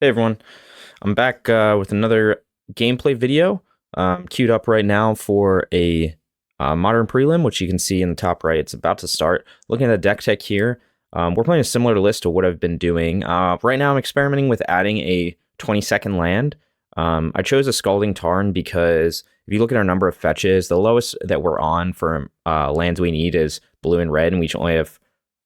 Hey everyone, I'm back with another gameplay video queued up right now for a modern prelim, which you can see in the top right. It's about to start. Looking at the deck tech here, we're playing a similar list to what I've been doing. Right now I'm experimenting with adding a 20-second land. I chose a Scalding Tarn because if you look at our number of fetches, the lowest that we're on for lands we need is blue and red, and we only have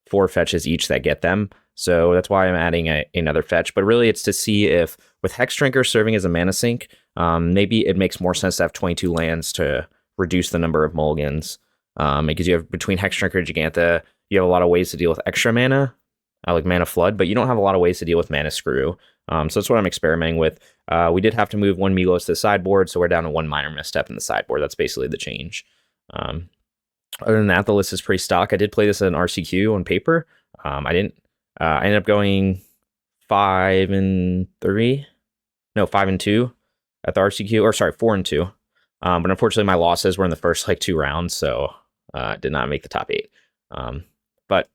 4 fetches each that get them. So that's why I'm adding another fetch. But really, it's to see if, with Hexdrinker serving as a mana sink, maybe it makes more sense to have 22 lands to reduce the number of mulligans. Because you have, between Hexdrinker and Jegantha, you have a lot of ways to deal with extra mana, like mana flood, but you don't have a lot of ways to deal with mana screw. So that's what I'm experimenting with. We did have to move 1 Migloz to the sideboard, so we're down to 1 Minor Misstep in the sideboard. That's basically the change. Other than that, the list is pretty stock. I did play this at an RCQ on paper. I ended up going 5-3. No, 5-2 at the RCQ, or sorry, 4-2. But unfortunately, my losses were in the first 2 rounds, so did not make the top 8. But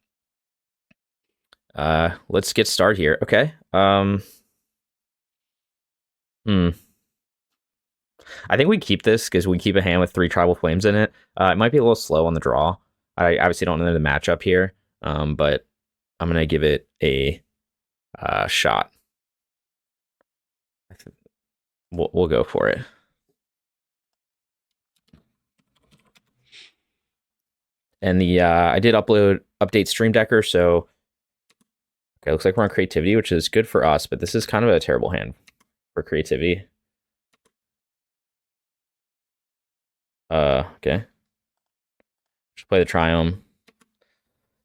let's get started here. Okay. I think we keep this because we keep a hand with 3 Tribal Flames in it. It might be a little slow on the draw. I obviously don't know the matchup here, but I'm going to give it a shot. We'll go for it. And I did update Stream Decker, so okay, looks like we're on creativity, which is good for us, but this is kind of a terrible hand for creativity. Okay. Just play the Triome.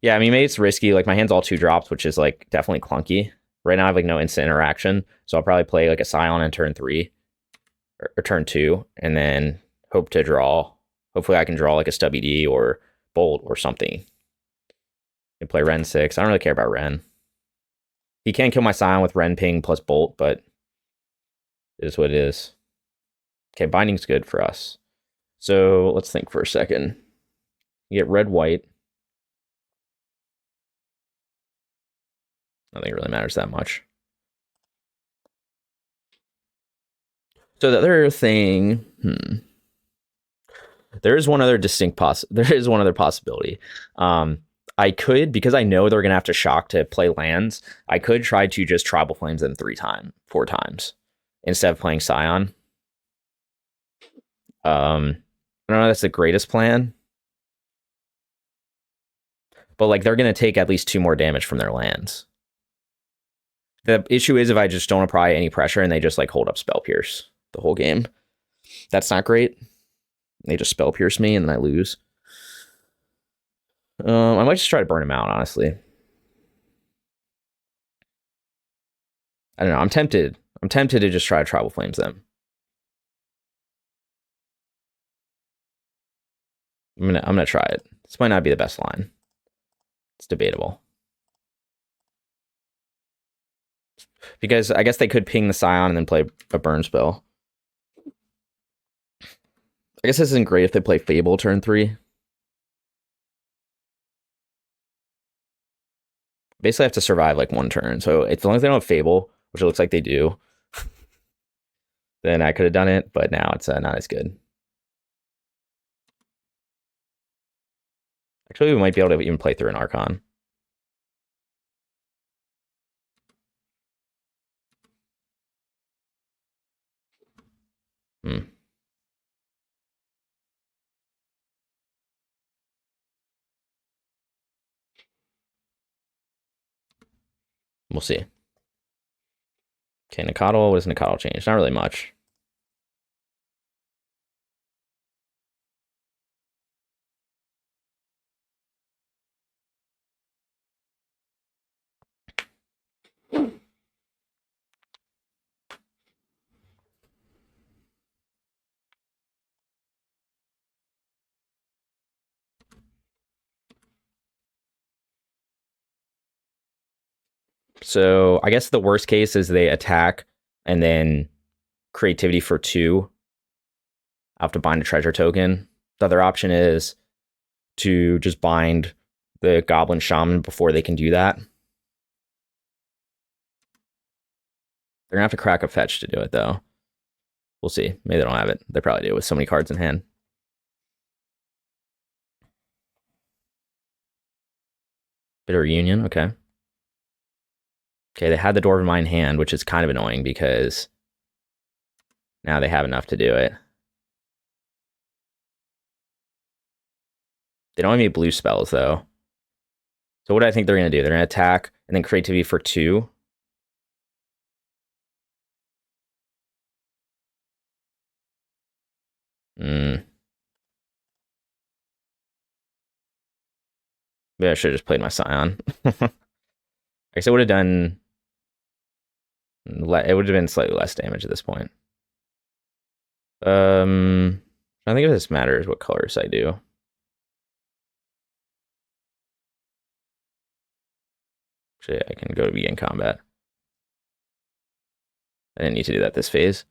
Yeah, I mean, maybe it's risky. Like, my hand's all 2 drops, which is definitely clunky. Right now I have no instant interaction, so I'll probably play a Scion in turn 3 or turn 2, and then hope to draw. Hopefully I can draw a Stubby D or Bolt or something. And play Ren 6. I don't really care about Ren. He can kill my Scion with Ren Ping plus Bolt, but it is what it is. Okay, Binding's good for us. So let's think for a second. You get red-white. I don't think it really matters that much. So the other thing, there is one other possibility. I could, because I know they're gonna have to shock to play lands, I could try to just Tribal Flames them 4 times instead of playing Scion. I don't know if that's the greatest plan, but they're gonna take at least 2 more damage from their lands. The issue is if I just don't apply any pressure and they just hold up Spell Pierce the whole game. That's not great. They just Spell Pierce me and then I lose. I might just try to burn him out, honestly. I don't know. I'm tempted. I'm tempted to just try to Tribal Flames them. I'm gonna try it. This might not be the best line. It's debatable. Because I guess they could ping the Scion and then play a burn spell. I guess this isn't great if they play Fable turn 3. Basically, I have to survive 1 turn. So as long as they don't have Fable, which it looks like they do, then I could have done it. But now it's not as good. Actually, we might be able to even play through an Archon. We'll see. Okay, Nacatl. What does Nacatl change? Not really much. So I guess the worst case is they attack and then creativity for 2. I have to bind a treasure token. The other option is to just bind the Goblin Shaman before they can do that. They're gonna have to crack a fetch to do it, though. We'll see. Maybe they don't have it. They probably do with so many cards in hand. Bitter Union, okay. Okay, they had the Dwarven Mine in hand, which is kind of annoying because now they have enough to do it. They don't have any blue spells, though. So what do I think they're going to do? They're going to attack and then creativity for 2. Maybe I should have just played my Scion. I guess I would have done... It would have been slightly less damage at this point. I don't think if this matters what colors I do. Actually, I can go to begin combat. I didn't need to do that this phase.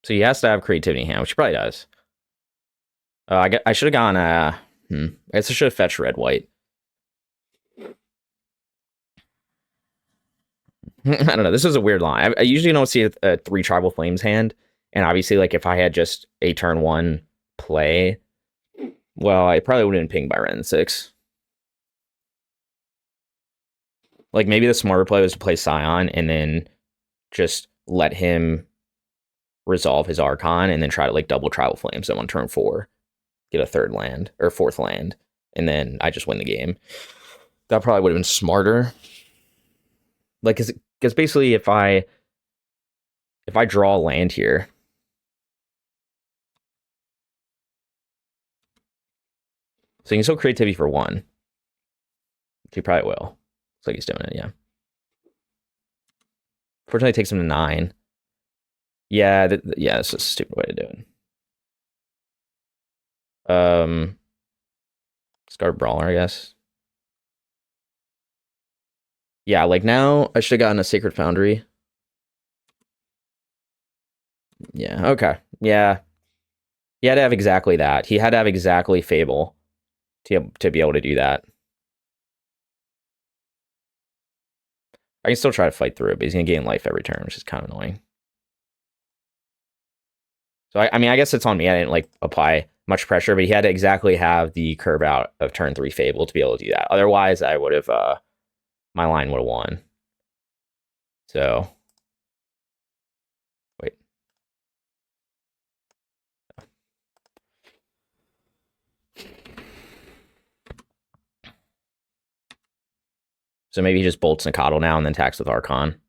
So he has to have creativity in hand, which he probably does. I should have gone. I guess I should have fetched red white. I don't know. This was a weird line. I usually don't see a 3 Tribal Flames hand, and obviously, like if I had just a turn 1 play, well, I probably would have been pinged by Ren 6. Like maybe the smarter play was to play Scion and then just let him resolve his Archon and then try to like double Tribal Flames them on turn 4, get a 3rd land or 4th land, and then I just win the game. That probably would have been smarter. Like, because basically, if I draw a land here, so you can still creativity for 1, which he probably will. Looks like he's doing it, yeah. Fortunately, it takes him to 9. Yeah, yeah, that's a stupid way to do it. Scarred Brawler, I guess. Yeah, like now I should have gotten a Sacred Foundry. Yeah, okay. Yeah. He had to have exactly that. He had to have exactly Fable to be able to do that. I can still try to fight through it, but he's going to gain life every turn, which is kind of annoying. So, I mean, I guess it's on me. I didn't, like, apply much pressure, but he had to exactly have the curve out of turn 3 Fable to be able to do that. Otherwise, I would have, my line would have won. So, wait. So maybe he just bolts Nacatl now and then attacks with Archon.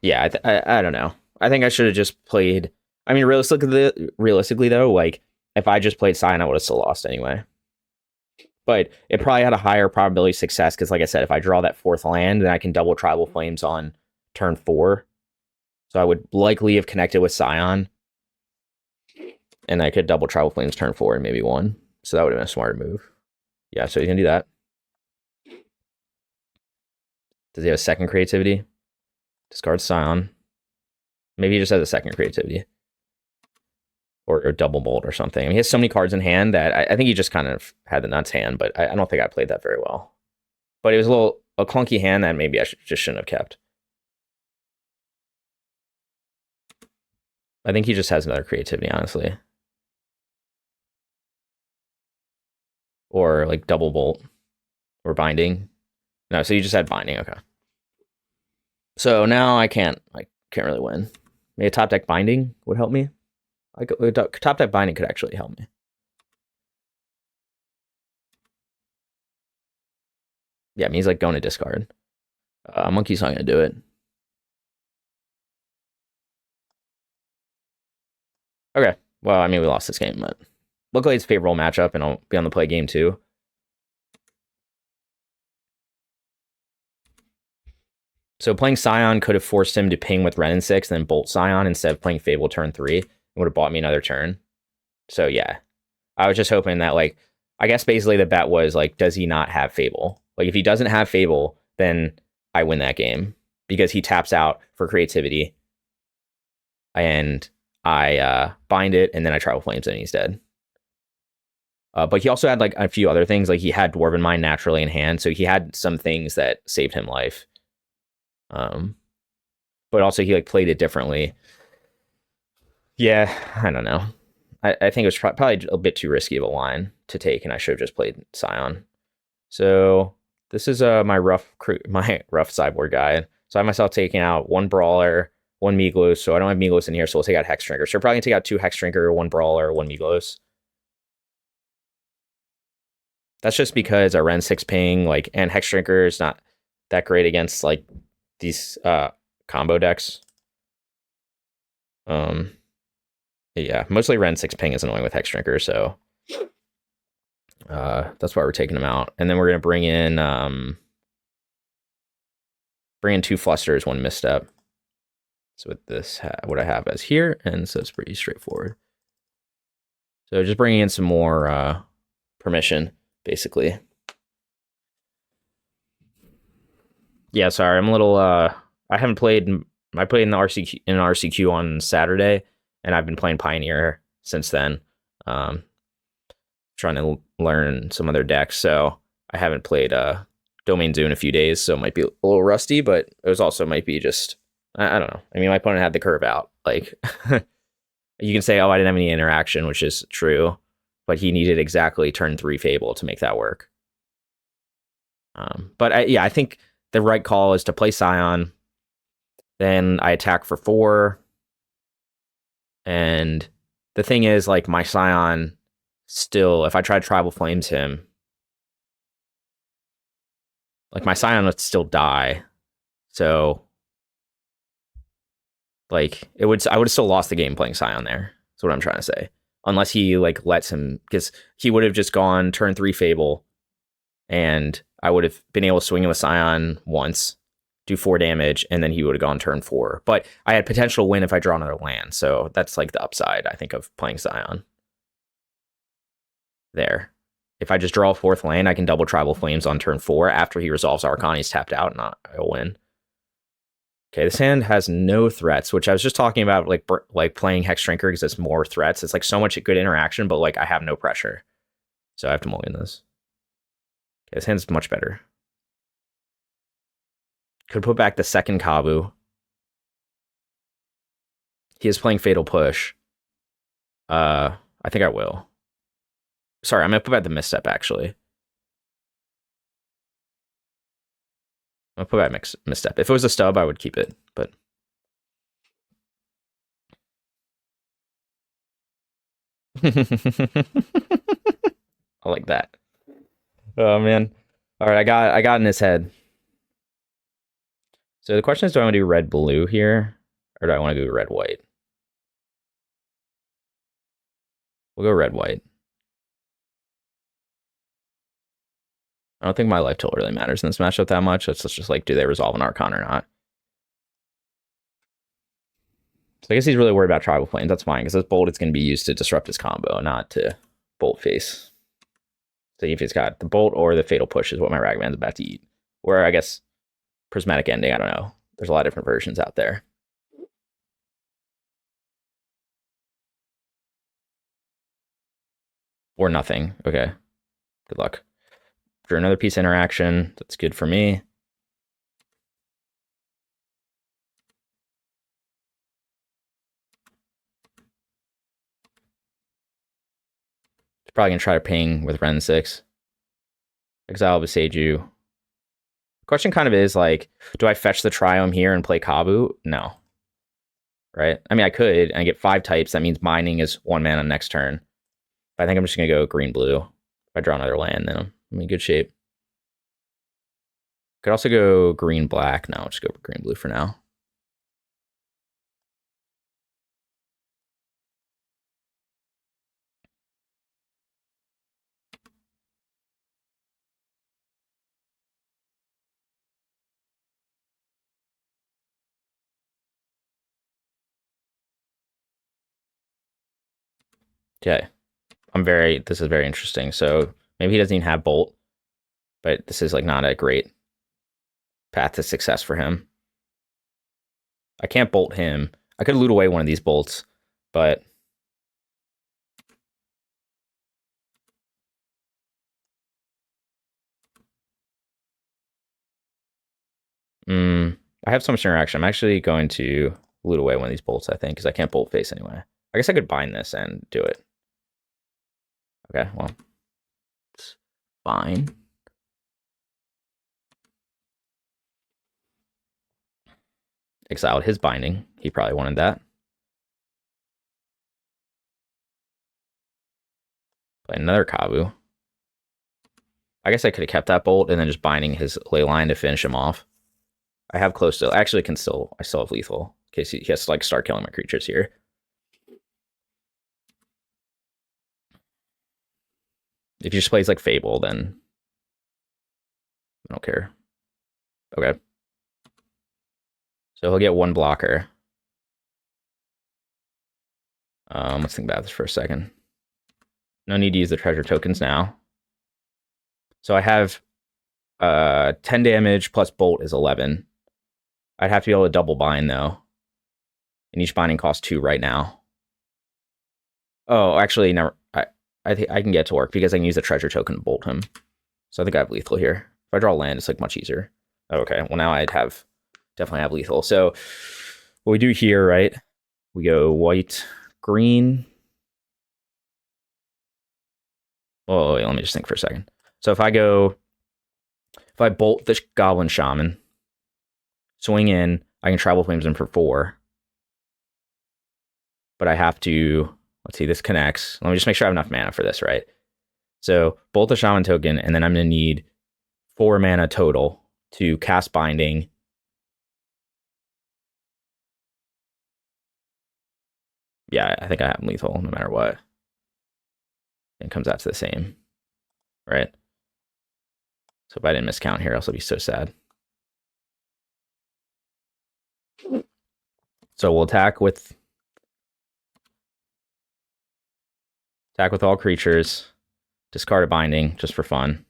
Yeah, I don't know. I think I should have just played. I mean, realistically though, like if I just played Scion, I would have still lost anyway. But it probably had a higher probability of success because, like I said, if I draw that 4th land, then I can double Tribal Flames on turn 4. So I would likely have connected with Scion, and I could double Tribal Flames turn 4 and maybe 1. So that would have been a smarter move. Yeah, so you can do that. Does he have a 2nd creativity? Discard Scion. Maybe he just has a 2nd creativity. Or double bolt or something. I mean, he has so many cards in hand that I think he just kind of had the nuts hand, but I don't think I played that very well. But it was a clunky hand that maybe I just shouldn't have kept. I think he just has another creativity, honestly. Or like double bolt or binding. No, so you just had binding, okay. So now I can't really win. Maybe a top deck binding would help me. Top deck binding could actually help me. Yeah, I mean, he's like going to discard. Monkey's not going to do it. Okay. Well, I mean, we lost this game, but luckily it's a favorable matchup, and I'll be on the play game too. So playing Scion could have forced him to ping with Ren and 6 and then Bolt Scion instead of playing Fable turn 3. It would have bought me another turn. So yeah, I was just hoping that, like, I guess basically the bet was, like, does he not have Fable? Like, if he doesn't have Fable, then I win that game because he taps out for creativity and I bind it and then I Tribal Flames and he's dead. But he also had, like, a few other things. Like, he had Dwarven Mine naturally in hand, so he had some things that saved him life. But also he, like, played it differently. Yeah, I don't know. I think it was probably a bit too risky of a line to take, and I should have just played Scion. So this is my rough sideboard guide. So I have myself taking out 1 Brawler, 1 Migloz. So I don't have Migloz in here, so we'll take out Hexdrinker. So we're probably gonna take out 2 Hexdrinker, 1 Brawler, 1 Migloz. That's just because our Ren 6 ping, like, and Hexdrinker is not that great against, like, these combo decks. Yeah, mostly Ren 6 ping is annoying with Hexdrinker, so that's why we're taking them out. And then we're gonna bring in 2 Flusters, 1 Misstep. So with this, what I have as here, and so it's pretty straightforward. So just bringing in some more permission, basically. Yeah, sorry, I'm a little. I haven't played. I played in the RCQ on Saturday, and I've been playing Pioneer since then. Trying to learn some other decks, so I haven't played Domain Zoo in a few days, so it might be a little rusty, but it was also might be just I don't know. I mean, my opponent had the curve out. Like, you can say, oh, I didn't have any interaction, which is true, but he needed exactly turn 3 Fable to make that work. But I think the right call is to play Scion. Then I attack for 4. And the thing is, like, my Scion still, if I try to Tribal Flames him, like, my Scion would still die. So, like, I would have still lost the game playing Scion there. That's what I'm trying to say. Unless he, like, lets him, because he would have just gone turn 3 Fable, and I would have been able to swing him with Scion once, do 4 damage, and then he would have gone turn 4. But I had potential win if I draw another land, so that's, like, the upside, I think, of playing Scion. There. If I just draw a 4th land, I can double Tribal Flames on turn 4. After he resolves Archon, he's tapped out, and I'll win. Okay, this hand has no threats, which I was just talking about, like playing Hexdrinker because it's more threats. It's, like, so much good interaction, but, like, I have no pressure. So I have to mulligan this. Okay, this hand's much better. Could put back the 2nd Kavu. He is playing Fatal Push. I think I will. Sorry, I'm gonna put back the Misstep, actually. I'm gonna put back Misstep. If it was a stub, I would keep it, but I like that. Oh man. All right, I got in his head. So the question is, do I want to do red blue here, or do I want to do red white? We'll go red white. I don't think my life total really matters in this matchup that much. It's just like, do they resolve an Archon or not? So I guess he's really worried about Tribal Flames. That's fine, because this bolt is going to be used to disrupt his combo, not to bolt face. So if he's got the bolt or the Fatal Push is what my Ragavan's about to eat. Or I guess Prismatic Ending, I don't know. There's a lot of different versions out there. Or nothing. Okay. Good luck. Drew another piece of interaction. That's good for me. Probably gonna try to ping with Ren 6. Exile Beseiju. Question kind of is, like, do I fetch the Triome here and play Kavu? No. Right? I mean, I could, and I get 5 types. That means mining is 1 mana next turn. But I think I'm just gonna go green-blue. If I draw another land, then I'm in good shape. Could also go green-black. No, I'll just go green-blue for now. Okay. This is very interesting. So maybe he doesn't even have Bolt, but this is like not a great path to success for him. I can't Bolt him. I could loot away one of these bolts, but I have so much interaction. I'm actually going to loot away one of these bolts, I think, because I can't Bolt face anyway. I guess I could bind this and do it. Okay, well, it's fine. Exiled his binding. He probably wanted that. Play another Kavu. I guess I could have kept that bolt and then just binding his Leyline to finish him off. I have close to, actually I still have lethal in case he has to like start killing my creatures here. If he just plays like Fable, then I don't care. Okay. So he'll get one blocker. Let's think about this for a second. No need to use the treasure tokens now. So I have 10 damage plus bolt is 11. I'd have to be able to double bind though. And each binding costs 2 right now. Oh, actually, never. I think I can get it to work because I can use the treasure token to bolt him. So I think I have lethal here. If I draw land, it's like much easier. Okay, well now I'd definitely have lethal. So what we do here, right? We go white, green. Oh, wait, let me just think for a second. So if I bolt this Goblin Shaman, swing in, I can travel Whimsun for 4. But I have to, let's see, this connects. Let me just make sure I have enough mana for this, right? So bolt the Shaman token, and then I'm going to need 4 mana total to cast Binding. Yeah, I think I have lethal no matter what. It comes out to the same, right? So if I didn't miscount here, I'll be so sad. So we'll attack with all creatures, discard a binding just for fun.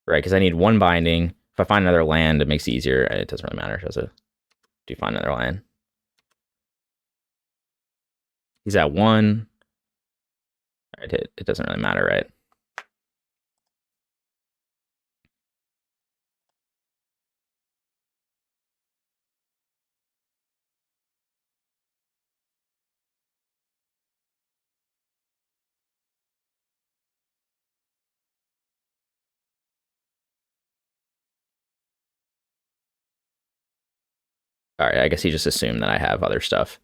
Right, because I need 1 binding. If I find another land, it makes it easier. It doesn't really matter, does it? Do you find another land? He's at 1. All right, it doesn't really matter, right? All right, I guess he just assumed that I have other stuff.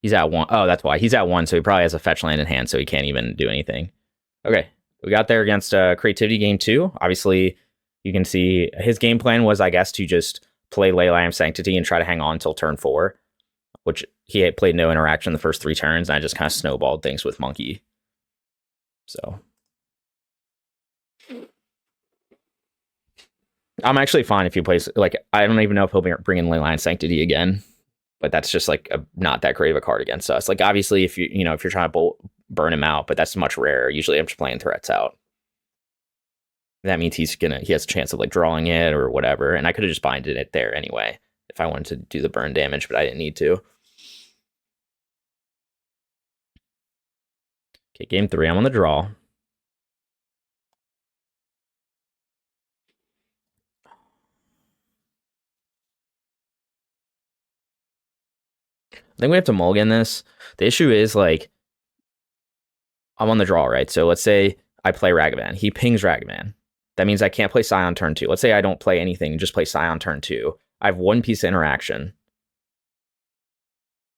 He's at 1. Oh, that's why. He's at 1, so he probably has a fetch land in hand, so he can't even do anything. Okay, we got there against Creativity game 2. Obviously, you can see his game plan was, I guess, to just play Leyline Sanctity and try to hang on until turn 4, which he had played no interaction the first 3 turns, and I just kind of snowballed things with Monkey. So I'm actually fine if he plays, like, I don't even know if he'll bring in Leyline Sanctity again, but that's just like not that great of a card against us. Like, obviously, if you're trying to burn him out, but that's much rarer. Usually I'm just playing threats out. That means he has a chance of like drawing it or whatever, and I could have just binded it there anyway if I wanted to do the burn damage, but I didn't need to. Okay, game 3, I'm on the draw. I think we have to mulligan this. The issue is, like, I'm on the draw, right? So let's say I play Ragavan. He pings Ragavan. That means I can't play Scion turn 2. Let's say I don't play anything, just play Scion turn 2. I have 1 piece of interaction.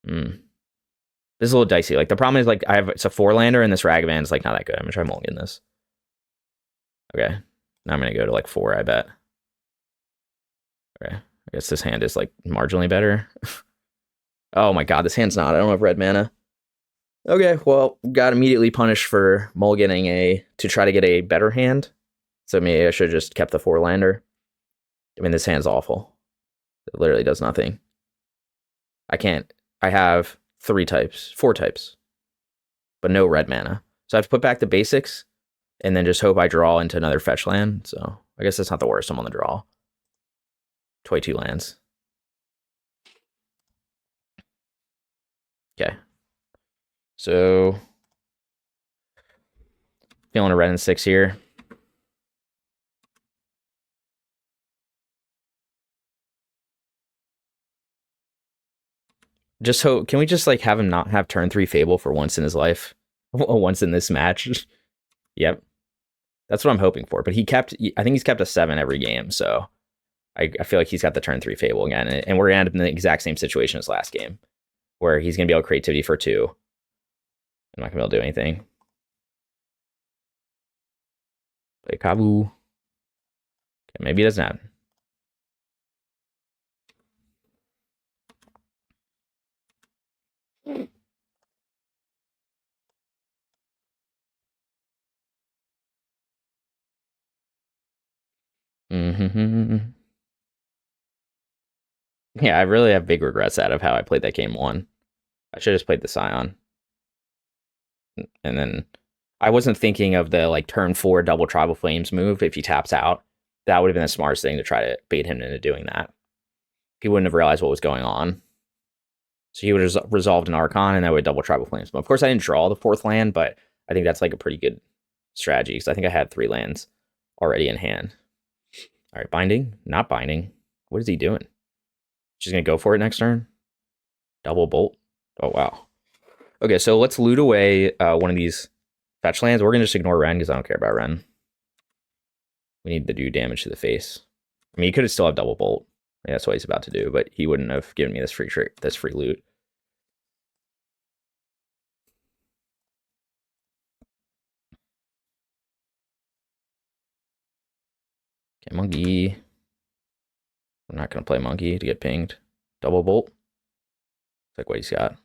This is a little dicey. Like, the problem is, like, it's a 4-lander, and this Ragavan is, like, not that good. I'm going to try mulligan this. Okay. Now I'm going to go to, like, 4, I bet. Okay. I guess this hand is, like, marginally better. Oh my god, this hand's not. I don't have red mana. Okay, well, got immediately punished for mulliganing to try to get a better hand. So maybe I should have just kept the 4-lander. I mean, this hand's awful. It literally does nothing. I can't. I have 4 types, but no red mana. So I have to put back the basics and then just hope I draw into another fetch land. So I guess that's not the worst. I'm on the draw. 22 lands. Okay. So feeling a red and 6 here. Just hope. Can we just like have him not have turn 3 Fable for once in his life? Once in this match. Yep. That's what I'm hoping for. But I think he's kept a 7 every game. So I feel like he's got the turn 3 Fable again. And we're going to end up in the exact same situation as last game, where he's going to be able to creativity for 2. I'm not going to be able to do anything. Play Kavu. Okay, maybe he doesn't have. Mm-hmm. Yeah, I really have big regrets out of how I played that game 1. I should have just played the Scion. And then I wasn't thinking of the like turn 4 double Tribal Flames move if he taps out. That would have been the smartest thing to try to bait him into doing that. He wouldn't have realized what was going on. So he would have resolved an Archon and that would double Tribal Flames. But of course I didn't draw the 4th land, but I think that's like a pretty good strategy because I think I had 3 lands already in hand. All right, binding, not binding. What is he doing? She's going to go for it next turn. Double bolt. Oh, wow. Okay, so let's loot away one of these fetch lands. We're going to just ignore Ren because I don't care about Ren. We need to do damage to the face. I mean, he could have still have double bolt. Yeah, that's what he's about to do, but he wouldn't have given me this free loot. Okay, monkey. I'm not going to play monkey to get pinged. Double bolt. It's like what he's got.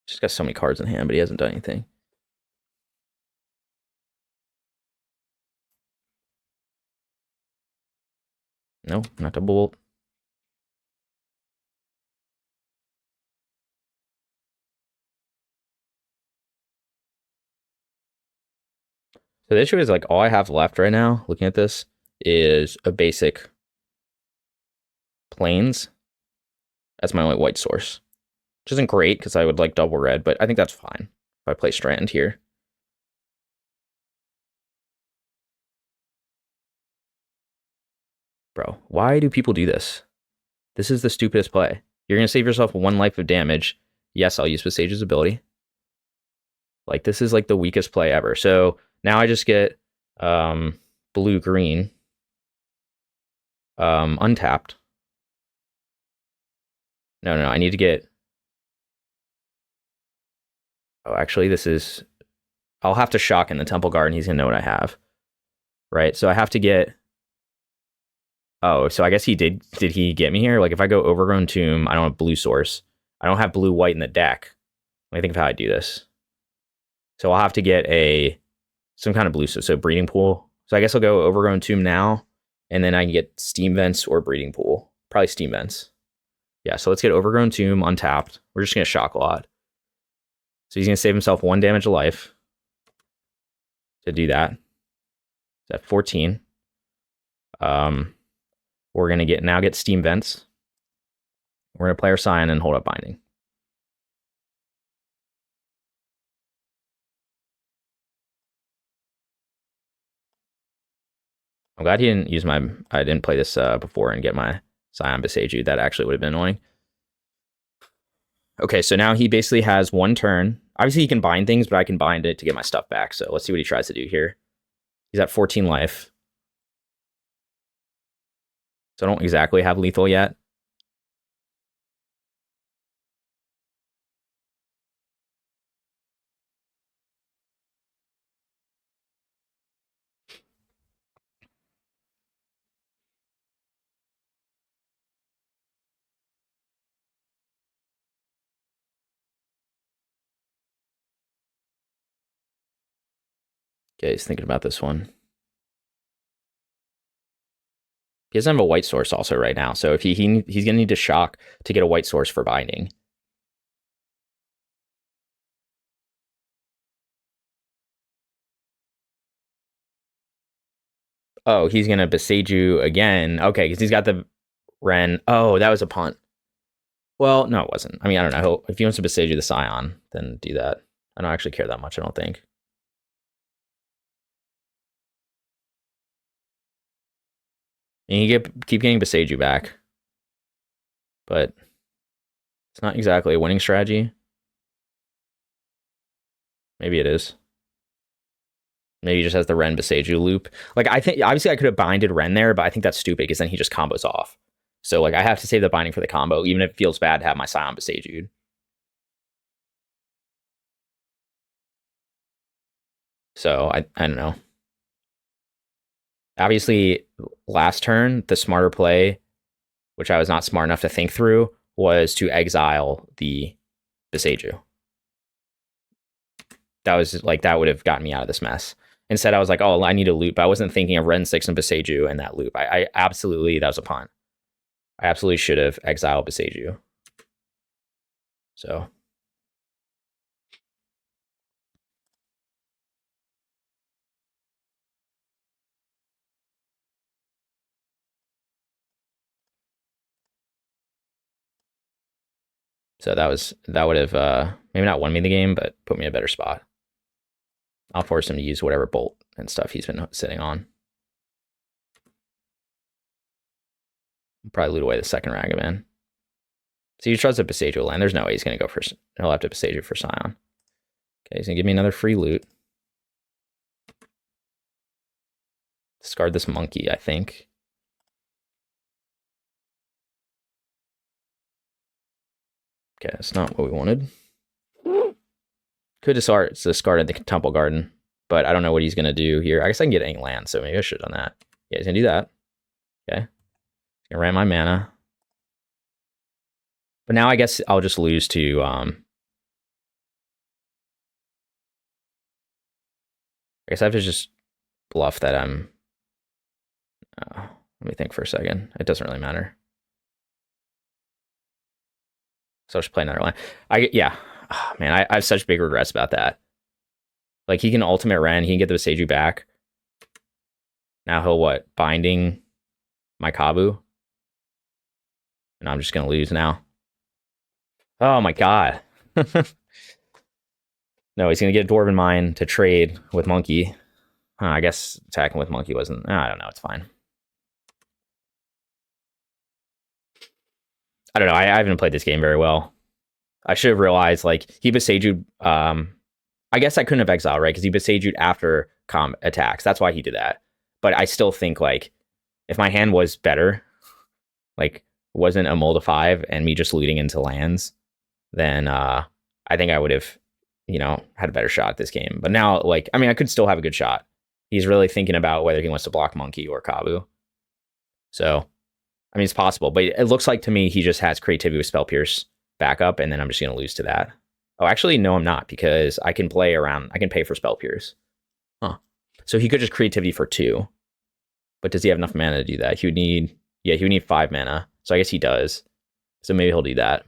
Just got so many cards in hand, but he hasn't done anything. No, not double bolt. So the issue is like all I have left right now, looking at this, is a basic plains as my only white source. Which isn't great because I would like double red, but I think that's fine if I play Strand here. Bro, why do people do this? This is the stupidest play. You're going to save yourself 1 life of damage. Yes, I'll use Visage's ability. Like, this is like the weakest play ever. So now I just get blue-green untapped. No, I need to get... Oh, actually, this is... I'll have to shock in the Temple Garden. He's going to know what I have. Right? So I have to get... Oh, so I guess he did he get me here? Like, if I go Overgrown Tomb, I don't have blue source. I don't have blue-white in the deck. Let me think of how I do this. So I'll have to get some kind of blue, so Breeding Pool. So I guess I'll go Overgrown Tomb now, and then I can get Steam Vents or Breeding Pool. Probably Steam Vents. Yeah, so let's get Overgrown Tomb untapped. We're just going to shock a lot. So he's going to save himself 1 damage of life to do that. It's at 14. We're going to now get Steam Vents. We're going to play our Scion and hold up Binding. I'm glad he didn't use I didn't play this before and get my Scion Beseiju. That actually would have been annoying. Okay, so now he basically has 1 turn. Obviously, he can bind things, but I can bind it to get my stuff back. So let's see what he tries to do here. He's at 14 life. So I don't exactly have lethal yet. Okay, he's thinking about this one. He doesn't have a white source also right now, so if he's gonna need to shock to get a white source for binding. Oh, he's gonna Beseiju again. Okay, because he's got the Ren. Oh, that was a punt. Well, no, it wasn't. I mean, I don't know. If he wants to Beseiju the Scion, then do that. I don't actually care that much, I don't think. And you keep getting Beseiju back. But it's not exactly a winning strategy. Maybe it is. Maybe he just has the Ren Beseiju loop. Like, I think, obviously I could have binded Ren there, but I think that's stupid because then he just combos off. So, like, I have to save the binding for the combo, even if it feels bad to have my Scion Beseiju. So, I don't know. Obviously, last turn, the smarter play, which I was not smart enough to think through, was to exile the Beseiju. That was like, that would have gotten me out of this mess. Instead, I was like, oh, I need a loop. I wasn't thinking of Ren 6 and Beseiju in that loop. I absolutely, that was a punt. I absolutely should have exiled Beseiju. So. So that would have maybe not won me the game, but put me in a better spot. I'll force him to use whatever bolt and stuff he's been sitting on. Probably loot away the second Ragavan. So he tries to Beseiju land. There's no way he's going to go for... He'll have to Beseiju for Scion. Okay, he's going to give me another free loot. Discard this monkey, I think. Okay, that's not what we wanted. Could discard the Temple Garden, but I don't know what he's going to do here. I guess I can get any land, so maybe I should have done that. Yeah, he's going to do that. Okay. He's going to ram my mana. But now I guess I'll just lose to... I guess I have to just bluff that I'm... let me think for a second. It doesn't really matter. So I'll just play another line. Yeah. Oh, man, I have such big regrets about that. Like, he can ultimate Ren. He can get the Beseiju back. Now he'll what? Binding my Kavu. And I'm just going to lose now. Oh, my God. No, he's going to get a Dwarven Mine to trade with Monkey. I guess attacking with Monkey wasn't... I don't know. It's fine. I don't know. I haven't played this game very well. I should have realized, like, he Beseiju... I guess I couldn't have exiled, right? Because he Beseju'd after attacks. That's why he did that. But I still think, like, if my hand was better, like, wasn't a mold of 5 and me just looting into lands, then I think I would have, you know, had a better shot at this game. But now, like, I mean, I could still have a good shot. He's really thinking about whether he wants to block Monkey or Kavu. So, I mean, it's possible. But it looks like to me he just has creativity with Spell Pierce backup, and then I'm just going to lose to that. Oh, actually, no, I'm not, because I can play around. I can pay for Spell Pierce. Huh. So he could just creativity for 2. But does he have enough mana to do that? He would need, yeah, he would need 5 mana. So I guess he does. So maybe he'll do that.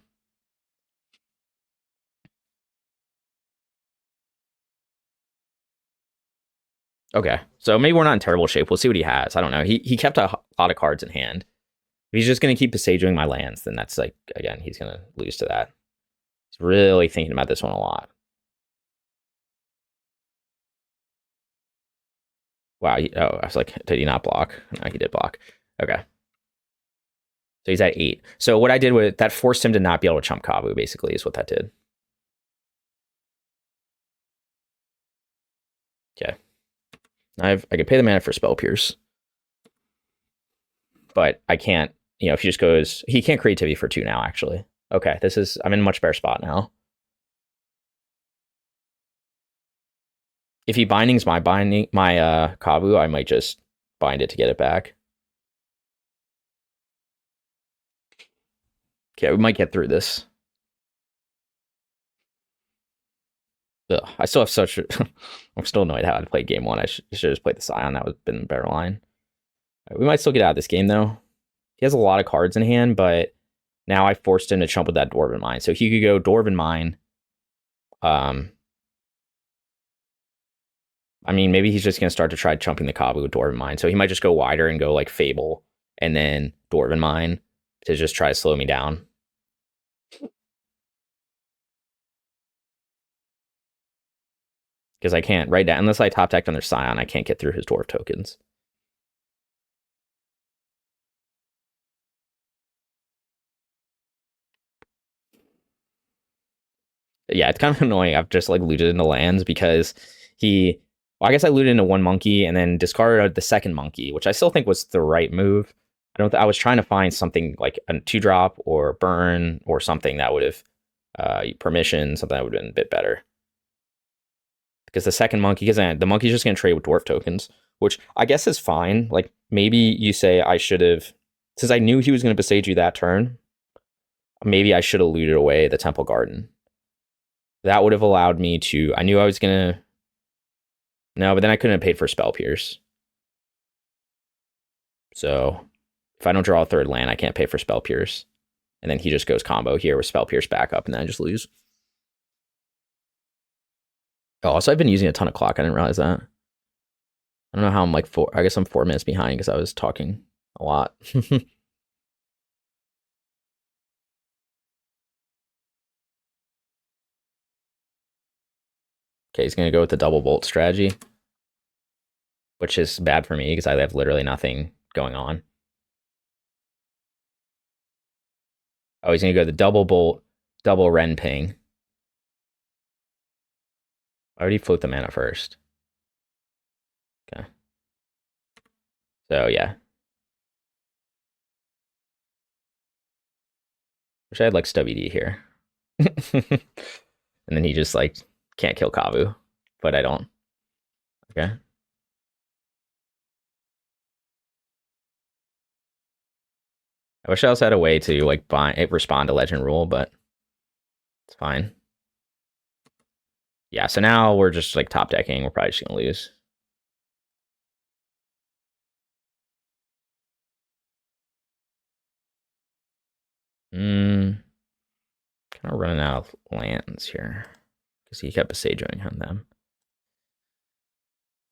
Okay. So maybe we're not in terrible shape. We'll see what he has. I don't know. He kept a lot of cards in hand. If he's just going to keep Besejuing my lands, then that's like, again, he's going to lose to that. He's really thinking about this one a lot. Wow. Oh, I was like, did he not block? No, he did block. Okay. So he's at 8. So what I did with that forced him to not be able to chump Kavu, basically, is what that did. Okay. I could pay the mana for Spell Pierce. But I can't, you know, if he just goes, he can't creativity for 2 now, actually. Okay, I'm in a much better spot now. If he bindings my Kavu, I might just bind it to get it back. Okay, we might get through this. Ugh, I still have such. I'm still annoyed how I played game one. I should have just played the Scion. That would have been a better line. Right, we might still get out of this game though. He has a lot of cards in hand, but now I forced him to chump with that Dwarven Mine. So he could go Dwarven Mine. I mean, maybe he's just gonna start to try chumping the Kavu with Dwarven Mine. So he might just go wider and go like Fable and then Dwarven Mine to just try to slow me down. Because I can't right now, unless I top decked on their Scion, I can't get through his Dwarf tokens. Yeah, it's kind of annoying. I've just like looted into lands because well, I guess I looted into one monkey and then discarded the second monkey, which I still think was the right move. I was trying to find something like a 2-drop or burn or something that would have permission, something that would have been a bit better. Because the second monkey, because the monkey's just going to trade with dwarf tokens, which I guess is fine. Like maybe you say I should have, since I knew he was going to besage you that turn, maybe I should have looted away the Temple Garden. That would have allowed me to, I knew I was going to, no, but then I couldn't have paid for Spell Pierce. So if I don't draw a third land, I can't pay for Spell Pierce. And then he just goes combo here with Spell Pierce back up, and then I just lose. Oh, also, I've been using a ton of clock. I didn't realize that. I don't know how I'm like I guess I'm 4 minutes behind because I was talking a lot. Okay, he's going to go with the double bolt strategy, which is bad for me because I have literally nothing going on. Oh, he's going to go the double bolt, double Ren ping. I already float the mana first. Okay. So, yeah. Wish I had like Stubby D here. And then he just like can't kill Kavu, but I don't. Okay. I wish I also had a way to like respond to Legend Rule, but it's fine. Yeah, so now we're just like top decking. We're probably just gonna lose. Kind of running out of lands here because he kept besageing on them.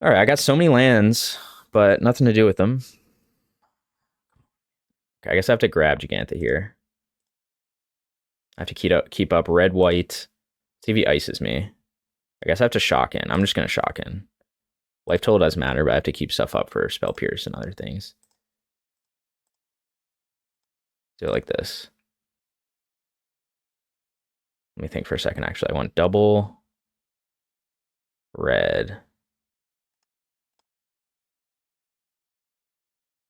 All right, I got so many lands, but nothing to do with them. Okay, I guess I have to grab Jegantha here. I have to keep up red, white. See if he ices me. I guess I have to shock in. I'm just gonna shock in. Life total does matter, but I have to keep stuff up for Spell Pierce and other things. Do it like this. Let me think for a second, actually. I want double red. Is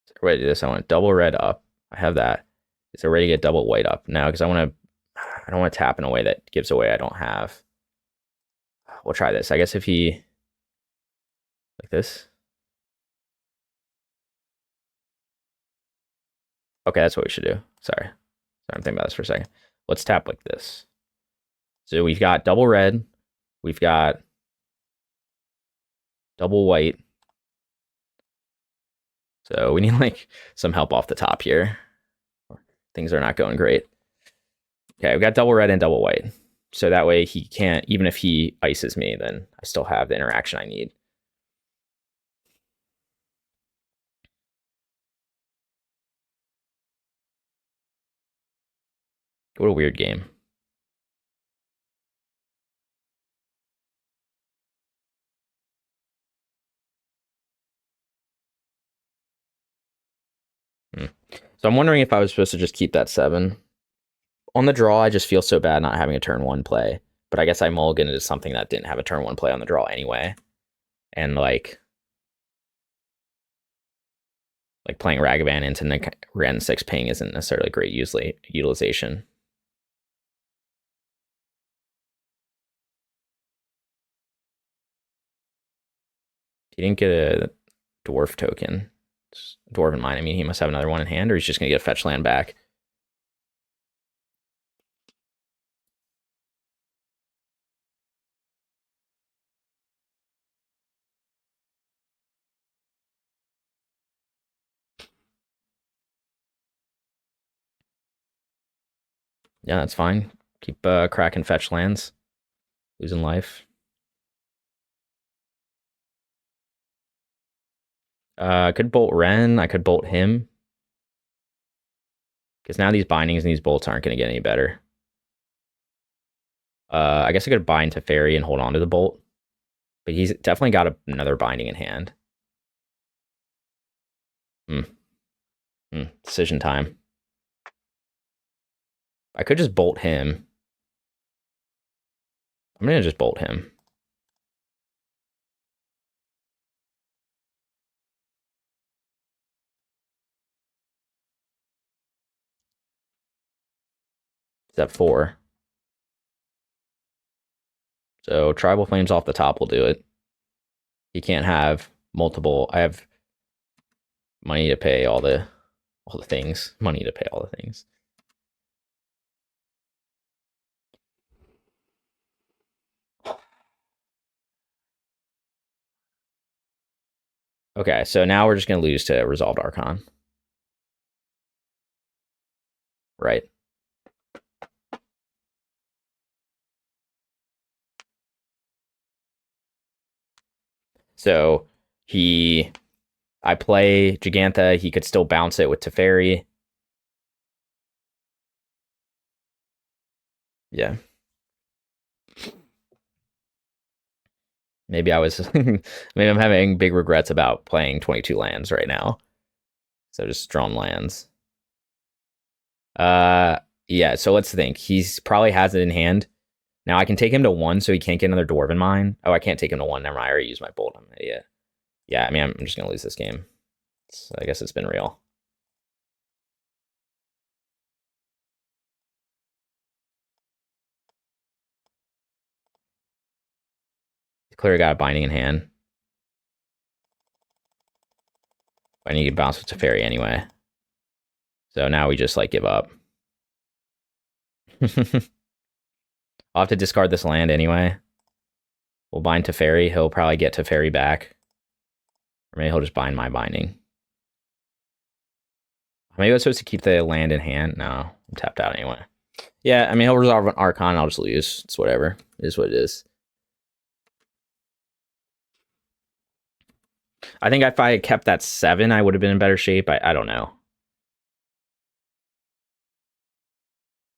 there a way to do this? I want double red up. I have that. Is there a way to get double white up now? Because I don't want to tap in a way that gives away I don't have. We'll try this. I guess if he like this. Okay, that's what we should do. Sorry, I'm thinking about this for a second. Let's tap like this. So we've got double red. We've got double white. So we need like some help off the top here. Things are not going great. Okay, we've got double red and double white. So that way he can't, even if he ices me, then I still have the interaction I need. What a weird game. So I'm wondering if I was supposed to just keep that 7. On the draw, I just feel so bad not having a turn 1 play. But I guess I mulligan into something that didn't have a turn 1 play on the draw anyway. And like playing Ragavan into Ren 6 ping isn't necessarily great utilization. He didn't get a dwarf token. Dwarven Mine. I mean, he must have another one in hand, or he's just going to get a fetch land back. Yeah, that's fine. Keep cracking fetch lands. Losing life. I could bolt Ren. I could bolt him. Because now these bindings and these bolts aren't going to get any better. I guess I could bind to Fairy and hold on to the bolt. But he's definitely got another binding in hand. Decision time. I could just bolt him. I'm going to just bolt him. Step 4. So Tribal Flames off the top will do it. He can't have multiple. I have money to pay all the things. Money to pay all the things. Okay, so now we're just going to lose to Resolved Archon. Right. So I play Jegantha, he could still bounce it with Teferi. Yeah. Maybe maybe I'm having big regrets about playing 22 lands right now. So just drawn lands. Yeah, so let's think. He's probably has it in hand. Now I can take him to 1 so he can't get another Dwarven Mine. Oh, I can't take him to 1. Never mind, I already used my bolt. I'm an idiot. Yeah, I mean, I'm just going to lose this game. So I guess it's been real. Clearly got a binding in hand. I need to bounce with Teferi anyway. So now we just, like, give up. I'll have to discard this land anyway. We'll bind Teferi. He'll probably get Teferi back. Or maybe he'll just bind my binding. Maybe I'm supposed to keep the land in hand. No, I'm tapped out anyway. Yeah, I mean, he'll resolve an Archon. I'll just lose. It's whatever. It is what it is. I think if I had kept that 7, I would have been in better shape. I don't know.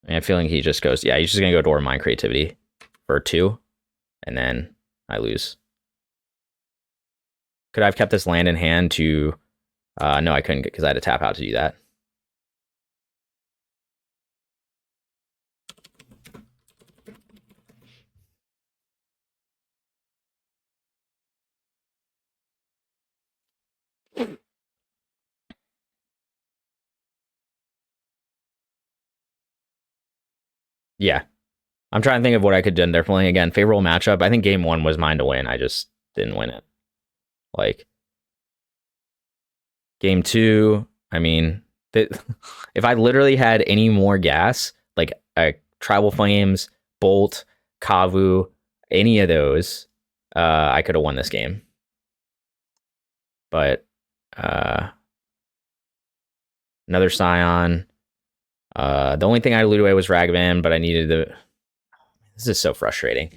I mean, I'm feeling he just goes, yeah, he's just going to go Dwarven Mind Creativity for 2. And then I lose. Could I have kept this land in hand to... no, I couldn't because I had to tap out to do that. Yeah. I'm trying to think of what I could have done differently. Again, favorable matchup. I think game 1 was mine to win. I just didn't win it. Like, game 2, I mean, if I literally had any more gas, like Tribal Flames, Bolt, Kavu, any of those, I could have won this game. But another Scion. The only thing I looted away was Ragavan, but I needed the... This is so frustrating.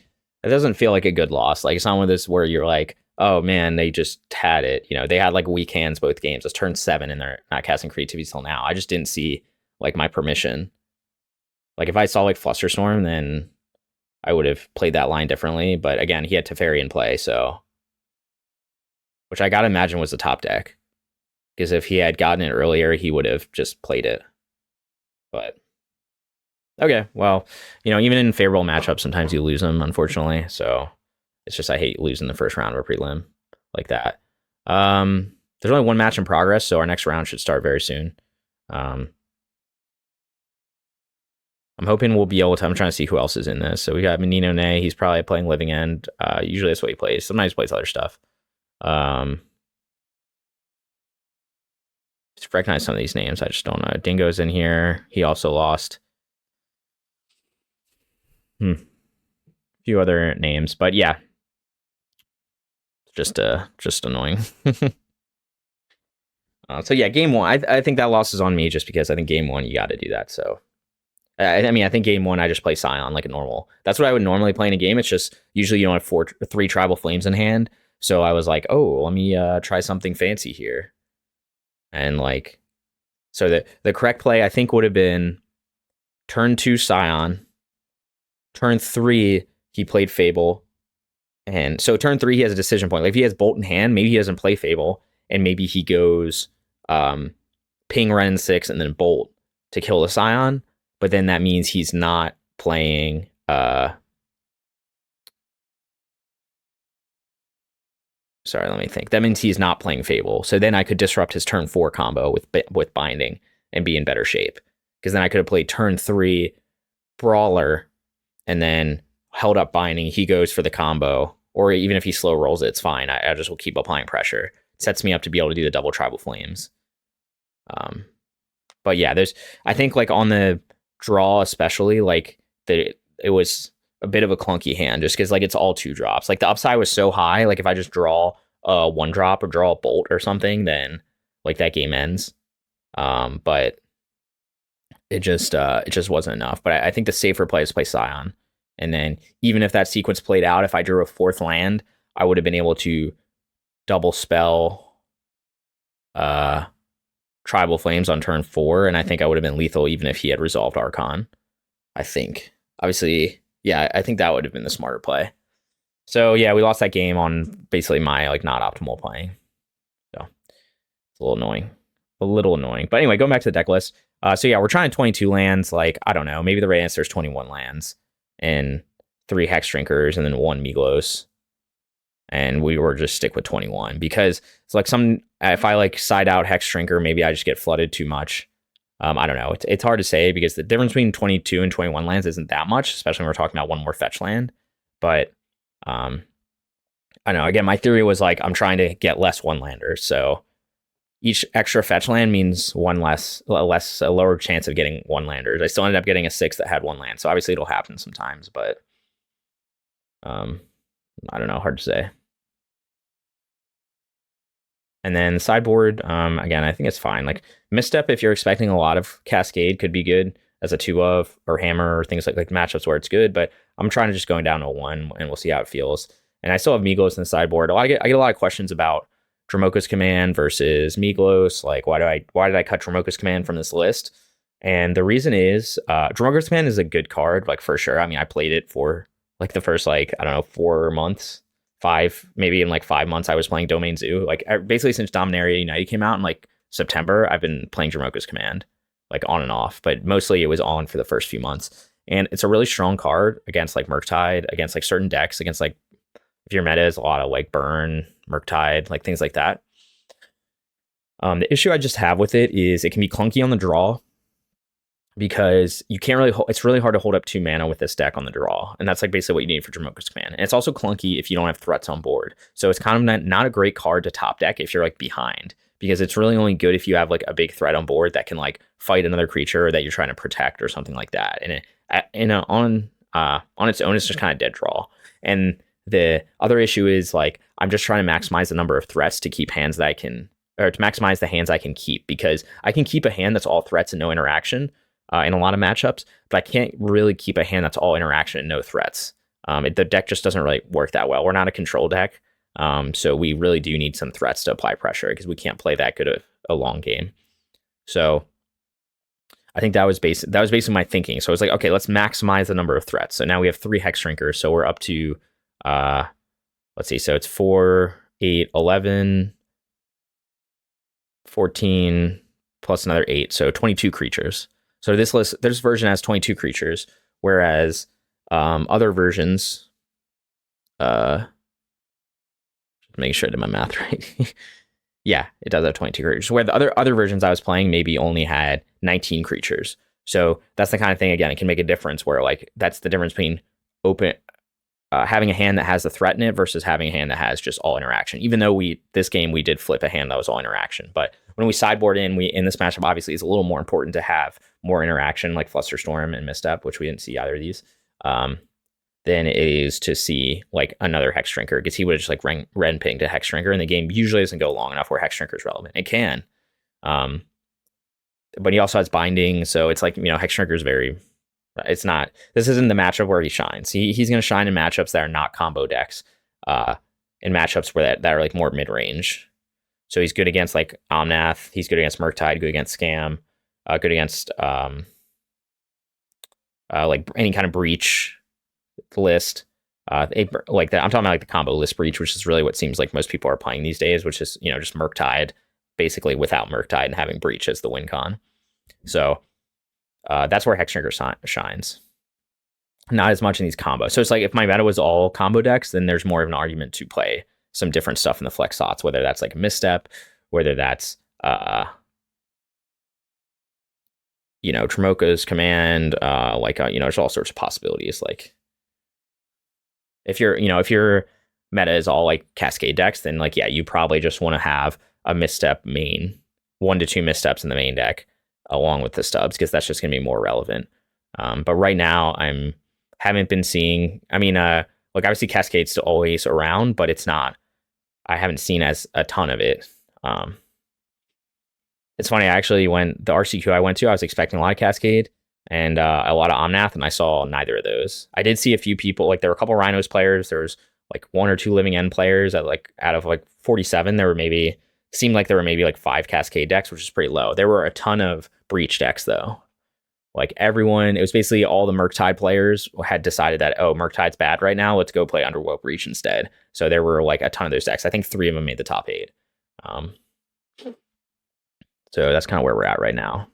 It doesn't feel like a good loss. Like, it's not one of this where you're like, oh man, they just had it. You know, they had like weak hands both games. It's turn 7 and they're not casting creativity till now. I just didn't see like my permission. Like, if I saw like Flusterstorm, then I would have played that line differently. But again, he had Teferi in play, so... Which I gotta imagine was the top deck. Because if he had gotten it earlier, he would have just played it. But... Okay, well, you know, even in favorable matchups, sometimes you lose them, unfortunately. So it's just I hate losing the first round of a prelim like that. There's only 1 match in progress, so our next round should start very soon. I'm hoping we'll be able to... I'm trying to see who else is in this. So we got Menino Nay. He's probably playing Living End. Usually that's what he plays. Sometimes he plays other stuff. Just recognize some of these names. I just don't know. Dingo's in here. He also lost. A few other names, but yeah, just annoying. So yeah, game 1. I think that loss is on me just because I think game 1 you got to do that. So I mean, I think game one I just play Scion like a normal. That's what I would normally play in a game. It's just usually you don't have three tribal flames in hand. So I was like, oh, let me try something fancy here. And like, so the correct play I think would have been turn 2 Scion. Turn 3 he played Fable. And so turn 3 he has a decision point. Like if he has Bolt in hand, maybe he doesn't play Fable, and maybe he goes ping Ren 6 and then Bolt to kill the Scion. But then that means he's not playing sorry, let me think. That means he's not playing Fable. So then I could disrupt his turn 4 combo with Binding and be in better shape. Because then I could have played turn 3 Brawler and then held up Binding. He goes for the combo. Or even if he slow rolls it, it's fine. I just will keep applying pressure. It sets me up to be able to do the double Tribal Flames. But yeah, I think like on the draw especially, like it was a bit of a clunky hand just because like it's all 2 drops. Like the upside was so high, like if I just draw a 1 drop or draw a Bolt or something, then like that game ends. But it just wasn't enough. But I think the safer play is play Scion. And then even if that sequence played out, if I drew a 4th land, I would have been able to double spell Tribal Flames on turn 4, and I think I would have been lethal even if he had resolved Archon. I think. Obviously, yeah, I think that would have been the smarter play. So yeah, we lost that game on basically my like not optimal playing. So it's a little annoying. But anyway, going back to the deck list. So yeah, we're trying 22 lands. Like, I don't know, maybe the right answer is 21 lands and 3 Hexdrinkers and then 1 Migloz. And we were just stick with 21 because it's like if I like side out Hexdrinker, maybe I just get flooded too much. I don't know. It's hard to say because the difference between 22 and 21 lands isn't that much, especially when we're talking about 1 more fetch land. But I don't know. Again, my theory was like I'm trying to get less 1-landers. So each extra fetch land means a lower chance of getting 1-landers. I still ended up getting a 6 that had 1 land. So obviously it'll happen sometimes, but I don't know, hard to say. And then sideboard, again, I think it's fine. Like Misstep, if you're expecting a lot of Cascade, could be good as a 2 of, or Hammer, or things like matchups where it's good. But I'm trying to just going down to a 1, and we'll see how it feels. And I still have Migloz in the sideboard. I get a lot of questions about Dromoka's Command versus Migloz. Like, why did I cut Dromoka's Command from this list? And the reason is, Dromoka's Command is a good card, like for sure. I mean, I played it for like the first 4 months. 5, maybe in like 5 months I was playing Domain Zoo. Like basically since Dominaria United came out in like September, I've been playing Dromoka's Command like on and off, but mostly it was on for the first few months. And it's a really strong card against like Murktide, against like certain decks, against like if your meta is a lot of like Burn, Murktide, like things like that. The issue I just have with it is it can be clunky on the draw because you can't really it's really hard to hold up 2 mana with this deck on the draw, and that's like basically what you need for Dromoka's Command. And it's also clunky if you don't have threats on board, so it's kind of not a great card to top deck if you're like behind, because it's really only good if you have like a big threat on board that can like fight another creature that you're trying to protect or something like that. And on its own, it's just kind of dead draw. And the other issue is like I'm just trying to maximize the number of threats to keep hands that I can, or to maximize the hands I can keep, because I can keep a hand that's all threats and no interaction in a lot of matchups, but I can't really keep a hand that's all interaction and no threats. The deck just doesn't really work that well. We're not a control deck, so we really do need some threats to apply pressure because we can't play that good a long game. So I think that was basically my thinking. So I was like, okay, let's maximize the number of threats. So now we have 3 Hexdrinkers, so we're up to let's see, so it's 4, 8, 11, 14 plus another 8, so 22 creatures. So this version has 22 creatures, whereas other versions, make sure I did my math right. Yeah, it does have 22 creatures. Where the other versions I was playing maybe only had 19 creatures. So that's the kind of thing, again, it can make a difference where like that's the difference between having a hand that has the threat in it versus having a hand that has just all interaction. Even though this game we did flip a hand that was all interaction, but when we sideboard in this matchup, obviously it's a little more important to have more interaction like Flusterstorm and Misstep, which we didn't see either of these, than it is to see like another Hexdrinker, because he would have just like ren ping to Hexdrinker, and the game usually doesn't go long enough where Hexdrinker is relevant. It can, but he also has Binding, so it's like, Hexdrinker is very It's not. This isn't the matchup where he shines. He's going to shine in matchups that are not combo decks. In matchups where that are like more mid range. So he's good against like Omnath. He's good against Murktide. Good against Scam. Good against like any kind of breach list. Like that. I'm talking about like the combo list breach, which is really what seems like most people are playing these days, which is, you know, just Murktide basically without Murktide and having breach as the win con. So that's where Hexdrinker shines. Not as much in these combos. So it's like if my meta was all combo decks, then there's more of an argument to play some different stuff in the flex slots, whether that's like a misstep, whether that's you know, Tremoka's command, you know, there's all sorts of possibilities. Like if your meta is all like Cascade decks, then like, yeah, you probably just want to have a misstep main, 1 to 2 missteps in the main deck along with the stubs, because that's just going to be more relevant. But right now haven't been seeing, I mean, like obviously Cascade's still always around, but it's not, I haven't seen as a ton of it. It's funny, actually, when the RCQ I went to, I was expecting a lot of Cascade and a lot of Omnath, and I saw neither of those. I did see a few people, like there were a couple Rhinos players, there was like 1 or 2 Living End players out of like 47, seemed like there were maybe like 5 Cascade decks, which is pretty low. There were a ton of Breach decks though. Like everyone, it was basically all the Murktide players had decided that, oh, Murktide's bad right now, let's go play Underworld Breach instead. So there were like a ton of those decks. I think 3 of them made the top 8. So that's kind of where we're at right now.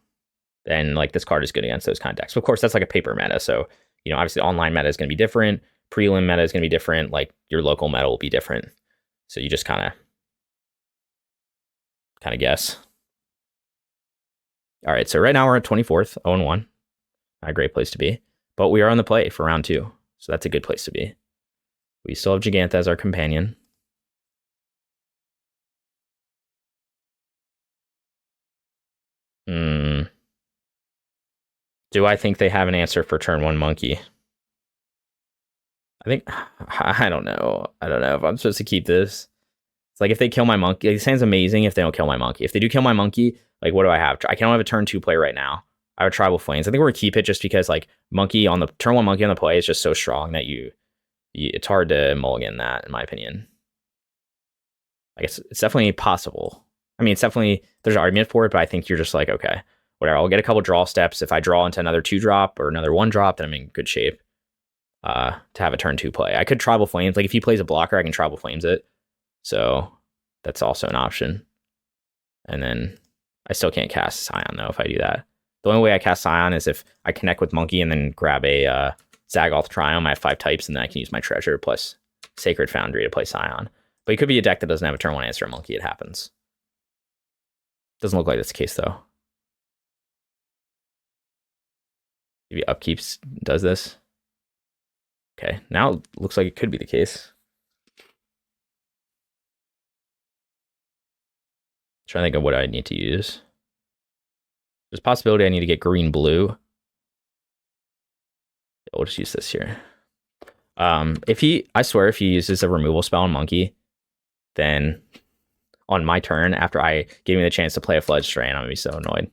And like this card is good against those kind of decks. Of course, that's like a paper meta. So, you know, obviously online meta is going to be different. Prelim meta is going to be different. Like your local meta will be different. So you just kind of guess. All right, so right now we're at 24th, 0-1. Not a great place to be. But we are on the play for round 2. So that's a good place to be. We still have Jegantha as our companion. Do I think they have an answer for turn 1 monkey? I don't know. I don't know if I'm supposed to keep this. It's like if they kill my monkey, it sounds amazing if they don't kill my monkey. If they do kill my monkey, like what do I have? I can't have a turn 2 play right now. I have Tribal Flames. I think we're gonna keep it just because like monkey on the turn 1 monkey on the play is just so strong that it's hard to mulligan that, in my opinion. I guess it's definitely possible. I mean, it's definitely, there's an argument for it, but I think you're just like, okay, whatever. I'll get a couple draw steps. If I draw into another 2-drop or another 1-drop, then I'm in good shape to have a turn 2 play. I could Tribal Flames. Like if he plays a blocker, I can Tribal Flames it. So that's also an option. And then I still can't cast Scion though if I do that. The only way I cast Scion is if I connect with Monkey and then grab a Zagoth Triome. I have 5 types, and then I can use my treasure plus Sacred Foundry to play Scion. But it could be a deck that doesn't have a turn 1 answer Monkey. It happens. Doesn't look like that's the case though. Maybe Upkeeps does this. Okay, now it looks like it could be the case. Trying to think of what I need to use. There's a possibility I need to get green-blue. We'll just use this here. I swear if he uses a removal spell on Monkey, then on my turn, after I gave me the chance to play a Flooded Strand, I'm gonna be so annoyed.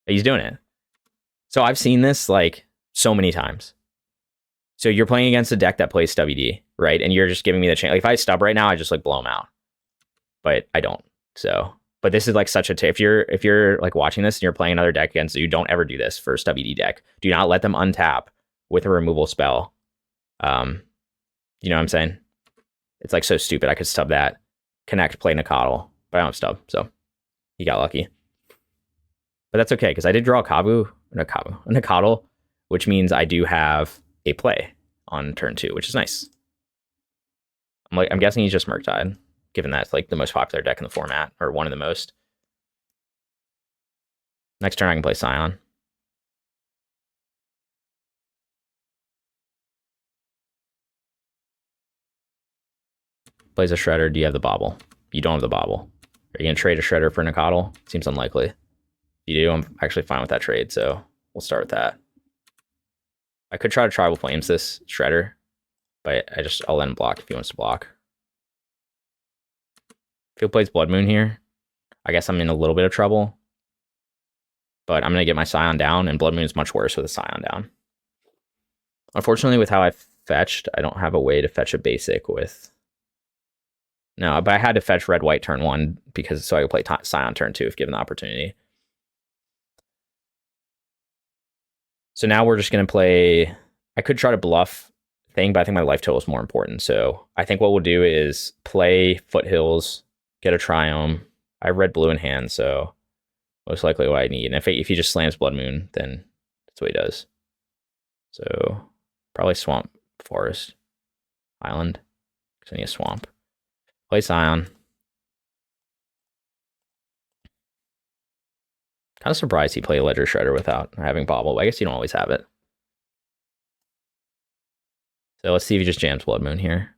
He's doing it. So I've seen this like so many times. So you're playing against a deck that plays WD, right? And you're just giving me the chance. Like if I stub right now, I just like blow him out. But I don't. So, but this is like such a if you're like watching this and you're playing another deck against you, don't ever do this for WD deck. Do not let them untap with a removal spell. You know what I'm saying? It's like so stupid. I could stub that, connect, play Nacatl, but I don't have stub, so he got lucky. But that's okay because I did draw a Nacatl, which means I do have a play on turn 2, which is nice. I'm guessing he's just Murktide, given that's like the most popular deck in the format, or one of the most. Next turn I can play Scion. Plays a Shredder. Do you have the Bauble? You don't have the Bauble. Are you going to trade a Shredder for Nacatl? Seems unlikely. If you do, I'm actually fine with that trade, so we'll start with that. I could try to Tribal Flames this Shredder, but I'll let him block if he wants to block. If he plays Blood Moon here, I guess I'm in a little bit of trouble. but I'm going to get my Scion down, and Blood Moon is much worse with a Scion down. Unfortunately, with how I fetched, I don't have a way to fetch a basic with... No, but I had to fetch red-white turn 1, because so I could play Scion turn 2 if given the opportunity. So now we're just going to play... I could try to bluff thing, but I think my life total is more important. So I think what we'll do is play Foothills, get a Triome. I have red-blue in hand, so most likely what I need. And if he just slams Blood Moon, then that's what he does. So probably Swamp, Forest, Island, because I need a Swamp. Play Scion. Kind of surprised he played Ledger Shredder without having Bobble. I guess you don't always have it. So let's see if he just jams Blood Moon here.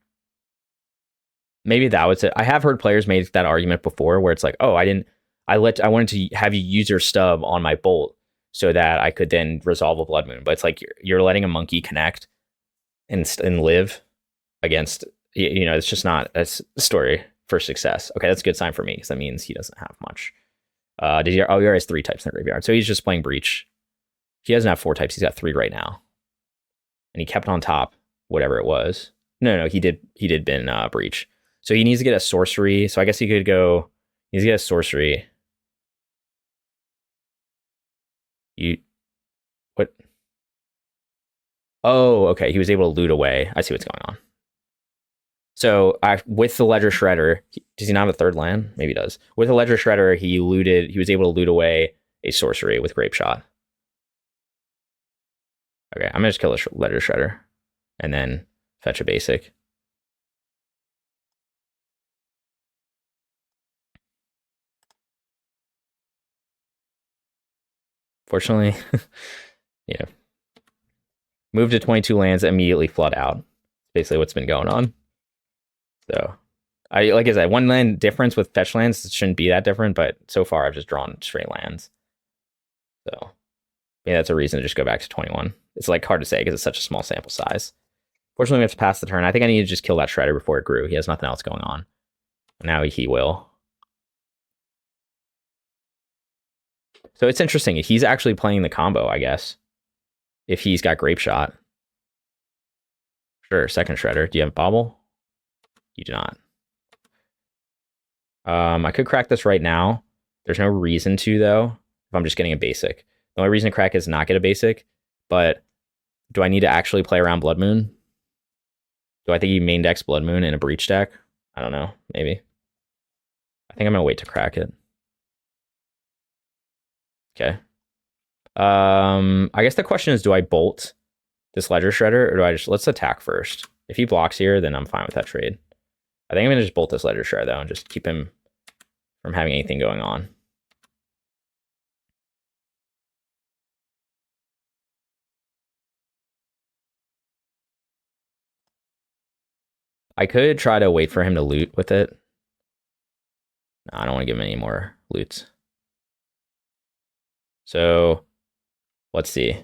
Maybe that was it. I have heard players make that argument before where it's like, oh, I wanted to have you use your stub on my bolt so that I could then resolve a Blood Moon. But it's like you're letting a monkey connect and live against, it's just not a story for success. Okay, that's a good sign for me because that means he doesn't have much. He already has 3 types in the graveyard. So he's just playing Breach. He doesn't have 4 types. He's got 3 right now. And he kept on top, whatever it was. No, he did bin Breach. So he needs to get a sorcery. So I guess he could go, he needs to get a sorcery. What? Oh, okay. He was able to loot away. I see what's going on. So with the Ledger Shredder, does he not have a 3rd land? Maybe he does. With the Ledger Shredder, he was able to loot away a sorcery with Grape Shot. Okay, I'm gonna just kill the Ledger Shredder and then fetch a basic. Fortunately, yeah. Move to 22 lands, immediately flood out. Basically what's been going on. So, like I said, 1 land difference with fetch lands shouldn't be that different, but so far I've just drawn straight lands. So, yeah, that's a reason to just go back to 21. It's like hard to say because it's such a small sample size. Fortunately, we have to pass the turn. I think I need to just kill that Shredder before it grew. He has nothing else going on. Now he will. So it's interesting. He's actually playing the combo, I guess. If he's got Grape Shot. Sure, 2nd Shredder. Do you have Bobble? You do not. I could crack this right now. There's no reason to, though, if I'm just getting a basic. The only reason to crack is not get a basic, but do I need to actually play around Blood Moon? Do I think he main decks Blood Moon in a Breach deck? I don't know. Maybe. I think I'm going to wait to crack it. Okay. I guess the question is, do I bolt this Ledger Shredder, or do I just... Let's attack first. If he blocks here, then I'm fine with that trade. I think I'm going to just bolt this Ledger Shredder, though, and just keep him from having anything going on. I could try to wait for him to loot with it. No, I don't want to give him any more loots. So, let's see.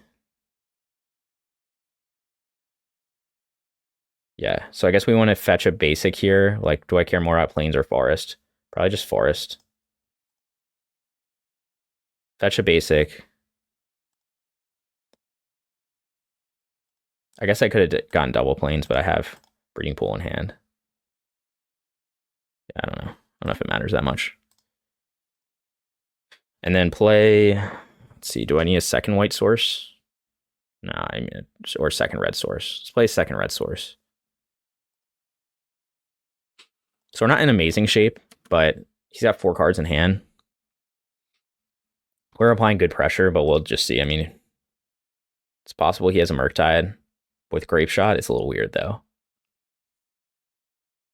Yeah, so I guess we want to fetch a basic here. Like, do I care more about Plains or Forest? Probably just Forest. Fetch a basic. I guess I could have gotten double Plains, but I have Breeding Pool in hand. Yeah, I don't know. I don't know if it matters that much. And then play... Let's see, do I need a 2nd white source? No, I mean, or 2nd red source. Let's play 2nd red source. So we're not in amazing shape, but he's got 4 cards in hand. We're applying good pressure, but we'll just see. I mean, it's possible he has a Murktide with Grape Shot. It's a little weird, though.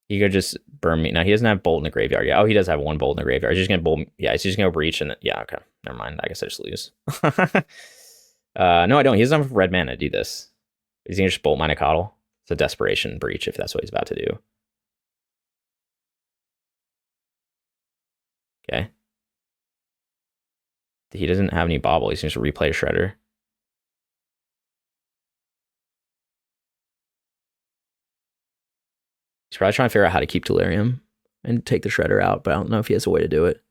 He could just burn me. Now, he doesn't have Bolt in the graveyard. Yeah, oh, he does have 1 Bolt in the graveyard. He's just going to Bolt. Yeah, he's just going to Breach. And yeah, okay. Never mind. I guess I just lose. No, I don't. He doesn't have red mana to do this. He's going to just Bolt Minor Nacatl. It's a Desperation Breach if that's what he's about to do. Okay. He doesn't have any Bobble. He's going to replay a Shredder. He's probably trying to figure out how to keep Delirium and take the Shredder out, but I don't know if he has a way to do it.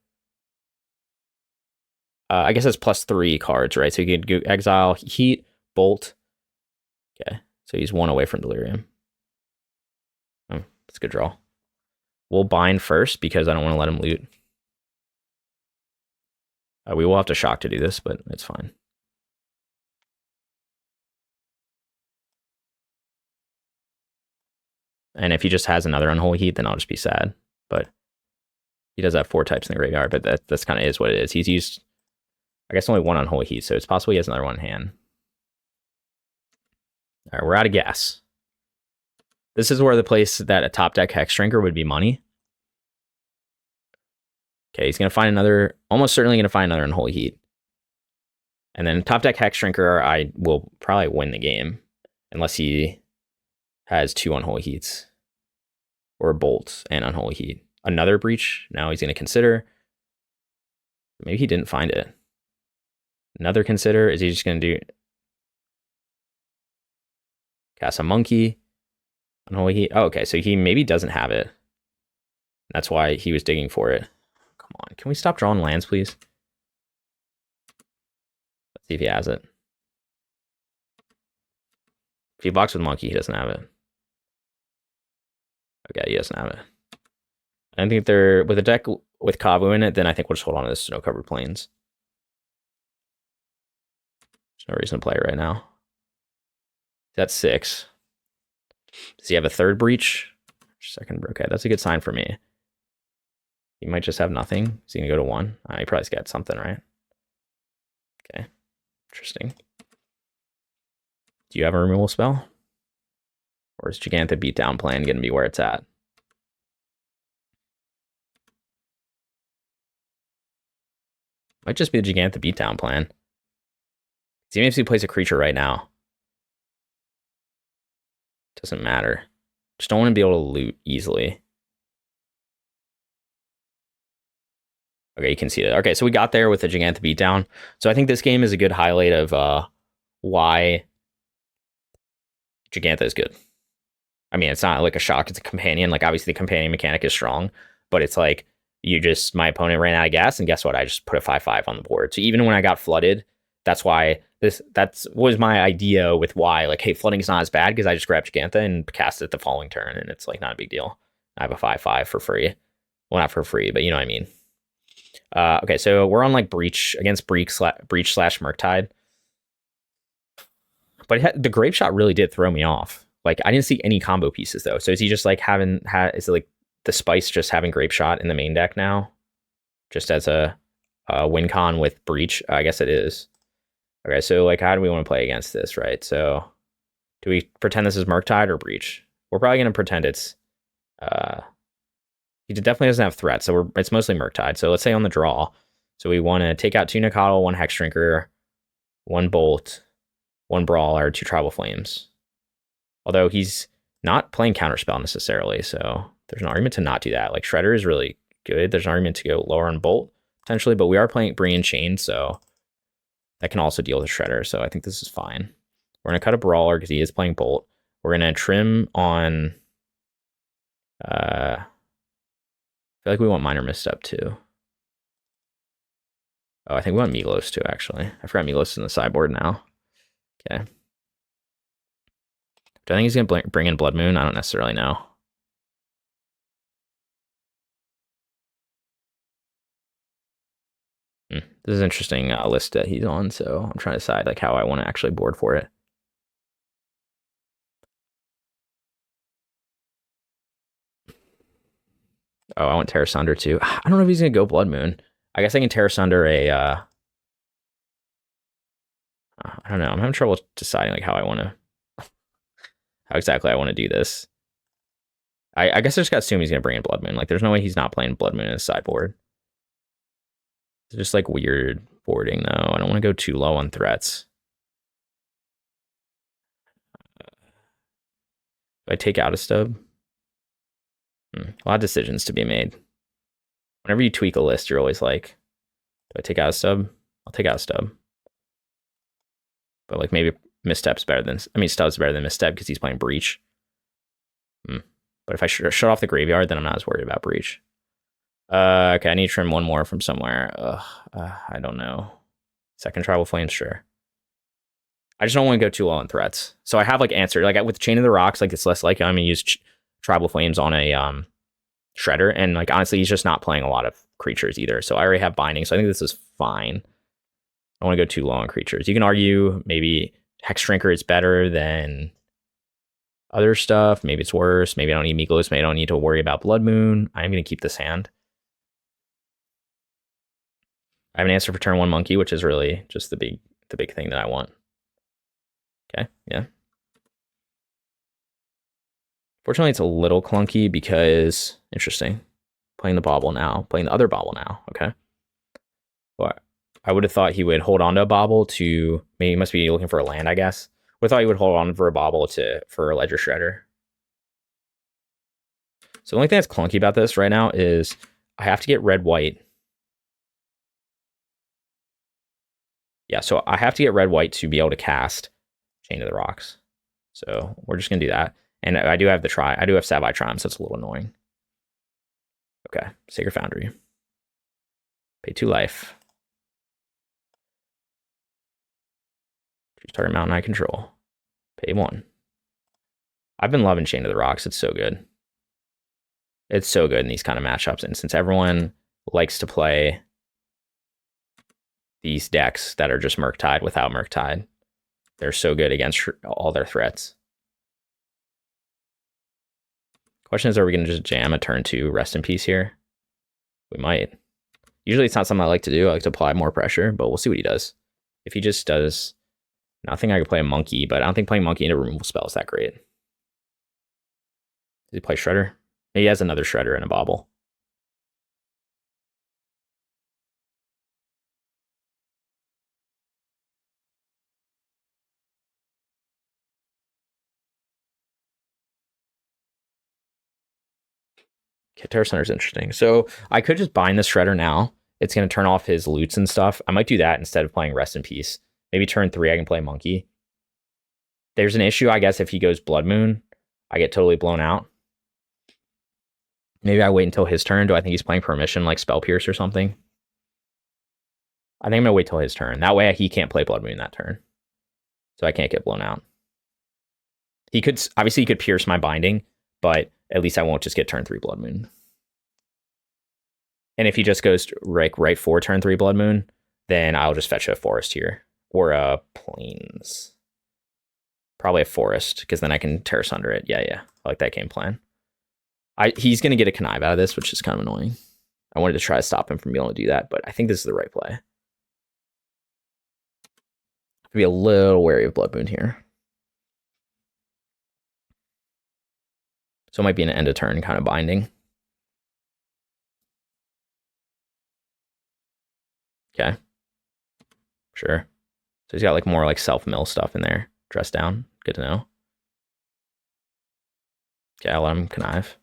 I guess it's +3 cards, right? So you could go exile, heat, bolt. Okay, so he's 1 away from Delirium. Oh, that's a good draw. We'll bind first because I don't want to let him loot. We will have to shock to do this, but it's fine. And if he just has another Unholy Heat, then I'll just be sad. But he does have 4 types in the graveyard, but that's kind of is what it is. He's used, I guess, only 1 Unholy Heat, so it's possible he has another one in hand. All right, we're out of gas. This is where the place that a top deck Hexdrinker would be money. Okay, he's going to find another, almost certainly going to find another Unholy Heat. And then top deck Hexdrinker, I will probably win the game. Unless he has 2 Unholy Heats. Or Bolt and Unholy Heat. Another Breach, now he's going to consider. Maybe he didn't find it. Another consider, is he just going to do... Cast a Monkey. Unholy Heat. Oh, okay, so he maybe doesn't have it. That's why he was digging for it. Come on, can we stop drawing lands, please? Let's see if he has it. If he blocks with Monkey, he doesn't have it. Okay, he doesn't have it. I think they're with a deck with Kavu in it, then I think we'll just hold on to the snow-covered plains. There's no reason to play it right now. That's 6. Does he have a third breach? Second, okay, that's a good sign for me. He might just have nothing. Is he gonna go to 1? He probably's got something, right? Okay, interesting. Do you have a removal spell? Or is Jegantha beatdown plan gonna be where it's at? Might just be the Jegantha beatdown plan. Even if he plays a creature right now, doesn't matter. Just don't want to be able to loot easily. Okay, you can see it. Okay, so we got there with the Jegantha beatdown. So I think this game is a good highlight of why Jegantha is good. I mean, it's not like a shock, it's a companion. Like, obviously the companion mechanic is strong, but it's like, my opponent ran out of gas, and guess what? I just put a 5/5 on the board. So even when I got flooded, that's why that was my idea with why, like, hey, flooding is not as bad because I just grabbed Jegantha and cast it the following turn, and it's like not a big deal. I have a 5/5 for free. Well, not for free, but you know what I mean. Okay, so we're on like breach against breach / Murktide. But the Grave Shot really did throw me off. Like, I didn't see any combo pieces though. So is he just like is it like the Spice just having Grave Shot in the main deck now? Just as a win con with breach? I guess it is. Okay, so like, how do we want to play against this, right? So do we pretend this is Murktide or breach? We're probably going to pretend it's... he definitely doesn't have threats, so it's mostly Murktide. So let's say on the draw, so we want to take out 2 Nacatl, 1 Hexdrinker, 1 Bolt, 1 Brawler, 2 Tribal Flames. Although he's not playing Counterspell necessarily, so there's an argument to not do that. Like, Shredder is really good. There's an argument to go lower on Bolt, potentially, but we are bringing Chain, so that can also deal with a Shredder, so I think this is fine. We're going to cut a Brawler because he is playing Bolt. We're going to trim on... I feel like we want Minor Misstep too. Oh, I think we want Migloz too, actually. I forgot Migloz is in the sideboard now. Okay. Do I think he's going to bring in Blood Moon? I don't necessarily know. This is an interesting list that he's on, so I'm trying to decide like how I want to actually board for it. Oh, I want Tear Asunder too. I don't know if he's going to go Blood Moon. I guess I can Tear Asunder a... I don't know. I'm having trouble deciding like how exactly I want to do this. I guess I just got to assume he's going to bring in Blood Moon. Like, there's no way he's not playing Blood Moon in his sideboard. It's just like weird boarding though. I don't want to go too low on threats. Do I take out a stub? A lot of decisions to be made. Whenever you tweak a list, you're always like, do I take out a stub? I'll take out a stub. But like, maybe Misstep's better than... I mean, Stub's better than Misstep because he's playing Breach. But if I shut off the graveyard, then I'm not as worried about Breach. Okay, I need to trim one more from somewhere. I don't know. Second Tribal Flame, sure. I just don't want to go too low on threats. So I have like answer, like with Chain of the Rocks, like it's less like I'm gonna use Tribal Flames on a Shredder, and like honestly, he's just not playing a lot of creatures either. So I already have Binding, so I think this is fine. I don't want to go too low on creatures. You can argue maybe Hexdrinker is better than other stuff. Maybe it's worse. Maybe I don't need Migloz. Maybe I don't need to worry about Blood Moon. I'm going to keep this hand. I have an answer for turn 1 Monkey, which is really just the big thing that I want. Okay, yeah. Fortunately, it's a little clunky because, interesting, playing the Bauble now, playing the other Bauble now, okay. But I would have thought he would hold on to a Bauble to, maybe he must be looking for a land, I guess. I would have thought he would hold on for a Bauble for a Ledger Shredder. So the only thing that's clunky about this right now is I have to get red-white. Yeah, so I have to get red-white to be able to cast Chain of the Rocks. So we're just going to do that. And I do have I do have Savai Triome, so it's a little annoying. Okay, Sacred Foundry. Pay 2 life. Choose target mountain I control. Pay 1. I've been loving Chain of the Rocks. It's so good. It's so good in these kind of matchups. And since everyone likes to play these decks that are just Murktide without Murktide, they're so good against all their threats. Question is, are we going to just jam a turn 2 Rest in Peace here? We might. Usually it's not something I like to do. I like to apply more pressure, but we'll see what he does. If he just does nothing, I could play a Monkey, but I don't think playing Monkey into removal spell is that great. Does he play Shredder? Maybe he has another Shredder and a Bauble. Okay, Tear Asunder is interesting. So I could just bind this Shredder now. It's going to turn off his loots and stuff. I might do that instead of playing Rest in Peace. Maybe turn 3 I can play Monkey. There's an issue, I guess, if he goes Blood Moon, I get totally blown out. Maybe I wait until his turn. Do I think he's playing Permission, like Spell Pierce or something? I think I'm going to wait till his turn. That way he can't play Blood Moon that turn. So I can't get blown out. He could, obviously he could pierce my Binding, but at least I won't just get turn 3 Blood Moon. And if he just goes right for turn 3 Blood Moon, then I'll just fetch a Forest here. Or a Plains. Probably a Forest, because then I can Tear Asunder it. Yeah. I like that game plan. He's going to get a Connive out of this, which is kind of annoying. I wanted to try to stop him from being able to do that, but I think this is the right play. Be a little wary of Blood Moon here. So it might be an end of turn kind of binding. Okay. Sure. So he's got like more like self-mill stuff in there. Dress down. Good to know. Okay, I'll let him connive.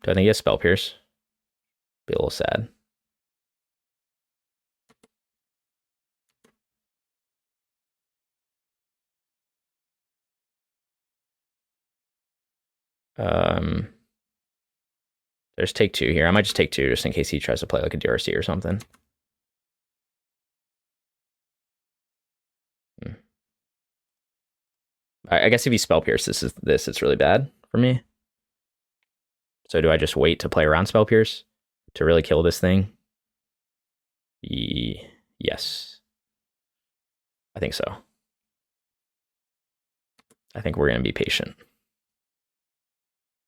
Do I think he has Spell Pierce? Be a little sad. There's take 2 here. I might just take 2 just in case he tries to play like a DRC or something. I guess if he Spell Pierce, it's really bad for me. So do I just wait to play around Spell Pierce to really kill this thing? Yes. I think so. I think we're going to be patient.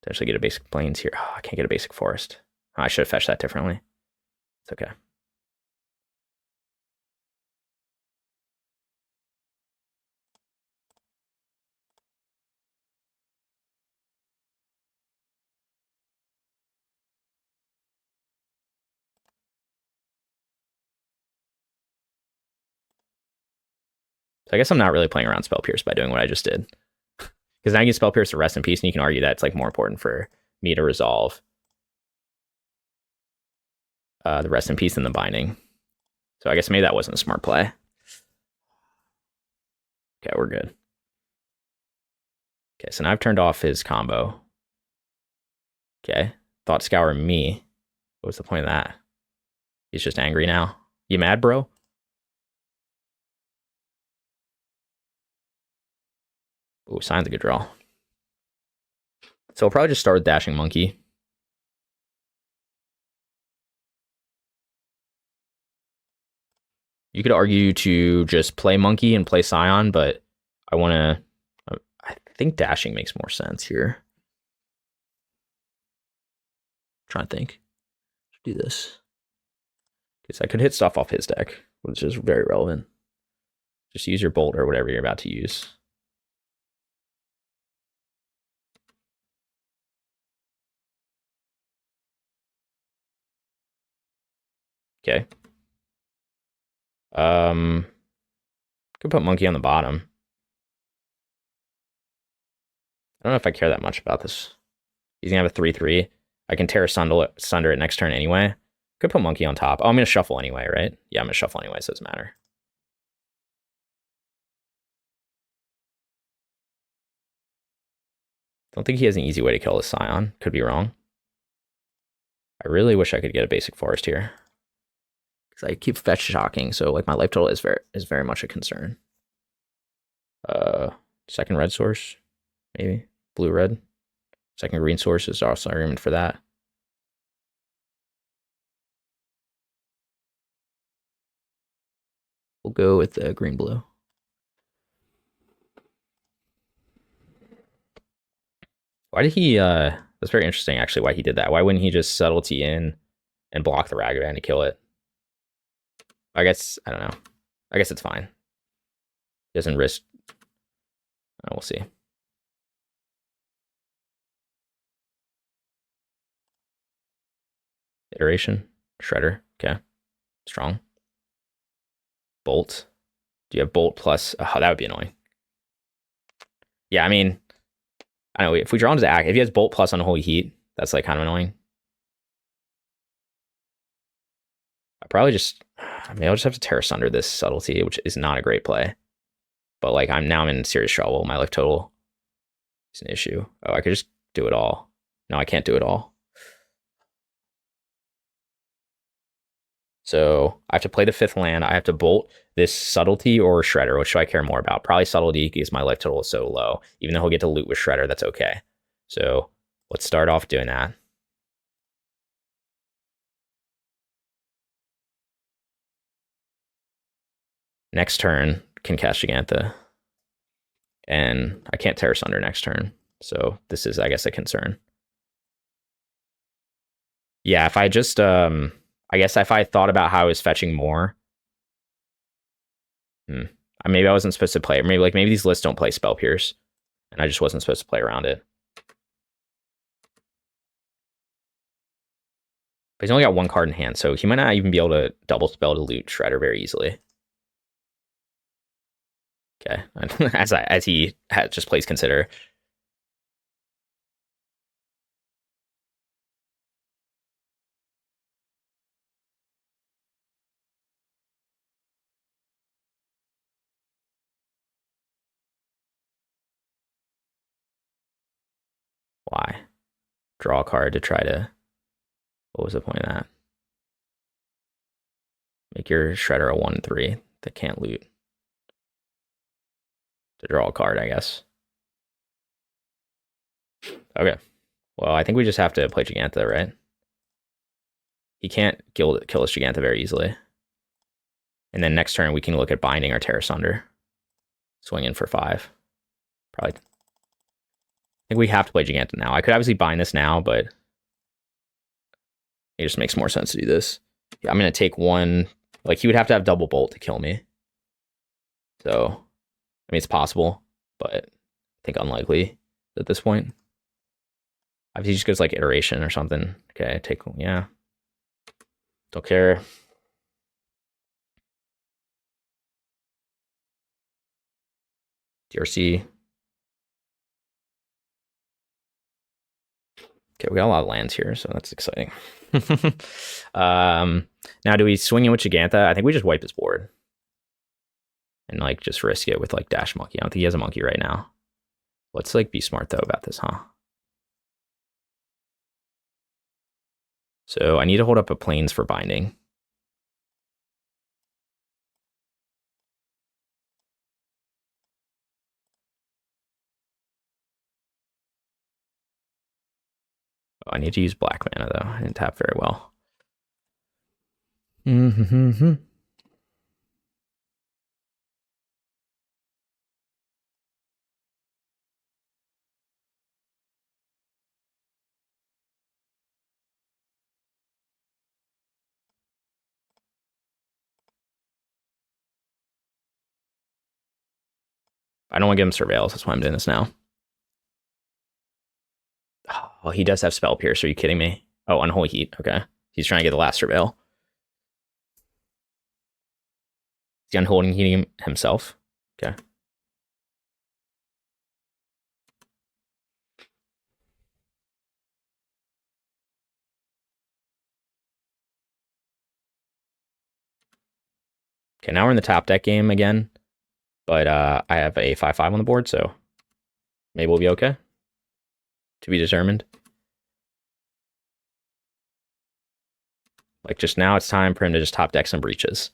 Potentially get a basic Plains here. Oh, I can't get a basic Forest. Oh, I should have fetched that differently. It's okay. So I guess I'm not really playing around Spell Pierce by doing what I just did. Because now you can Spell Pierce to Rest in Peace, and you can argue that it's like more important for me to resolve the Rest in Peace than the Binding. So I guess maybe that wasn't a smart play. Okay, we're good. Okay, so now I've turned off his combo. Okay, Thought Scour me. What was the point of that? He's just angry now. You mad, bro? Ooh, Scion's a good draw. So we'll probably just start with Dashing Monkey. You could argue to just play Monkey and play Scion, but I want to... I think Dashing makes more sense here. Trying to think. Do this. Because I could hit stuff off his deck, which is very relevant. Just use your Bolt or whatever you're about to use. Okay. Could put Monkey on the bottom. I don't know if I care that much about this. He's gonna have a 3/3. I can Tear Asunder it next turn anyway. Could put Monkey on top. Oh, I'm gonna shuffle anyway, right? Yeah, I'm gonna shuffle anyway, so it doesn't matter. Don't think he has an easy way to kill this Scion. Could be wrong. I really wish I could get a basic forest here. Because I keep fetch shocking, so like my life total is very much a concern. Second red source, maybe. Blue-red. Second green source is also an argument for that. We'll go with the green-blue. Why did he, that's very interesting actually why he did that. Why wouldn't he just subtlety in and block the Ragavan to kill it? I guess, I don't know. I guess it's fine. He doesn't risk. We'll see. Iteration. Shredder. Okay. Strong. Bolt. Do you have Bolt plus? Oh, that would be annoying. Yeah, I mean, I don't know. If we draw him to act, if he has Bolt plus Unholy Heat, that's like kind of annoying. I probably just, maybe I'll just have to Tear Asunder this subtlety, which is not a great play. But like I'm in serious trouble. My life total is an issue. Oh, I could just do it all. No, I can't do it all. So I have to play the 5th land. I have to Bolt this subtlety or Shredder. Which should I care more about? Probably subtlety because my life total is so low. Even though he'll get to loot with Shredder, that's okay. So let's start off doing that. Next turn, can cast Jegantha. And I can't Tear Asunder next turn. So this is, I guess, a concern. Yeah, if I just, I guess if I thought about how I was fetching more. Maybe I wasn't supposed to play it. Maybe these lists don't play Spell Pierce. And I just wasn't supposed to play around it. But he's only got 1 card in hand, so he might not even be able to double spell to loot Shredder very easily. Okay, as he just plays Consider. Why? Draw a card to try to... What was the point of that? Make your Shredder a 1/3 that can't loot. To draw a card, I guess. Okay. Well, I think we just have to play Jegantha, right? He can't kill this Jegantha very easily. And then next turn, we can look at binding our Tear Asunder. Swing in for 5. Probably. I think we have to play Jegantha now. I could obviously bind this now, but it just makes more sense to do this. Yeah, I'm going to take 1. Like, he would have to have double Bolt to kill me. So, I mean, it's possible, but I think unlikely at this point. Obviously, he just goes like Iteration or something. Okay, take, yeah. Don't care. DRC. Okay, we got a lot of lands here, so that's exciting. Now, do we swing in with Jegantha? I think we just wipe his board. And, like, just risk it with, like, Dash Monkey. I don't think he has a monkey right now. Let's like be smart though about this, huh? So I need to hold up a plains for binding. Oh, I need to use black mana though. I didn't tap very well. I don't want to give him Surveils. That's why I'm doing this now. Oh, he does have Spell Pierce. Are you kidding me? Oh, Unholy Heat. Okay. He's trying to get the last Surveil. Is he Unholy Heating himself? Okay. Okay, now we're in the top deck game again. But I have a 5/5 on the board, so maybe we'll be okay. To be determined. Like just now, it's time for him to just top deck some breaches.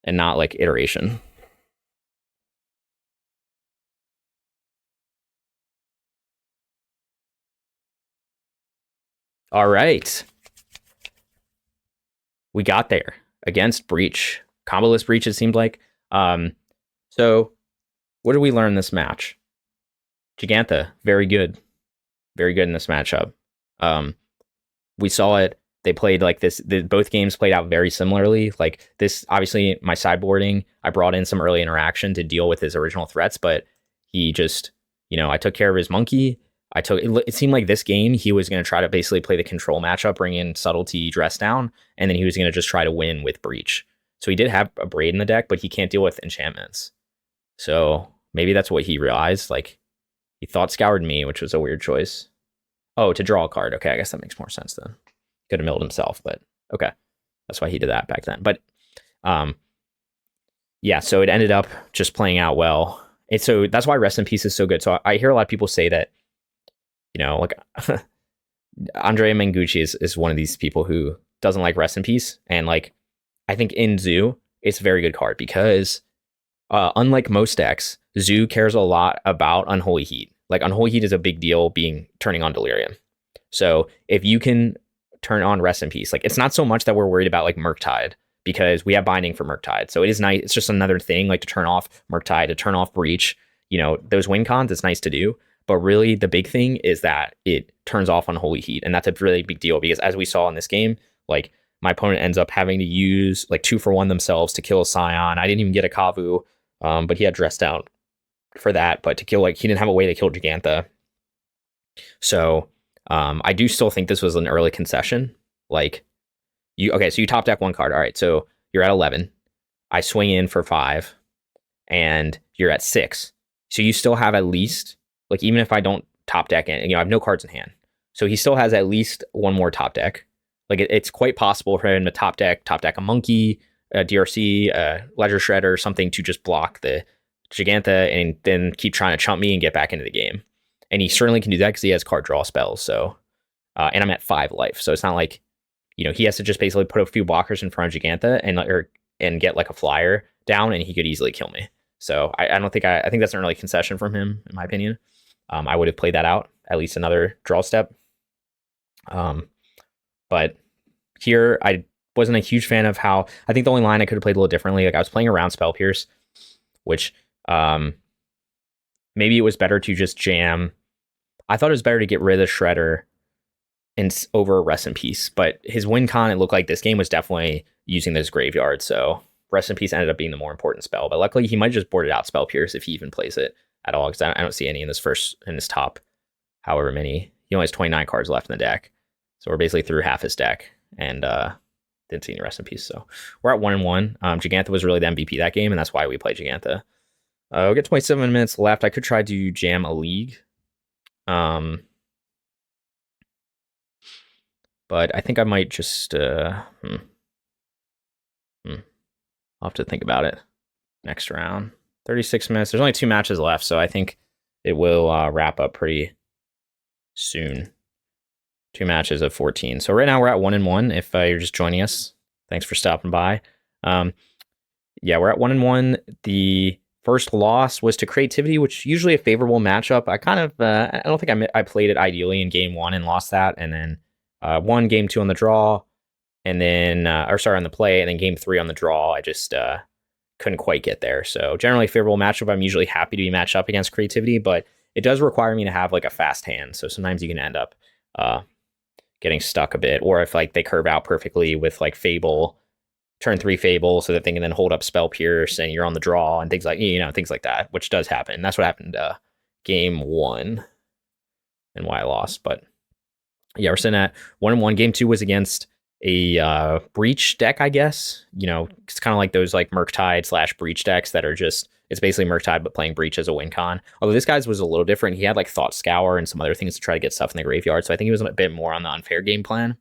And not like iteration. All right. We got there against Breach. Combo-less Breach, it seemed like. So what did we learn this match? Jegantha, very good. Very good in this matchup. We saw it. They played like this. Both games played out very similarly. Like this, obviously, my sideboarding, I brought in some early interaction to deal with his original threats, but he just, I took care of his monkey. It seemed like this game, he was going to try to basically play the control matchup, bring in subtlety, dress down, and then he was going to just try to win with Breach. So he did have a Braid in the deck, but he can't deal with enchantments. So maybe that's what he realized. Like he thought Scoured Me, which was a weird choice. Oh, to draw a card. Okay, I guess that makes more sense then. Could have milled himself, but okay. That's why he did that back then. But yeah, so it ended up just playing out well. And so that's why Rest in Peace is so good. So I hear a lot of people say that, like Andre Mengucci is one of these people who doesn't like Rest in Peace. And like, I think in Zoo, it's a very good card because unlike most decks, Zoo cares a lot about Unholy Heat. Like Unholy Heat is a big deal turning on Delirium. So if you can turn on Rest in Peace, like it's not so much that we're worried about like Murktide because we have binding for Murktide. So it is nice. It's just another thing like to turn off Murktide, to turn off Breach, those win cons, it's nice to do. But really the big thing is that it turns off Unholy Heat. And that's a really big deal because as we saw in this game, like my opponent ends up having to use like 2-for-1 themselves to kill a Scion. I didn't even get a Kavu, but he had dressed down for that. But to kill, like he didn't have a way to kill Jegantha. So I do still think this was an early concession. Like so you top deck one card. All right, so you're at 11. I swing in for 5 and you're at 6. So you still have at least, like, even if I don't top deck in, I have no cards in hand. So he still has at least one more top deck. Like it's quite possible for him to top deck a monkey, a DRC, a Ledger Shredder, something to just block the Jegantha and then keep trying to chump me and get back into the game. And he certainly can do that because he has card draw spells. So, and I'm at 5 life. So it's not like, he has to just basically put a few blockers in front of Jegantha and get like a flyer down and he could easily kill me. So I don't think I think that's an early concession from him, in my opinion. I would have played that out, at least another draw step. But here I wasn't a huge fan of how, I think the only line I could have played a little differently. Like I was playing around Spell Pierce, which maybe it was better to just jam. I thought it was better to get rid of the Shredder and over Rest in Peace, but his win con, it looked like this game was definitely using this graveyard. So Rest in Peace ended up being the more important spell, but luckily he might just boarded out Spell Pierce if he even plays it at all. Cause I don't see any in this top, however many. He only has 29 cards left in the deck. So we're basically through half his deck and didn't see any Rest in Peace. So we're at 1-1. Jegantha was really the MVP that game, and that's why we played Jegantha. We get 27 minutes left. I could try to jam a league. But I think I might just I'll have to think about it next round. 36 minutes. There's only 2 matches left, so I think it will wrap up pretty soon. 2 matches of 14. So right now we're at 1-1. If you're just joining us, thanks for stopping by. Yeah, we're at 1-1. The first loss was to Creativity, which usually a favorable matchup. I kind of, I don't think I played it ideally in game 1 and lost that, and then won game 2 on the draw, and then, or sorry, on the play, and then game 3 on the draw. I just couldn't quite get there. So generally favorable matchup. I'm usually happy to be matched up against Creativity, but it does require me to have like a fast hand. So sometimes you can end up getting stuck a bit, or if like they curve out perfectly with like Fable, turn 3 Fable, so that they can then hold up Spell Pierce and you're on the draw and things like, you know, things like that, which does happen. That's what happened game 1 and why I lost. But yeah, we're sitting at 1-1. Game 2 was against a Breach deck, I guess. You know, it's kind of like those like Murktide / Breach decks that are just, it's basically Murktide but playing Breach as a win con. Although this guy's was a little different. He had like Thought Scour and some other things to try to get stuff in the graveyard. So I think he was a bit more on the unfair game plan.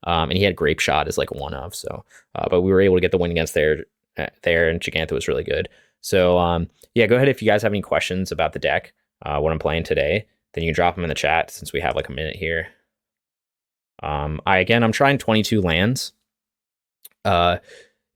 And he had Grape Shot as like one of. So, but we were able to get the win against there, and Jegantha was really good. So yeah, go ahead if you guys have any questions about the deck, what I'm playing today, then you can drop them in the chat since we have like a minute here. I'm trying 22 lands. The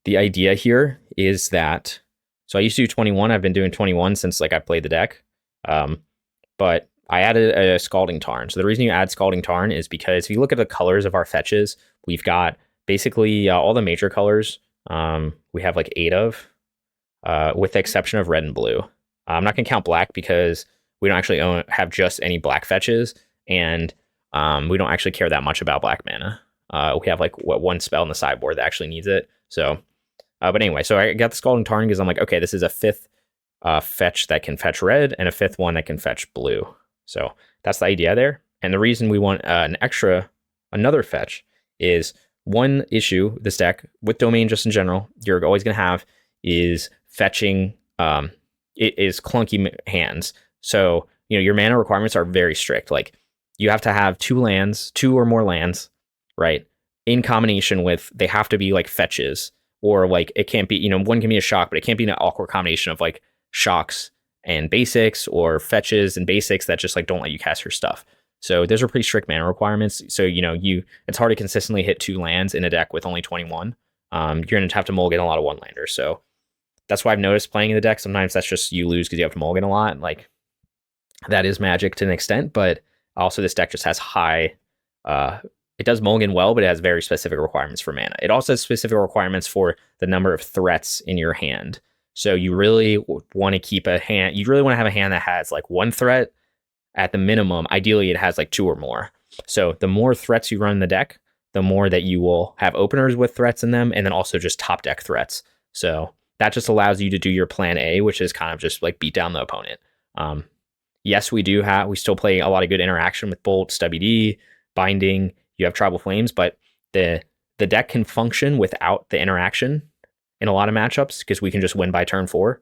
idea here is that, so I used to do 21. I've been doing 21 since like I played the deck. But I added a Scalding Tarn. So the reason you add Scalding Tarn is because if you look at the colors of our fetches, we've got basically all the major colors. We have like 8 of, with the exception of red and blue. I'm not going to count black because we don't actually have just any black fetches, and we don't actually care that much about black mana. We have like one spell in the sideboard that actually needs it. So, but anyway, so I got the Scalding Tarn because I'm like, okay, this is a 5th fetch that can fetch red and a 5th one that can fetch blue. So that's the idea there. And the reason we want another fetch is one issue this deck with Domain just in general, you're always going to have is fetching, it is clunky hands. So, you know, your mana requirements are very strict. Like you have to have 2 or more lands, right? In combination with, they have to be like fetches, or like it can't be, you know, one can be a shock, but it can't be an awkward combination of like shocks and basics, or fetches and basics that just like don't let you cast your stuff. So those are pretty strict mana requirements. So, you know, it's hard to consistently hit 2 lands in a deck with only 21. You're going to have to mulligan a lot of 1-landers. So that's why I've noticed playing in the deck, sometimes that's just you lose because you have to mulligan a lot. Like that is Magic to an extent, but also this deck just has high, it does mulligan well, but it has very specific requirements for mana. It also has specific requirements for the number of threats in your hand. So you really want to keep a hand, you really want to have a hand that has like 1 threat at the minimum. Ideally, it has like 2 or more. So the more threats you run in the deck, the more that you will have openers with threats in them, and then also just top deck threats. So that just allows you to do your plan A, which is kind of just like beat down the opponent. Yes, we still play a lot of good interaction with Bolt, WD, Binding, you have Tribal Flames, but the deck can function without the interaction in a lot of matchups because we can just win by turn 4,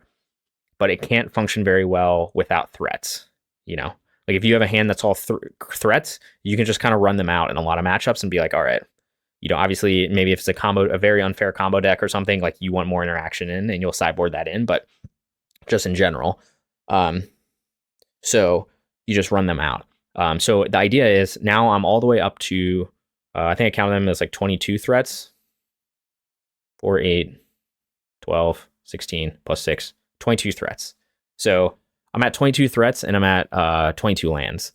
but it can't function very well without threats. You know, like if you have a hand that's all threats, you can just kind of run them out in a lot of matchups and be like, all right, you know, obviously maybe if it's a very unfair combo deck or something, like you want more interaction in and you'll sideboard that in, but just in general. So you just run them out. So the idea is now I'm all the way up to, I think I counted them as like 22 threats. 4, 8, 12, 16, plus 6, 22 threats. So I'm at 22 threats and I'm at 22 lands.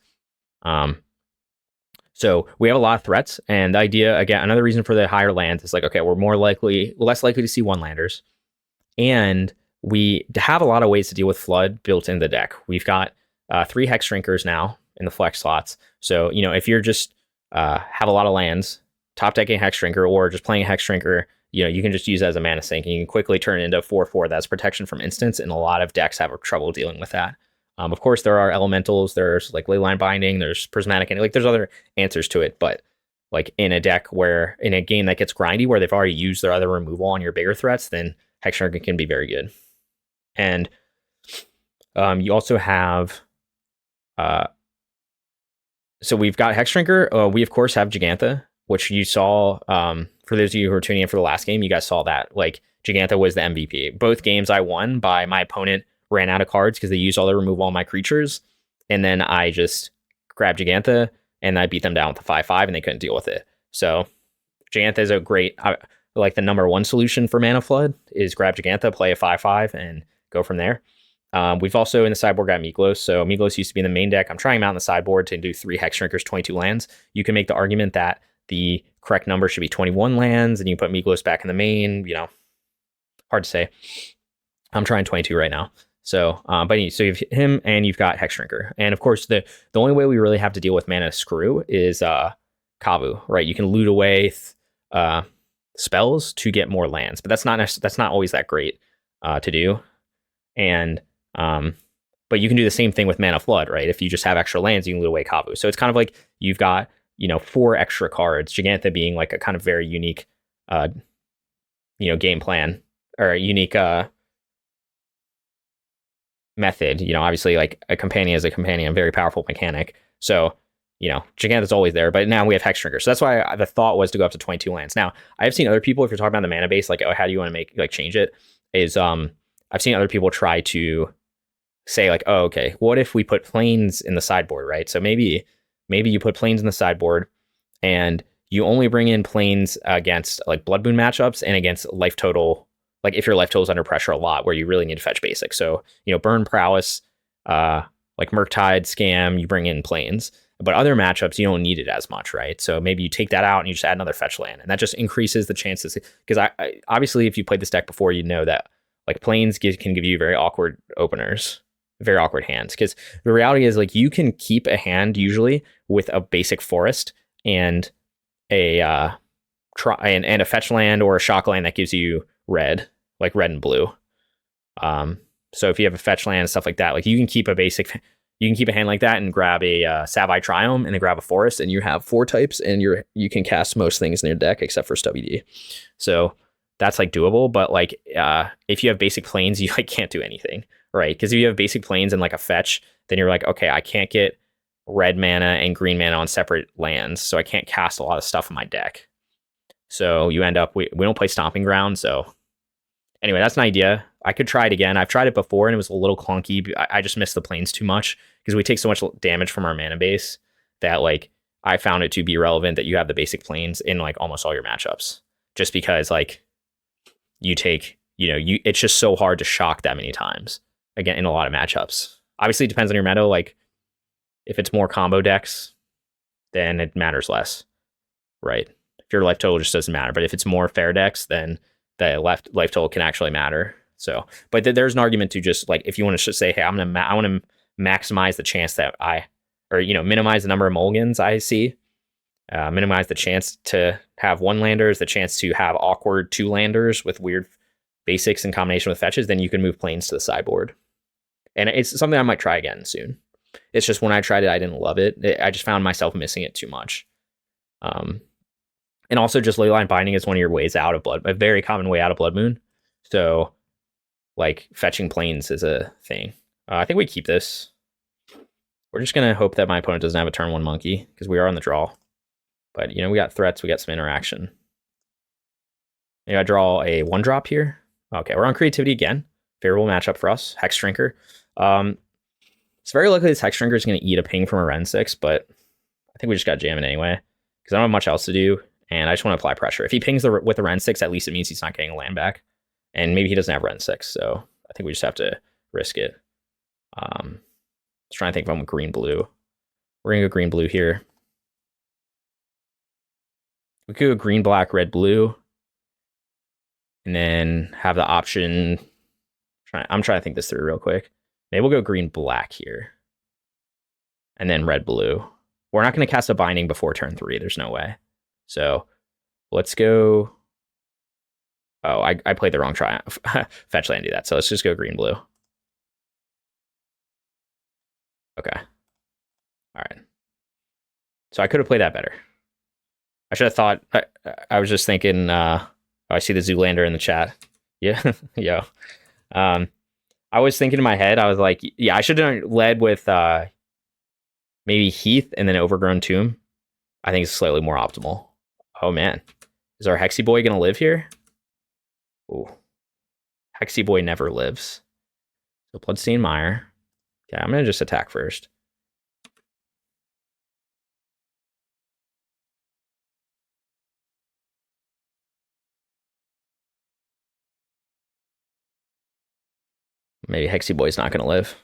So we have a lot of threats, and the idea, again, another reason for the higher lands is like, okay, we're less likely to see 1-landers. And we have a lot of ways to deal with flood built in the deck. We've got 3 Hexdrinkers now in the flex slots. So, you know, if you're just have a lot of lands, top decking Hexdrinker, or just playing a Hexdrinker, you know, you can just use it as a mana sink and you can quickly turn it into 4/4 that's protection from instants, and a lot of decks have trouble dealing with that. Of course, there are elementals, there's like Leyline Binding, there's Prismatic, and like there's other answers to it, but like in a game that gets grindy where they've already used their other removal on your bigger threats, then Hexdrinker can be very good. And you also have so we've got Hexdrinker. We of course have Jegantha, which you saw, for those of you who were tuning in for the last game, you guys saw that like Jegantha was the MVP. Both games I won by my opponent ran out of cards because they used all their removal on my creatures. and then I just grabbed Jegantha, and I beat them down with the 5/5, and they couldn't deal with it. So Jegantha is a great, like the number one solution for Mana Flood is grab Jegantha, play a 5/5, and go from there. We've also in the sideboard got Migloz. So Migloz used to be in the main deck. I'm trying him out in the sideboard to do 3 Hexdrinkers, 22 lands. You can make the argument that the correct number should be 21 lands, and you put Migloz back in the main. You know, hard to say. I'm trying 22 right now. So, so you have him, and you've got Hexdrinker, and of course the only way we really have to deal with mana screw is Kavu, right? You can loot away spells to get more lands, but that's not always that great to do. And but you can do the same thing with Mana Flood, right? If you just have extra lands, you can loot away Kavu. So it's kind of like you've got 4 extra cards. Jegantha being like a kind of very unique, game plan or a unique method. Obviously like a companion is a companion, a very powerful mechanic. So Jegantha's always there, but now we have Hexdrinker. So that's why the thought was to go up to 22 lands. Now, I've seen other people, if you're talking about the mana base, like, oh, how do you want to change it? I've seen other people try to say like, oh, okay, what if we put planes in the sideboard, right? So maybe you put planes in the sideboard and you only bring in planes against like Blood Moon matchups and against life total, like if your life total is under pressure a lot where you really need to fetch basics. So, Burn Prowess, like Murktide, Scam, you bring in planes. But other matchups, you don't need it as much, right? So maybe you take that out and you just add another fetch land, and that just increases the chances. Because I obviously, if you played this deck before, you know that like planes can give you very awkward openers, very awkward hands. Because the reality is, like, you can keep a hand usually with a basic forest and a fetch land or a shock land that gives you red, like red and blue. So if you have a fetch land and stuff like that, like you can keep a hand like that and grab a Savai Triome and then grab a forest, and you have 4 types, and you can cast most things in your deck except for SWD. So that's like doable, but like if you have basic planes, you like can't do anything, right? Because if you have basic planes and like a fetch, then you're like, okay, I can't get red mana and green mana on separate lands, so I can't cast a lot of stuff in my deck. So you end up we don't play Stomping Ground. So anyway, that's an idea. I could try it again. I've tried it before and it was a little clunky. I just missed the planes too much because we take so much damage from our mana base that like I found it to be relevant that you have the basic planes in like almost all your matchups. Just because like you take, it's just so hard to shock that many times again in a lot of matchups. Obviously it depends on your meta. Like if it's more combo decks, then it matters less, right? If your life total just doesn't matter. But if it's more fair decks, then the life total can actually matter. So, but there's an argument to just like, if you want to just say, hey, I want to maximize the chance that minimize the number of mulligans I see, minimize the chance to have 1-landers, the chance to have awkward 2-landers with weird basics in combination with fetches, then you can move planes to the sideboard. And it's something I might try again soon. It's just when I tried it, I didn't love it. I just found myself missing it too much. And also just Leyline Binding is one of your ways out of a very common way out of Blood Moon. So like fetching planes is a thing. I think we keep this. We're just going to hope that my opponent doesn't have a turn 1 monkey because we are on the draw. But, we got threats. We got some interaction. Maybe I draw a 1-drop here. Okay, we're on creativity again. Favorable matchup for us. Hexdrinker. It's very likely this Hexdrinker is going to eat a ping from a Ren 6, but I think we just got to jam it anyway because I don't have much else to do, and I just want to apply pressure. If he pings with the Ren 6, at least it means he's not getting a land back. And maybe he doesn't have Ren 6, so I think we just have to risk it. Let's try and think if I'm green-blue. We're going to go green-blue here. We could go green, black, red, blue. And then have the option. I'm trying to think this through real quick. Maybe we'll go green, black here. And then red, blue. We're not going to cast a binding before turn 3. There's no way. So let's go. Oh, I played the wrong fetch land to do that. So let's just go green, blue. Okay. All right. So I could have played that better. I should have thought. I was just thinking. I see the Zoolander in the chat. Yeah, yo. I was thinking in my head. I was like, yeah, I should have led with maybe Heath and then Overgrown Tomb. I think it's slightly more optimal. Oh man, is our Hexy Boy gonna live here? Ooh. Hexy Boy never lives. So Bloodstained Mire. Okay, I'm gonna just attack first. Maybe Hexy Boy's not gonna live.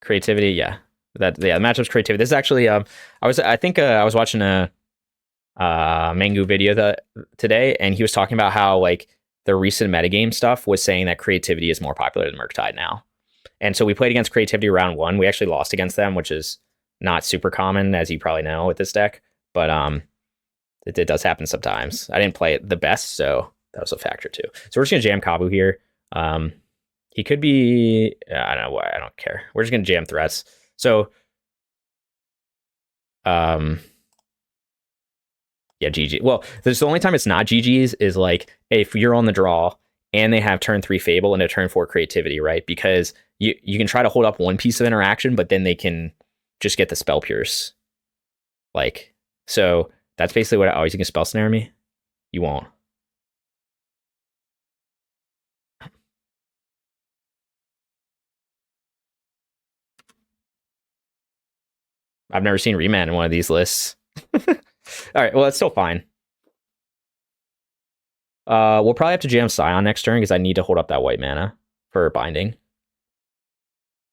Creativity, yeah. The matchup's creativity. This is actually I was watching a Mangu video today, and he was talking about how like the recent metagame stuff was saying that creativity is more popular than Murktide now. And so we played against creativity round 1. We actually lost against them, which is not super common, as you probably know, with this deck. But it does happen sometimes. I didn't play it the best, so that was a factor too. So we're just gonna jam Kavu here. He could be, I don't know why, I don't care. We're just gonna jam threats. So yeah, GG. Well, there's the only time it's not GG's is like if you're on the draw and they have turn 3 Fable and a turn 4 creativity, right? Because you can try to hold up one piece of interaction, but then they can just get the spell pierce. Like, so that's basically what you can spell snare me. You won't. I've never seen Remand in one of these lists. All right, well, that's still fine. We'll probably have to jam Scion next turn because I need to hold up that white mana for binding.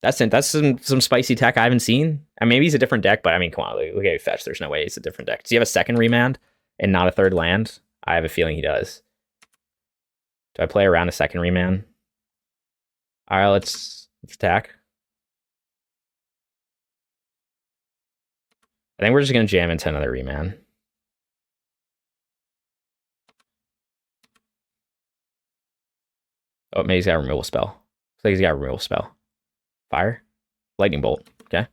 That's some spicy tech I haven't seen. And maybe he's a different deck, but I mean, come on, look at fetch. There's no way he's a different deck. Does he have a second Remand and not a third land? I have a feeling he does. Do I play around a second Remand? All right, let's attack. I think we're just gonna jam into another Remand. Oh, maybe he's got a removal spell. Looks like he's got a removal spell. Fire? Lightning bolt. Okay.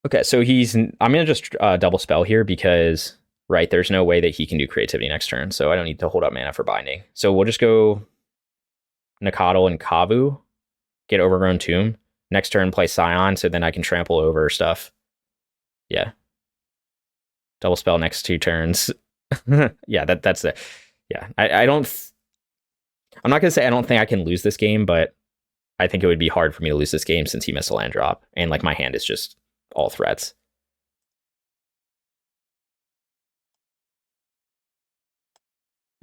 Okay, so I'm gonna just double spell here because, right, there's no way that he can do creativity next turn, so I don't need to hold up mana for binding. So we'll just go Nacatl and Kavu, get Overgrown Tomb. Next turn, play Scion, so then I can trample over stuff. Yeah. Double spell next 2 turns. Yeah, that's it. Yeah, I'm not gonna say I don't think I can lose this game, but I think it would be hard for me to lose this game since he missed a land drop, and like my hand is just all threats.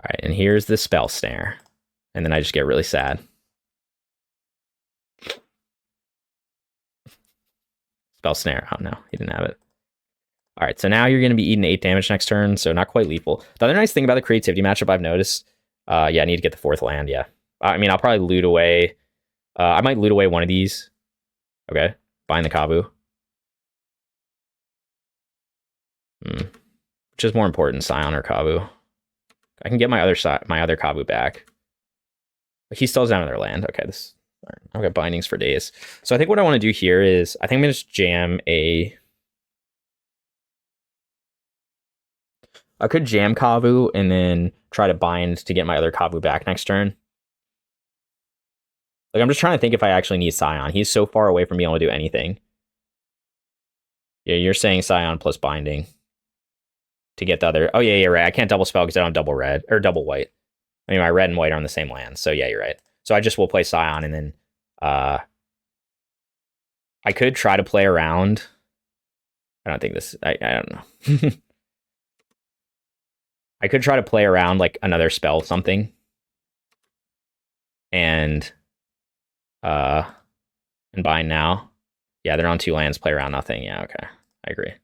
All right, and here's the spell snare, and then I just get really sad. Spell snare. Oh no, he didn't have it. All right, so now you're going to be eating 8 damage next turn, so not quite lethal. The other nice thing about the creativity matchup I've noticed, yeah, I need to get the 4th land, yeah. I mean, I'll probably loot away. I might loot away one of these. Okay, bind the Kavu. Which is more important, Scion or Kavu? I can get my other Kavu back. He still has another land. Okay, I've got bindings for days. So I think what I want to do here is I think I'm going to just jam I could jam Kavu and then try to bind to get my other Kavu back next turn. Like, I'm just trying to think if I actually need Scion. He's so far away from being able to do anything. Yeah, you're saying Scion plus binding to get the other. Oh, yeah, you're right. I can't double spell because I don't double red or double white. I mean, my red and white are on the same land. So, yeah, you're right. So I just will play Scion and then I could try to play around. I don't think this. I don't know. I could try to play around like another spell something. And bind now. Yeah, they're on 2 lands, play around nothing. Yeah, okay. I agree.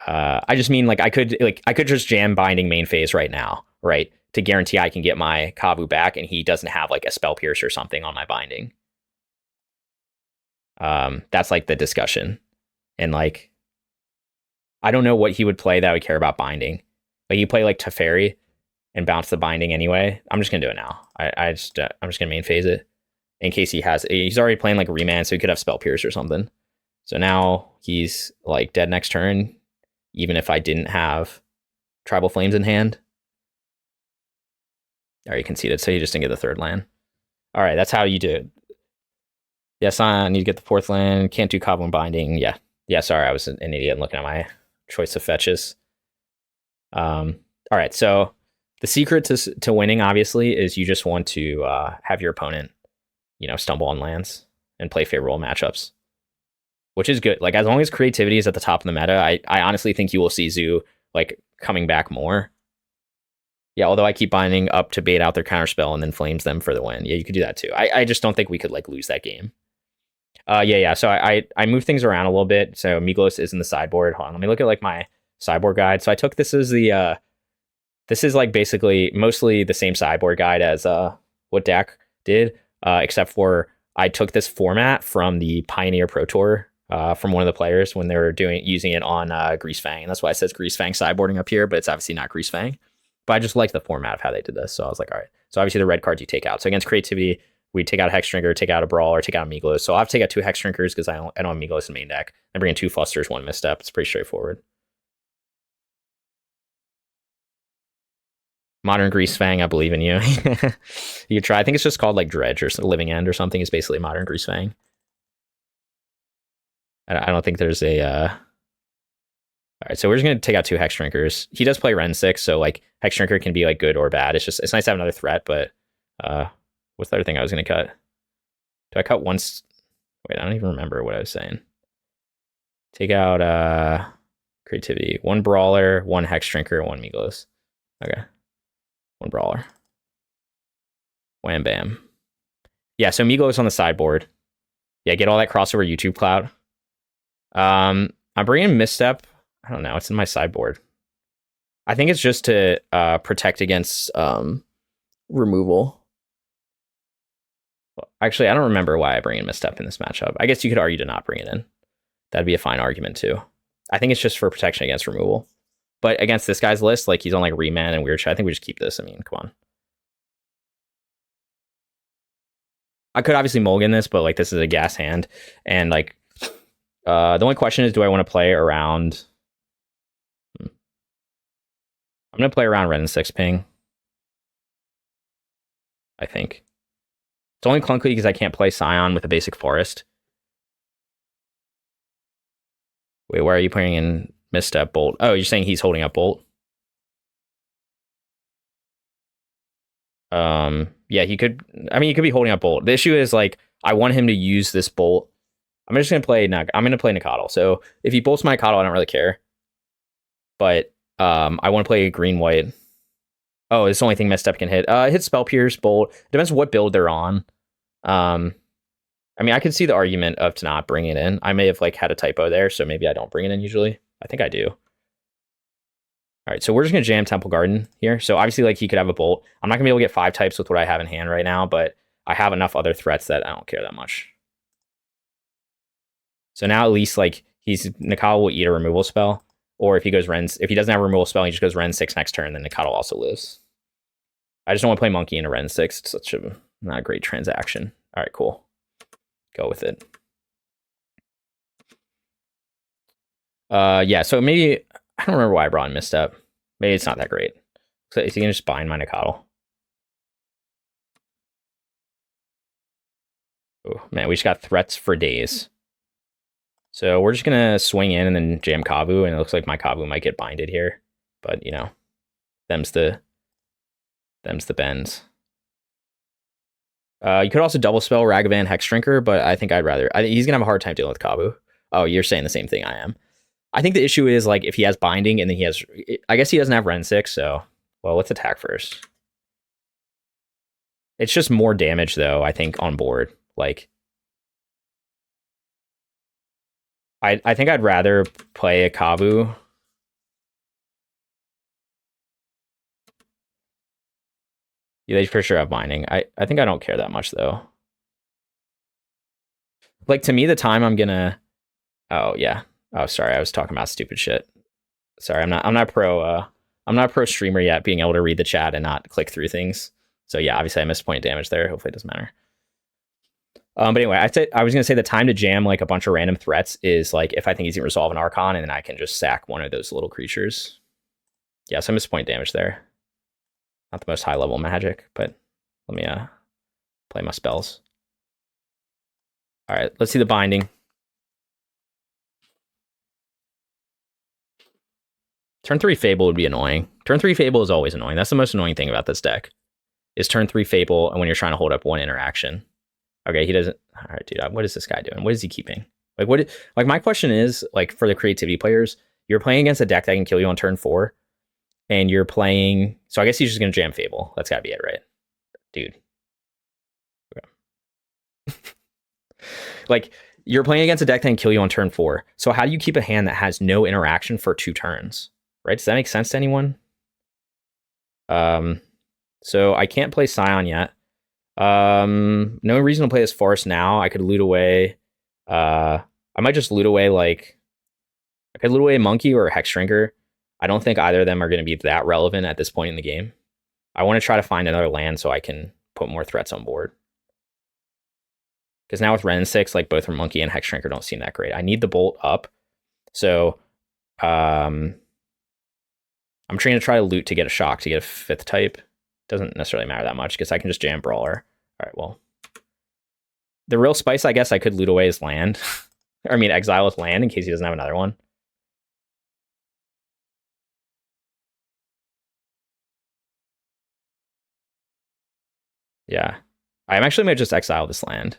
I just mean like I could just jam binding main phase right now, right? To guarantee I can get my Kavu back and he doesn't have like a spell pierce or something on my binding. That's like the discussion. And like I don't know what he would play that would care about binding. Like you play like Teferi and bounce the binding anyway. I'm just gonna do it now. I'm just gonna main phase it in case he's already playing like a Remand, so he could have spell pierce or something. So now he's like dead next turn, even if I didn't have Tribal Flames in hand. Already conceded, so he just didn't get the 3rd land. All right, that's how you do it. Yes, I need to get the 4th land. Can't do Kavu and binding. Yeah. Sorry, I was an idiot looking at my choice of fetches. All right, so The secret to winning, obviously, is you just want to have your opponent, stumble on lands and play favorable matchups, which is good. Like, as long as creativity is at the top of the meta, I honestly think you will see Zoo like coming back more. Yeah, although I keep binding up to bait out their counterspell and then flames them for the win. Yeah, you could do that too. I just don't think we could like lose that game. Yeah. So I moved things around a little bit. So Migloz is in the sideboard. Hold on, let me look at like my sideboard guide. So I took this as the this is like basically mostly the same sideboard guide as what Dak did, except for I took this format from the Pioneer Pro Tour from one of the players when they were using it on Greasefang. And that's why it says Greasefang sideboarding up here, but it's obviously not Greasefang. But I just like the format of how they did this. So I was like, all right. So obviously the red cards you take out. So against creativity, we take out a Hexdrinker, take out a Brawler, take out a Migloz. So I'll have to take out 2 Hexdrinkers because I don't have Migloz in main deck. I bring in 2 Flusters, 1 Misstep. It's pretty straightforward. Modern Greasefang, I believe in you. You could try. I think it's just called like Dredge or Living End or something. Is basically Modern Greasefang. I don't think there's a... All right, so we're just going to take out 2 Hexdrinkers. He does play Ren 6, so like Hexdrinker can be like good or bad. It's nice to have another threat, but what's the other thing I was going to cut? Do I cut once? Wait, I don't even remember what I was saying. Take out creativity. 1 Brawler, 1 Hexdrinker, 1 Migloz. Okay. 1 Brawler. Wham bam. Yeah, so Migloz on the sideboard. Yeah, get all that crossover YouTube cloud. I'm bringing Misstep. I don't know. It's in my sideboard. I think it's just to protect against removal. Well, actually, I don't remember why I bring in Misstep in this matchup. I guess you could argue to not bring it in. That'd be a fine argument too. I think it's just for protection against removal. But against this guy's list, like he's on like Reman and weird shit, I think we just keep this. I mean, come on. I could obviously mulligan this, but like this is a gas hand. And like the only question is, do I want to play around... I'm going to play around Ren 6 ping. I think. It's only clunky because I can't play Scion with a basic forest. Wait, why are you playing in Misstep Bolt? Oh, you're saying he's holding up Bolt? Yeah, he could... I mean, he could be holding up Bolt. The issue is, like, I want him to use this Bolt. I'm just going to play... I'm going to play Nacatl. So, if he bolts my Nacatl, I don't really care. But... I want to play green-white. Oh, it's the only thing Misstep can hit. Hit Spell Pierce, Bolt. Depends what build they're on. I mean, I could see the argument of to not bring it in. I may have like had a typo there, so maybe I don't bring it in usually. I think I do. All right, so we're just gonna jam Temple Garden here. So obviously, like he could have a Bolt. I'm not gonna be able to get 5 types with what I have in hand right now, but I have enough other threats that I don't care that much. So now at least like Nacatl will eat a removal spell. Or if he goes if he doesn't have a removal spell, he just goes Ren 6 next turn, then Nacatl also lives. I just don't want to play Monkey in a Ren 6. It's such a not a great transaction. All right, cool. Go with it. Yeah, so maybe I don't remember why I brought in Misstep. Maybe it's not that great. So is he gonna just bind my Nacatl? Oh man, we just got threats for days. So we're just gonna swing in and then jam Kavu, and it looks like my Kavu might get binded here. But you know, them's the bends. You could also double spell Ragavan Hexdrinker, but I think he's gonna have a hard time dealing with Kavu. Oh, you're saying the same thing I am. I think the issue is like if he has binding and then I guess he doesn't have Ren 6, so well, let's attack first. It's just more damage though, I think, on board. Like I think I'd rather play a Kavu. Yeah, they for sure have binding. I think I don't care that much though. Like to me, the time I'm gonna... Oh yeah. Oh sorry, I was talking about stupid shit. Sorry, I'm not pro streamer yet, being able to read the chat and not click through things. So yeah, obviously I missed point of damage there. Hopefully it doesn't matter. But anyway, I was gonna say the time to jam like a bunch of random threats is like if I think he's gonna resolve an Archon, and then I can just sack one of those little creatures. Yeah, so I missed point damage there. Not the most high level magic, but let me play my spells. All right, let's see the binding. Turn 3 Fable would be annoying. Turn 3 Fable is always annoying. That's the most annoying thing about this deck. Is turn 3 Fable and when you're trying to hold up one interaction. Okay, he doesn't. All right, dude. What is this guy doing? What is he keeping? Like, what? Like, my question is, like, for the creativity players, you're playing against a deck that can kill you on turn 4, and you're playing. So I guess he's just gonna jam Fable. That's gotta be it, right, dude? Okay. Like, you're playing against a deck that can kill you on turn 4. So how do you keep a hand that has no interaction for 2 turns? Right? Does that make sense to anyone? So I can't play Scion yet. No reason to play this Forest now. I could loot away. I might just loot away, like, I could loot away a Monkey or a Hexdrinker. I don't think either of them are going to be that relevant at this point in the game. I want to try to find another land so I can put more threats on board. Because now with Ren 6, like, both Monkey and Hexdrinker don't seem that great. I need the Bolt up. So, I'm trying to try to loot to get a shock to get a 5th type. Doesn't necessarily matter that much because I can just jam Brawler. All right, well. The real spice, I guess I could loot away his land. Or, I mean, exile his land in case he doesn't have another one. Yeah. I'm actually might just exile this land.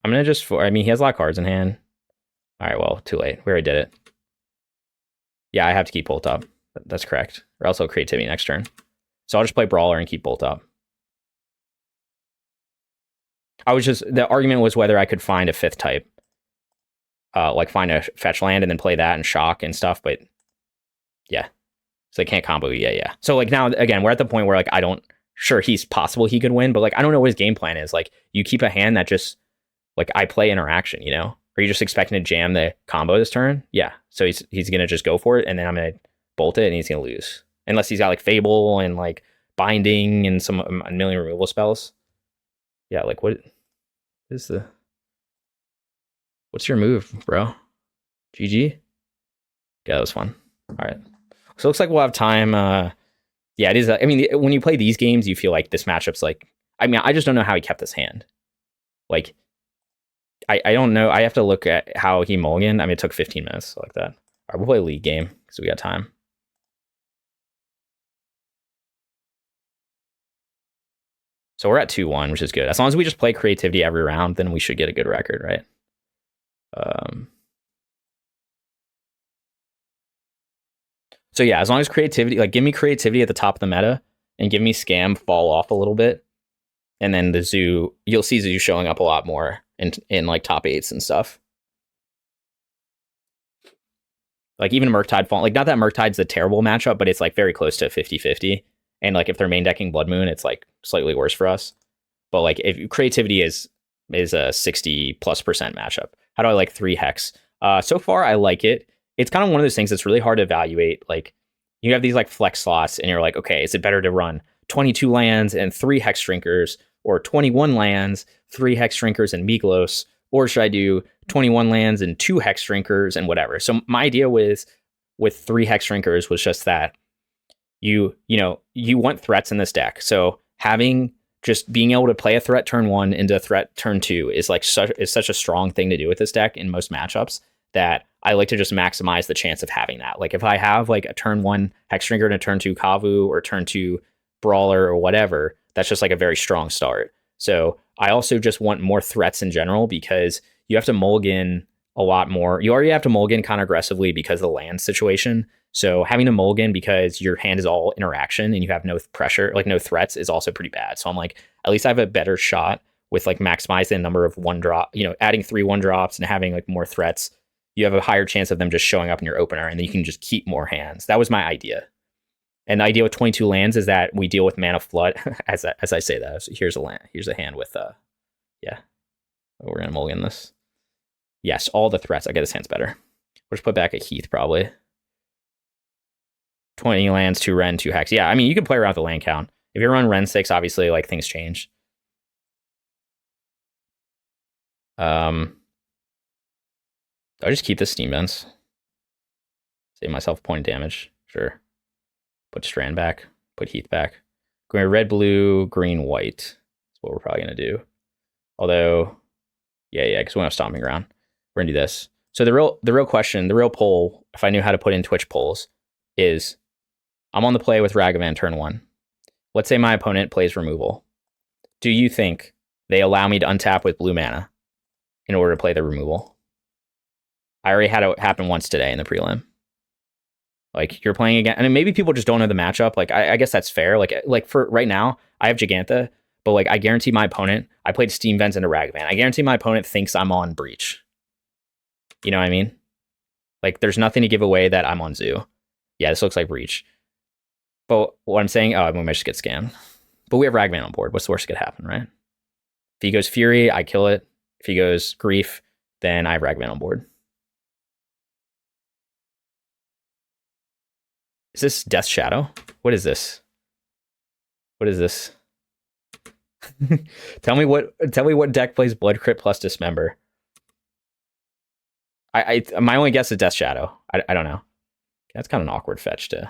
I'm going to just, I mean, he has a lot of cards in hand. All right, well, too late. We already did it. Yeah, I have to keep Bolt up. That's correct. Or else I'll creativity next turn. So I'll just play Brawler and keep Bolt up. The argument was whether I could find a 5th type. Like find a fetch land and then play that and shock and stuff, but yeah. So they can't combo, yeah. So like now, again, we're at the point where like sure he's possible he could win, but like I don't know what his game plan is. Like you keep a hand that just, like I play interaction, you know? Are you just expecting to jam the combo this turn? Yeah. So he's gonna just go for it, and then I'm gonna bolt it, and he's gonna lose. Unless he's got like Fable and like Binding and a million removal spells. Yeah, like what is what's your move, bro? GG? Yeah, that was fun. All right. So it looks like we'll have time. Yeah, it is. I mean, when you play these games, you feel like this matchup's like, I mean, I just don't know how he kept this hand. Like, I don't know. I have to look at how he mulliganed. I mean, it took 15 minutes, so like that. All right, we'll play a league game because we got time. So we're at 2-1, which is good. As long as we just play creativity every round, then we should get a good record, right? So yeah, as long as creativity, like give me creativity at the top of the meta and give me scam fall off a little bit. And then the zoo, you'll see zoo showing up a lot more in like top 8s and stuff. Like even Murktide fall, like not that Murktide's a terrible matchup, but it's like very close to 50-50. And like if they're main decking Blood Moon, it's like slightly worse for us. But like if creativity is a 60+% matchup. How do I like 3 Hex? So far I like it. It's kind of one of those things that's really hard to evaluate. Like you have these like flex slots and you're like, okay, is it better to run 22 lands and 3 Hexdrinkers, or 21 lands, 3 Hexdrinkers and Migloz, or should I do 21 lands and 2 Hexdrinkers and whatever? So my idea with 3 Hexdrinkers was just that you want threats in this deck. So just being able to play a threat turn 1 into a threat turn 2 is like such a strong thing to do with this deck in most matchups that I like to just maximize the chance of having that. Like if I have like a turn 1 Hexdrinker and a turn 2 Kavu or turn 2 Brawler or whatever, that's just like a very strong start. So I also just want more threats in general because you have to mulligan a lot more. You already have to mulligan kind of aggressively because of the land situation. So having to mulligan because your hand is all interaction and you have no pressure, like no threats, is also pretty bad. So I'm like, at least I have a better shot with like maximizing the number of 1-drop, adding 3 1-drops and having like more threats. You have a higher chance of them just showing up in your opener, and then you can just keep more hands. That was my idea. And the idea with 22 lands is that we deal with Mana Flood as I say that. So here's a land. Here's a hand with yeah. We're gonna mulligan this. Yes, all the threats. Okay, this hand's better. We'll just put back a Heath probably. 20 lands, 2 Ren, 2 Hex. Yeah, I mean you can play around the land count. If you run Ren 6, obviously like things change. I just keep the steam vents. Save myself point damage. Sure. Put Strand back. Put Heath back. Going red, blue, green, white. That's what we're probably going to do. Although, yeah, because we don't have Stomping Ground. We're going to do this. So the real question, the real poll, if I knew how to put in Twitch polls, is I'm on the play with Ragavan turn 1. Let's say my opponent plays removal. Do you think they allow me to untap with blue mana in order to play the removal? I already had it happen once today in the prelim. Like, you're playing again, and maybe people just don't know the matchup. Like, I guess that's fair. Like for right now, I have Jegantha, but like I guarantee my opponent, I played Steam Vents into Ragavan. I guarantee my opponent thinks I'm on Breach. You know what I mean? Like, there's nothing to give away that I'm on Zoo. Yeah, this looks like Breach. But what I'm saying, we might just get scammed. But we have Ragavan on board. What's the worst that could happen, right? If he goes Fury, I kill it. If he goes Grief, then I have Ragavan on board. Is this Death Shadow? What is this? What is this? Tell me what deck plays Blood Crypt plus Dismember. My only guess is Death Shadow. I don't know. That's kind of an awkward fetch to. I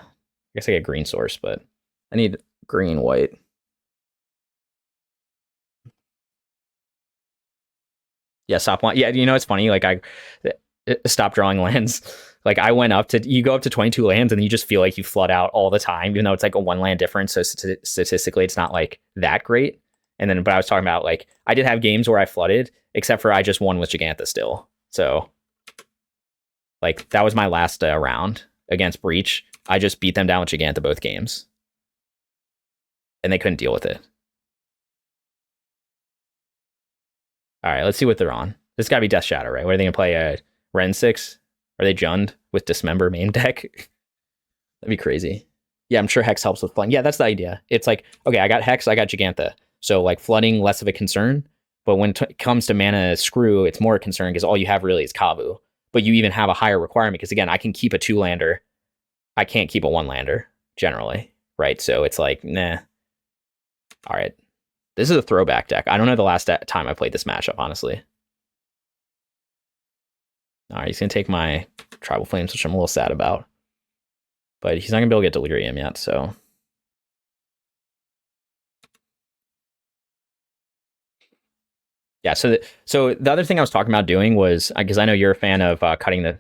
guess I get green source, but I need green white. Yeah, stop one. Yeah, you know it's funny. Like I stop drawing lands. Like I went up to you go up to 22 lands and you just feel like you flood out all the time, even though it's like a 1 land difference. So statistically, it's not like that great. And then, but I was talking about like I did have games where I flooded, except for I just won with Jegantha still. So like that was my last round against Breach. I just beat them down with Jegantha both games, and they couldn't deal with it. All right, let's see what they're on. This got to be Death Shadow, right? What are they gonna play? Ren 6? Are they Jund with Dismember main deck? That'd be crazy. Yeah, I'm sure Hex helps with flooding. Yeah, that's the idea. It's like, okay, I got Hex, I got Jegantha. So like flooding, less of a concern. But when it comes to mana screw, it's more a concern because all you have really is Kavu. But you even have a higher requirement because again, I can keep a 2-lander. I can't keep a 1-lander generally, right? So it's like, nah. All right. This is a throwback deck. I don't know the last time I played this matchup, honestly. All right, he's going to take my Tribal Flames, which I'm a little sad about. But he's not going to be able to get Delirium yet, so. Yeah, so the other thing I was talking about doing was, because I know you're a fan of cutting the,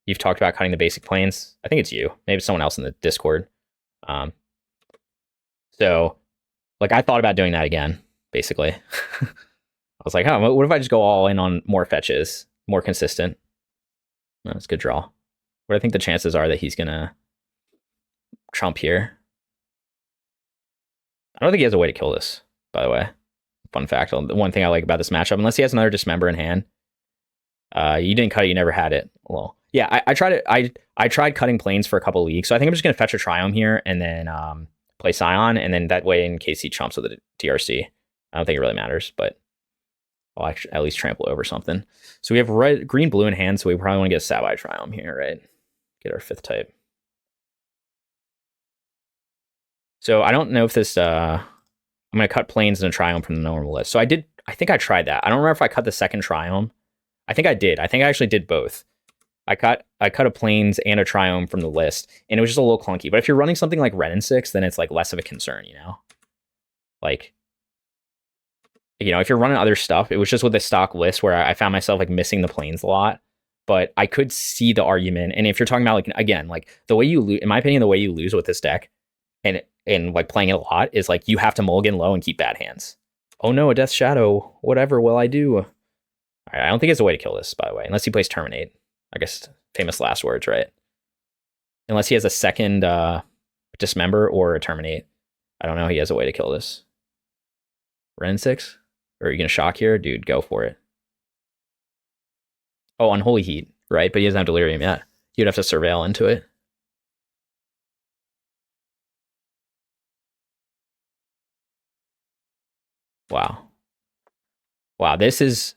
you've talked about cutting the basic planes. I think it's you. Maybe someone else in the Discord. So, like, I thought about doing that again, basically. I was like, oh, what if I just go all in on more fetches, more consistent? No, it's a good draw. What I think the chances are that he's going to trump here. I don't think he has a way to kill this, by the way. Fun fact, the one thing I like about this matchup, unless he has another Dismember in hand, you didn't cut it, you never had it. Well, yeah, I tried it. I tried cutting planes for a couple leagues, so I think I'm just going to fetch a Triome here and then play Scion, and then that way, in case he chumps with the TRC, I don't think it really matters, but I'll actually at least trample over something. So we have red, green, blue in hand, so we probably want to get a Savai Triome here, right? Get our 5th type. So I don't know if this, I'm going to cut planes and a Triome from the normal list. So I think I tried that. I don't remember if I cut the second Triome. I think I did. I think I actually did both. I cut a planes and a Triome from the list, and it was just a little clunky. But if you're running something like Ren and 6, then it's like less of a concern, you know? Like, you know, if you're running other stuff, it was just with the stock list where I found myself like missing the planes a lot. But I could see the argument. And if you're talking about like, again, like the way you lose, in my opinion, the way you lose with this deck and like playing it a lot is like you have to mulligan low and keep bad hands. Oh no, a Death Shadow. Whatever will I do? All right, I don't think it's a way to kill this, by the way, unless he plays Terminate. I guess famous last words, right? Unless he has a second Dismember or a Terminate. I don't know. He has a way to kill this. Ren 6? Or are you going to shock here? Dude, go for it. Oh, Unholy Heat, right? But he doesn't have Delirium yet. You'd have to Surveil into it. Wow. Wow, this is...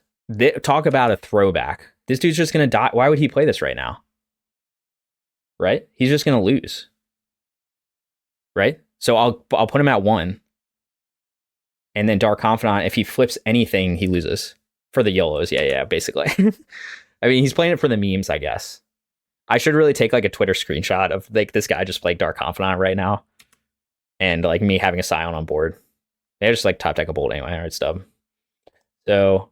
talk about a throwback. This dude's just going to die. Why would he play this right now? Right? He's just going to lose. Right? So I'll put him at 1. And then Dark Confidant, if he flips anything, he loses. For the YOLOs, yeah, basically. I mean, he's playing it for the memes, I guess. I should really take like a Twitter screenshot of like this guy just playing Dark Confidant right now. And like me having a Scion on board. They just like top deck a Bolt anyway, alright, stub. So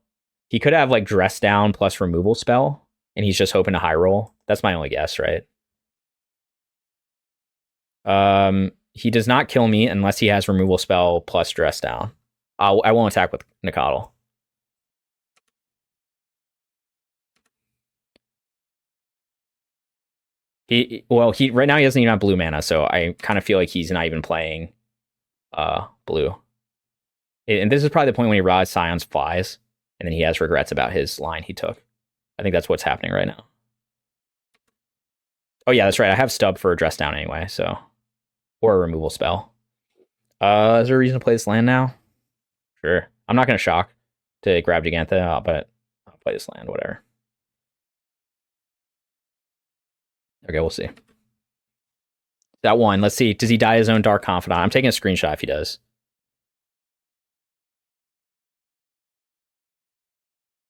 he could have like Dress Down plus removal spell and he's just hoping to high roll. That's my only guess, right? He does not kill me unless he has removal spell plus dress down. I won't attack with Nacatl. He right now he doesn't even have blue mana, so I kind of feel like he's not even playing blue. And this is probably the point when he rides Scion's Flies, and then he has regrets about his line he took. I think that's what's happening right now. Oh yeah, that's right. I have stub for a dress down anyway, so or a removal spell. Is there a reason to play this land now? Sure. I'm not gonna shock to grab Jegantha, but I'll play this land, whatever. Okay, we'll see. That one, let's see. Does he die his own Dark Confidant? I'm taking a screenshot if he does.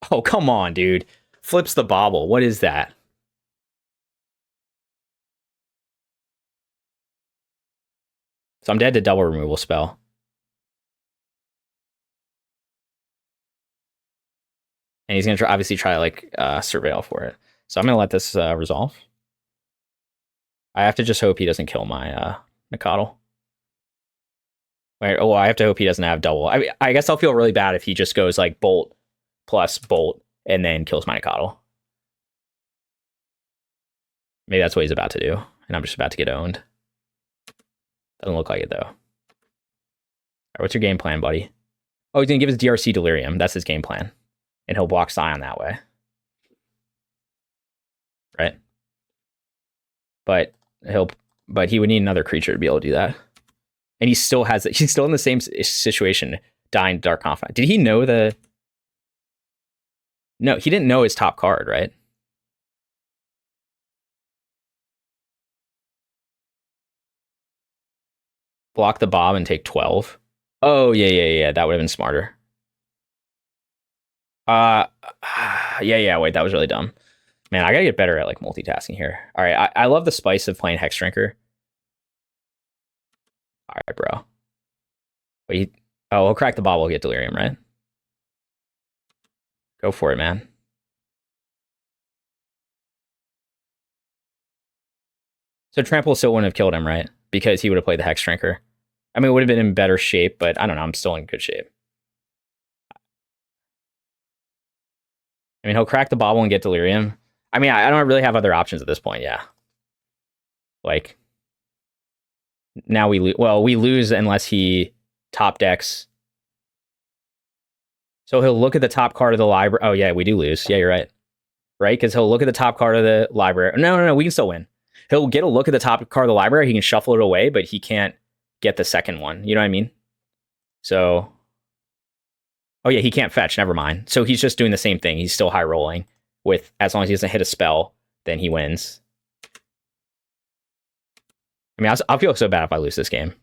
Oh, come on, dude. Flips the bauble. What is that? So I'm dead to double removal spell. And he's going to obviously try to like surveil for it. So I'm going to let this resolve. I have to just hope he doesn't kill my Nacatl. Wait, oh, I have to hope he doesn't have double. I guess I'll feel really bad if he just goes like bolt plus bolt and then kills my Nacatl. Maybe that's what he's about to do. And I'm just about to get owned. Doesn't look like it though. All right, what's your game plan, buddy? Oh, he's going to give his DRC Delirium. That's his game plan. And he'll block Scion that way. Right? But he would need another creature to be able to do that. And he still has it. He's still in the same situation, dying to Dark Confidant. Did he know the... No, he didn't know his top card, right? Block the Bob and take 12. Oh, yeah. That would have been smarter. Yeah, wait, that was really dumb. Man, I gotta get better at like multitasking here. All right, I love the spice of playing Hexdrinker. All right, bro. Wait, he'll crack the bauble, get Delirium, right? Go for it, man. So Trample still wouldn't have killed him, right? Because he would have played the Hexdrinker. I mean, it would have been in better shape, but I don't know. I'm still in good shape. I mean, he'll crack the bauble and get Delirium. I mean, I don't really have other options at this point, yeah. Like, now we lose. Well, we lose unless he top decks. So he'll look at the top card of the library. Oh, yeah, we do lose. Yeah, you're right. Right? Because he'll look at the top card of the library. No, we can still win. He'll get a look at the top card of the library. He can shuffle it away, but he can't get the second one. You know what I mean? So... Oh, yeah, he can't fetch. Never mind. So he's just doing the same thing. He's still high rolling. With as long as he doesn't hit a spell, then he wins. I mean, I'll feel so bad if I lose this game.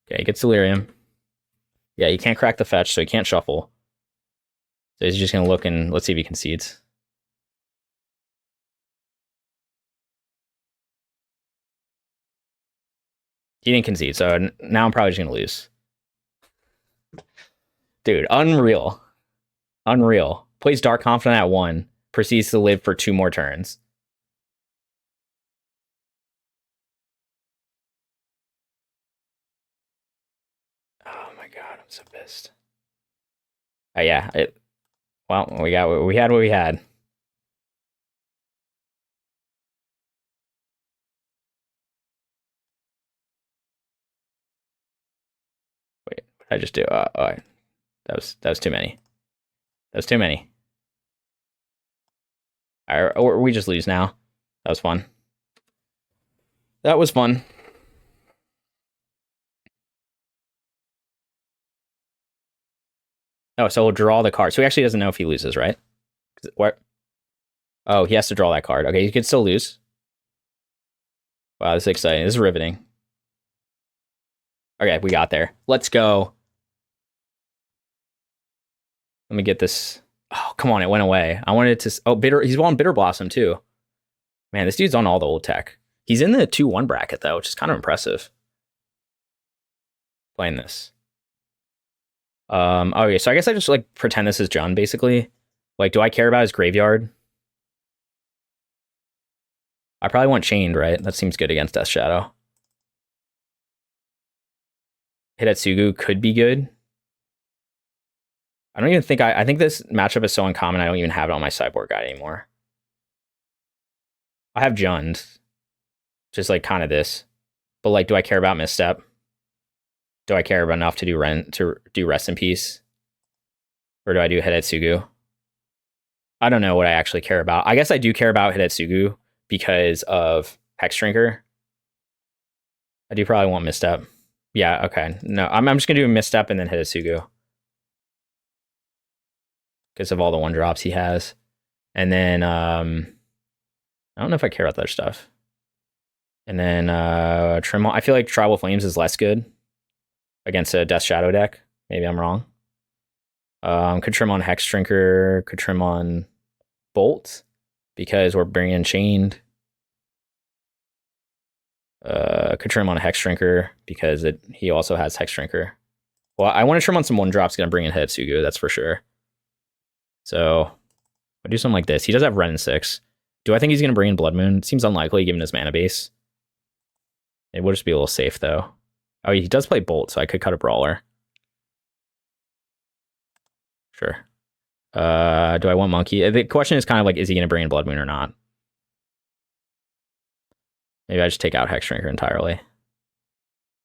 Okay, he gets Delirium. Yeah, he can't crack the fetch, so he can't shuffle. So he's just going to look and let's see if he concedes. He didn't concede, so now I'm probably just going to lose. Dude, unreal. Unreal. Plays Dark Confidant at 1. Proceeds to live for 2 more turns. Oh my god, I'm so pissed. Yeah, well, we had what we had. Wait, what did I just do? That was too many. That was too many. Or we just lose now. That was fun. That was fun. Oh, so he'll draw the card. So he actually doesn't know if he loses, right? What? Oh, he has to draw that card. Okay, he could still lose. Wow, this is exciting. This is riveting. Okay, we got there. Let's go. Let me get this. Oh, come on, it went away. I wanted to... Oh, he's on Bitter Blossom, too. Man, this dude's on all the old tech. He's in the 2-1 bracket, though, which is kind of impressive. Playing this. Okay, so I guess I just like pretend this is Jund, basically. Like, do I care about his graveyard? I probably want Chained, right? That seems good against Death Shadow. Hidetsugu could be good. I don't even think I think this matchup is so uncommon I don't even have it on my sideboard guide anymore. I have Jund. Just like kind of this. But like, do I care about Misstep? Do I care about enough to do Rest in Peace? Or do I do Hidetsugu? I don't know what I actually care about. I guess I do care about Hidetsugu because of Hexdrinker. I do probably want Misstep. Yeah, okay. No, I'm just gonna do a Misstep and then Hidetsugu. Because of all the 1-drops he has. And then I don't know if I care about that stuff. And then Trim on. I feel like Tribal Flames is less good against a Death Shadow deck. Maybe I'm wrong. Could trim on Hexdrinker, could trim on Bolt because we're bringing Chained. Could trim on a Hexdrinker because he also has Hexdrinker. Well, I want to trim on some 1-drops, gonna bring in Hidetsugu, that's for sure. So I'll do something like this. He does have Ren and 6. Do I think he's gonna bring in Blood Moon? It seems unlikely given his mana base. It would just be a little safe though. Oh, he does play Bolt, so I could cut a Brawler. Sure. Do I want Monkey? The question is kind of like, is he going to bring in Blood Moon or not? Maybe I just take out Hexdrinker entirely.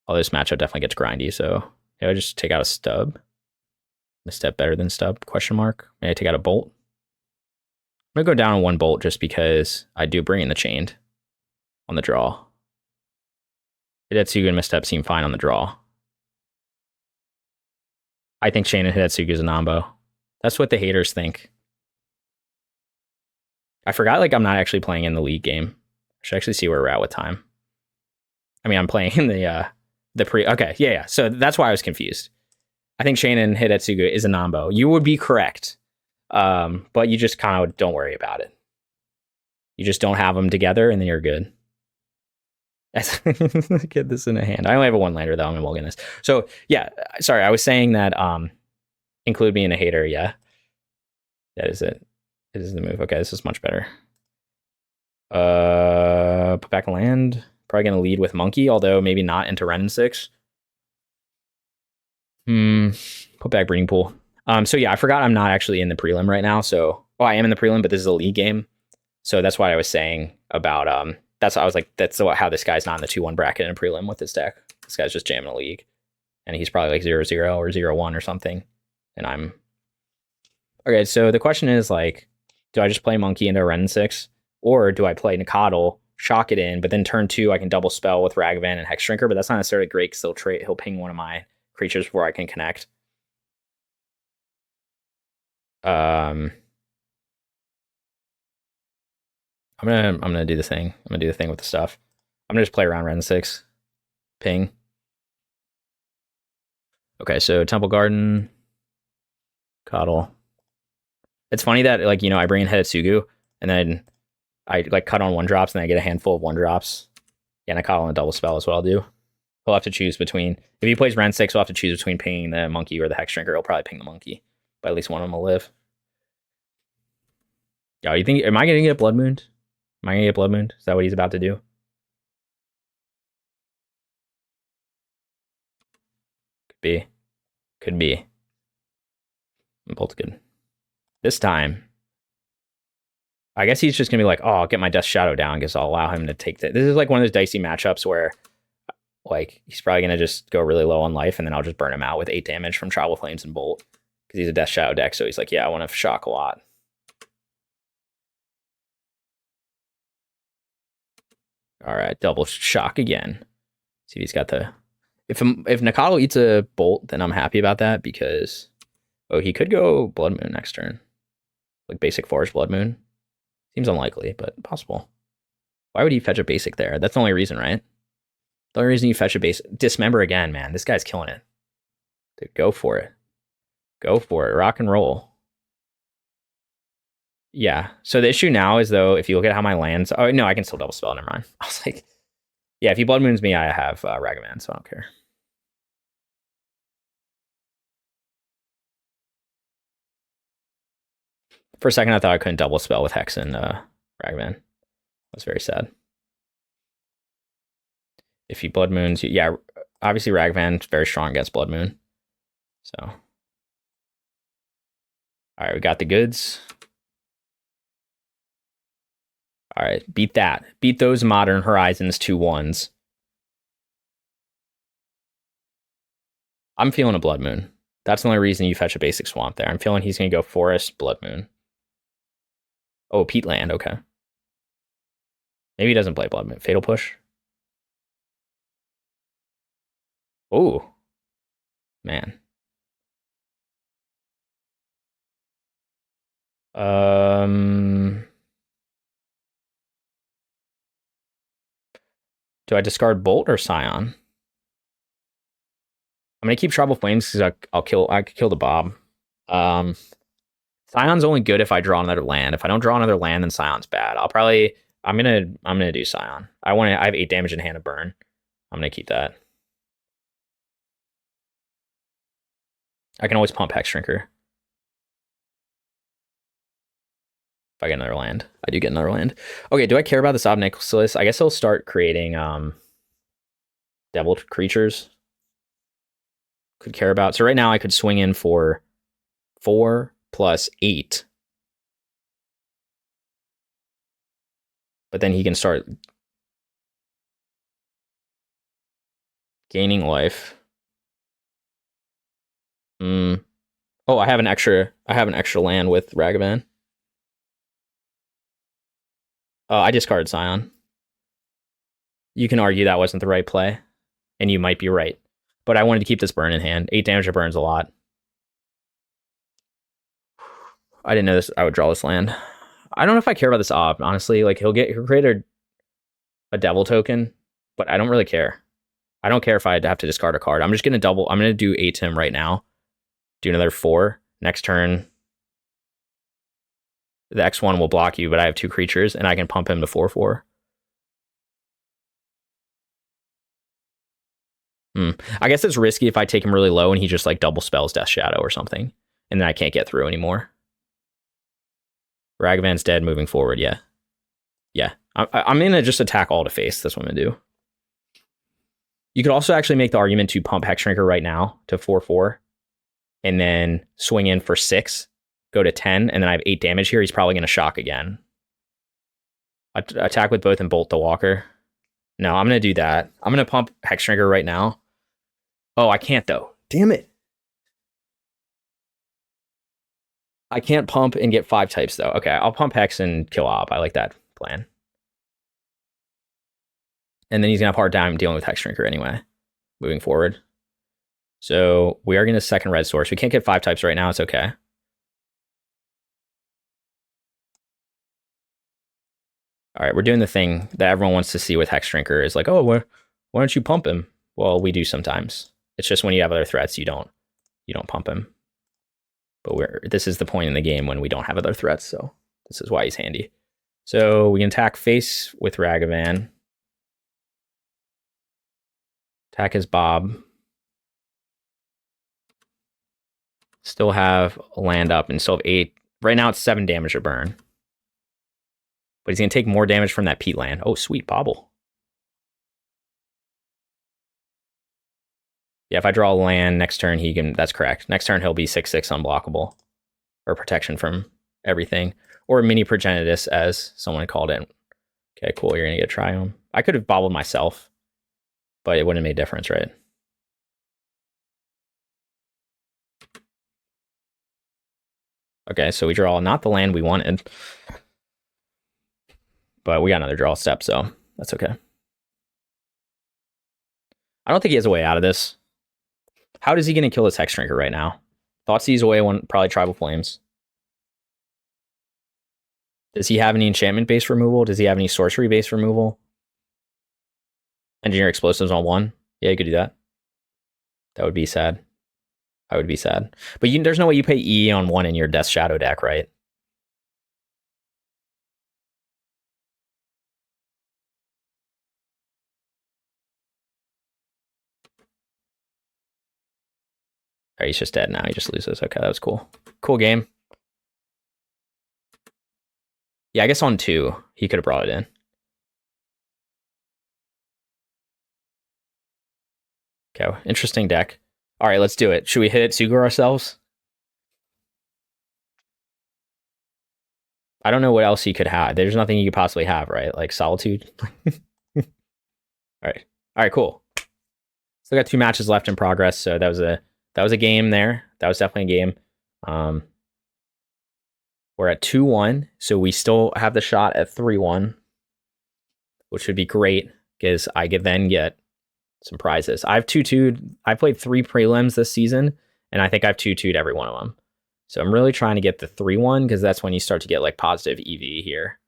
Although this matchup definitely gets grindy, so maybe I just take out a Stub. Misstep better than Stub? Question mark. Maybe I take out a Bolt. I'm going to go down on 1 Bolt just because I do bring in the Chained on the draw. Hidetsugu and Misstep seem fine on the draw. I think Chain and Hidetsugu is a Nambo. That's what the haters think. I forgot, like, I'm not actually playing in the league game. I should actually see where we're at with time. I mean, I'm playing in the pre... Okay, yeah. So that's why I was confused. I think Chain and Hidetsugu is a Nambo. You would be correct. But you just kind of don't worry about it. You just don't have them together, and then you're good. Get this in a hand. I only have a 1-lander, though. I'm going to mulligan this. So, yeah. Sorry, I was saying that... include me in a hater, yeah. That is it. It is the move. Okay, this is much better. Put back a land. Probably gonna lead with Monkey, although maybe not into Ren 6. Put back Breeding Pool. So yeah, I forgot I'm not actually in the prelim right now. So I am in the prelim, but this is a league game. So that's what I was saying about that's I was like, that's how this guy's not in the 2-1 bracket in a prelim with this deck. This guy's just jamming a league. And he's probably like 0-0 or 0-1 or something. And I'm okay. So the question is like, do I just play Monkey into Ren 6, or do I play Nacatl, shock it in, but then turn 2 I can double spell with Ragavan and Hexdrinker, but that's not necessarily great because he'll ping one of my creatures before I can connect. I'm gonna do the thing. I'm gonna do the thing with the stuff. I'm gonna just play around Ren 6, ping. Okay, so Temple Garden. Coddle. It's funny that, like, you know, I bring in Hidetsugu and then I like cut on 1-drops and I get a handful of 1-drops. Yeah, and I Coddle on a double spell is what I'll do. He'll have to choose between, if he plays Ren 6, he'll have to choose between pinging the Monkey or the Hexdrinker. He'll probably ping the Monkey, but at least one of them will live. Yeah, you think, am I gonna get Blood Mooned? Am I gonna get Blood Mooned? Is that what he's about to do? Could be. Could be. Bolt's good. This time, I guess he's just gonna be like, oh, I'll get my Death Shadow down because I'll allow him to take this. This is like one of those dicey matchups where, like, he's probably gonna just go really low on life, and then I'll just burn him out with 8 damage from Tribal Flames and Bolt because he's a Death Shadow deck. So he's like, yeah, I want to shock a lot. All right, double shock again. See if he's got the. If Nacatl eats a Bolt, then I'm happy about that because, oh, he could go Blood Moon next turn, like basic Forest Blood Moon. Seems unlikely, but possible. Why would he fetch a basic there? That's the only reason, right? The only reason you fetch a basic. Dismember again, man. This guy's killing it. Dude, go for it. Go for it. Rock and roll. Yeah. So the issue now is, though, if you look at how my lands... Oh, no, I can still double spell. Never mind. I was like... Yeah, if he Blood Moons me, I have Ragavan, so I don't care. For a second, I thought I couldn't double spell with Hex and Ragavan. That's very sad. If he Blood Moons, yeah, obviously Ragavan's very strong against Blood Moon. So, all right, we got the goods. All right, beat that. Beat those Modern Horizons 2/1s. I'm feeling a Blood Moon. That's the only reason you fetch a basic swamp there. I'm feeling he's going to go Forest, Blood Moon. Oh, Peatland, okay. Maybe he doesn't play Blood Moon. Fatal Push. Oh, man. Do I discard Bolt or Scion? I'm gonna keep Tribal Flames because I could kill the Bob. Scion's only good if I draw another land. If I don't draw another land, then Scion's bad. I'm gonna do Scion. I have 8 damage in hand of burn. I'm gonna keep that. I can always pump Hexdrinker. If I get another land. I do get another land. Okay, do I care about this Obnixilis? I guess he'll start creating devil creatures. Could care about. So right now I could swing in for 4 plus 8. But then he can start gaining life. Oh, I have an extra land with Ragavan. I discarded Scion. You can argue that wasn't the right play, and you might be right. But I wanted to keep this burn in hand. 8 damage to burn's a lot. I didn't know this. I would draw this land. I don't know if I care about this Ob, honestly. Like, he'll create a devil token, but I don't really care. I don't care if I have to discard a card. I'm just going to I'm going to do 8 to him right now. Do another 4. Next turn, the X1 will block you, but I have 2 creatures, and I can pump him to 4/4. I guess it's risky if I take him really low and he just like double spells Death Shadow or something, and then I can't get through anymore. Ragavan's dead moving forward, yeah. Yeah, I'm going to just attack all to face. That's what I'm going to do. You could also actually make the argument to pump Hexdrinker right now to 4/4, and then swing in for 6, go to 10, and then I have 8 damage here. He's probably going to shock again. Attack with both and bolt the Walker. No, I'm going to do that. I'm going to pump Hexdrinker right now. Oh, I can't, though. Damn it. I can't pump and get 5 types, though. Okay, I'll pump Hex and kill Ob. I like that plan. And then he's going to have a hard time dealing with Hexdrinker anyway, moving forward. So we are going to second red source. We can't get 5 types right now. It's okay. All right, we're doing the thing that everyone wants to see with Hexdrinker is like, oh, why don't you pump him? Well, we do sometimes. It's just when you have other threats, you don't pump him. But this is the point in the game when we don't have other threats, so this is why he's handy. So we can attack face with Ragavan. Attack his Bob. Still have a land up and still have 8. Right now it's 7 damage to burn. But he's going to take more damage from that peat land. Oh, sweet, Bobble. Yeah, if I draw a land next turn, he can... That's correct. Next turn, he'll be 6/6 unblockable. Or protection from everything. Or mini Progenitus, as someone called it. Okay, cool. You're going to get a Triome. I could have bobbled myself, but it wouldn't have made a difference, right? Okay, so we draw not the land we wanted. But we got another draw step, so that's okay. I don't think he has a way out of this. How is he going to kill this Hexdrinker right now? Thoughts he's away one, probably Tribal Flames. Does he have any enchantment-based removal? Does he have any sorcery-based removal? Engineer Explosives on 1? Yeah, you could do that. That would be sad. I would be sad. But there's no way you pay E on 1 in your Death Shadow deck, right? Alright, he's just dead now. He just loses. Okay, that was cool. Cool game. Yeah, I guess on 2, he could have brought it in. Okay, interesting deck. All right, let's do it. Should we Hidetsugu ourselves? I don't know what else he could have. There's nothing you could possibly have, right? Like Solitude. All right. All right, cool. Still got 2 matches left in progress, so that was a game there. That was definitely a game. We're at 2-1, so we still have the shot at 3-1, which would be great because I could then get some prizes. I've 2-2'd. I played 3 prelims this season, and I think I've 2-2'd every one of them. So I'm really trying to get the 3-1 because that's when you start to get like positive EV here.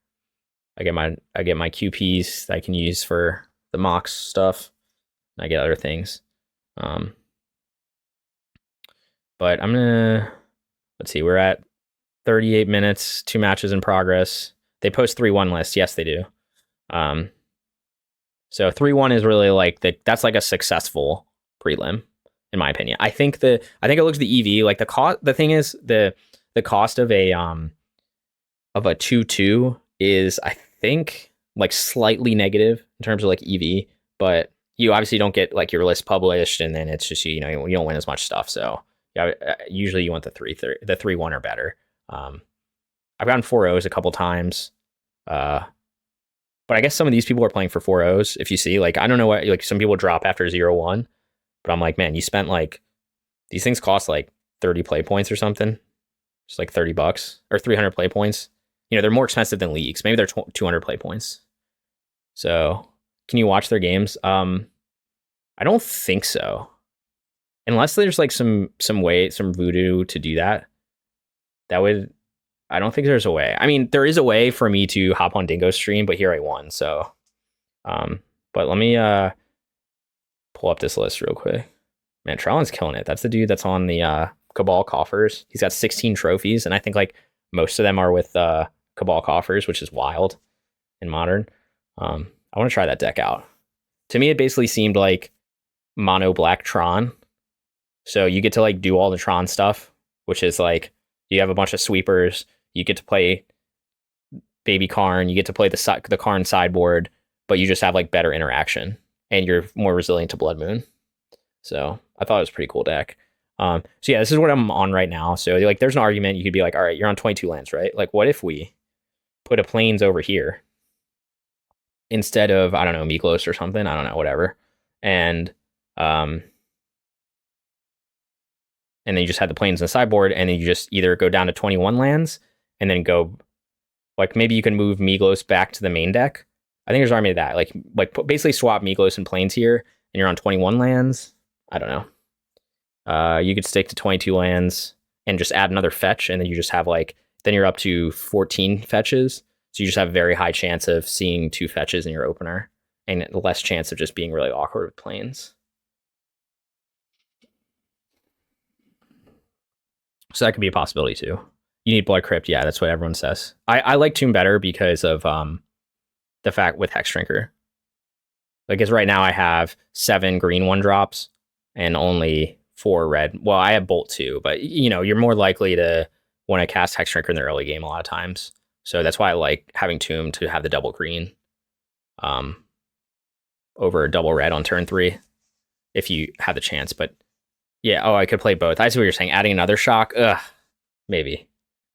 I get my QPs that I can use for the mocks stuff, and I get other things. But I'm gonna, let's see, we're at 38 minutes, 2 matches in progress. They post 3-1 lists. Yes, they do. So 3-1 is really like that's like a successful prelim, in my opinion. I think it looks at the EV, like the cost. The thing is the cost of a 2-2 is, I think, like slightly negative in terms of like EV, but you obviously don't get like your list published, and then it's just you don't win as much stuff. So yeah, usually you want the 3-1 or better. I've gotten 4-0s a couple times. But I guess some of these people are playing for 4-0s. If you see, like, I don't know what, like, some people drop after 0-1, but I'm like, man, you spent like, these things cost like 30 play points or something. It's like $30 or 300 play points. They're more expensive than leagues. Maybe they're 200 play points. So can you watch their games? I don't think so. Unless there's like some voodoo to do that. I don't think there's a way. I mean, there is a way for me to hop on Dingo's stream, but here I won. So, but let me pull up this list real quick. Man, Trellin's killing it. That's the dude that's on the Cabal Coffers. He's got 16 trophies, and I think like most of them are with Cabal Coffers, which is wild in Modern. I want to try that deck out. To me, it basically seemed like mono black Tron. So you get to like do all the Tron stuff, which is like you have a bunch of sweepers. You get to play Baby Karn. You get to play the Karn sideboard, but you just have like better interaction, and you're more resilient to Blood Moon. So I thought it was a pretty cool deck. So yeah, this is what I'm on right now. So like, there's an argument you could be like, all right, you're on 22 lands, right? Like, what if we put a plains over here instead of, I don't know, Migloz or something? I don't know, whatever. And then you just had the plains in the sideboard, and then you just either go down to 21 lands and then go, like, maybe you can move Migloz back to the main deck. I think there's an argument of that. Like basically swap Migloz and plains here, and you're on 21 lands. I don't know. You could stick to 22 lands and just add another fetch, and then you just have like, then you're up to 14 fetches. So you just have a very high chance of seeing 2 fetches in your opener, and less chance of just being really awkward with plains. So that could be a possibility too. You need Blood Crypt, yeah, that's what everyone says. I like Tomb better because of the fact with Hexdrinker. Like, because right now I have 7 green 1-drops and only 4 red. Well, I have Bolt too, but you're more likely to want to cast Hexdrinker in the early game a lot of times. So that's why I like having Tomb to have the double green over double red on turn 3 if you have the chance. But yeah, I could play both. I see what you're saying. Adding another shock, maybe.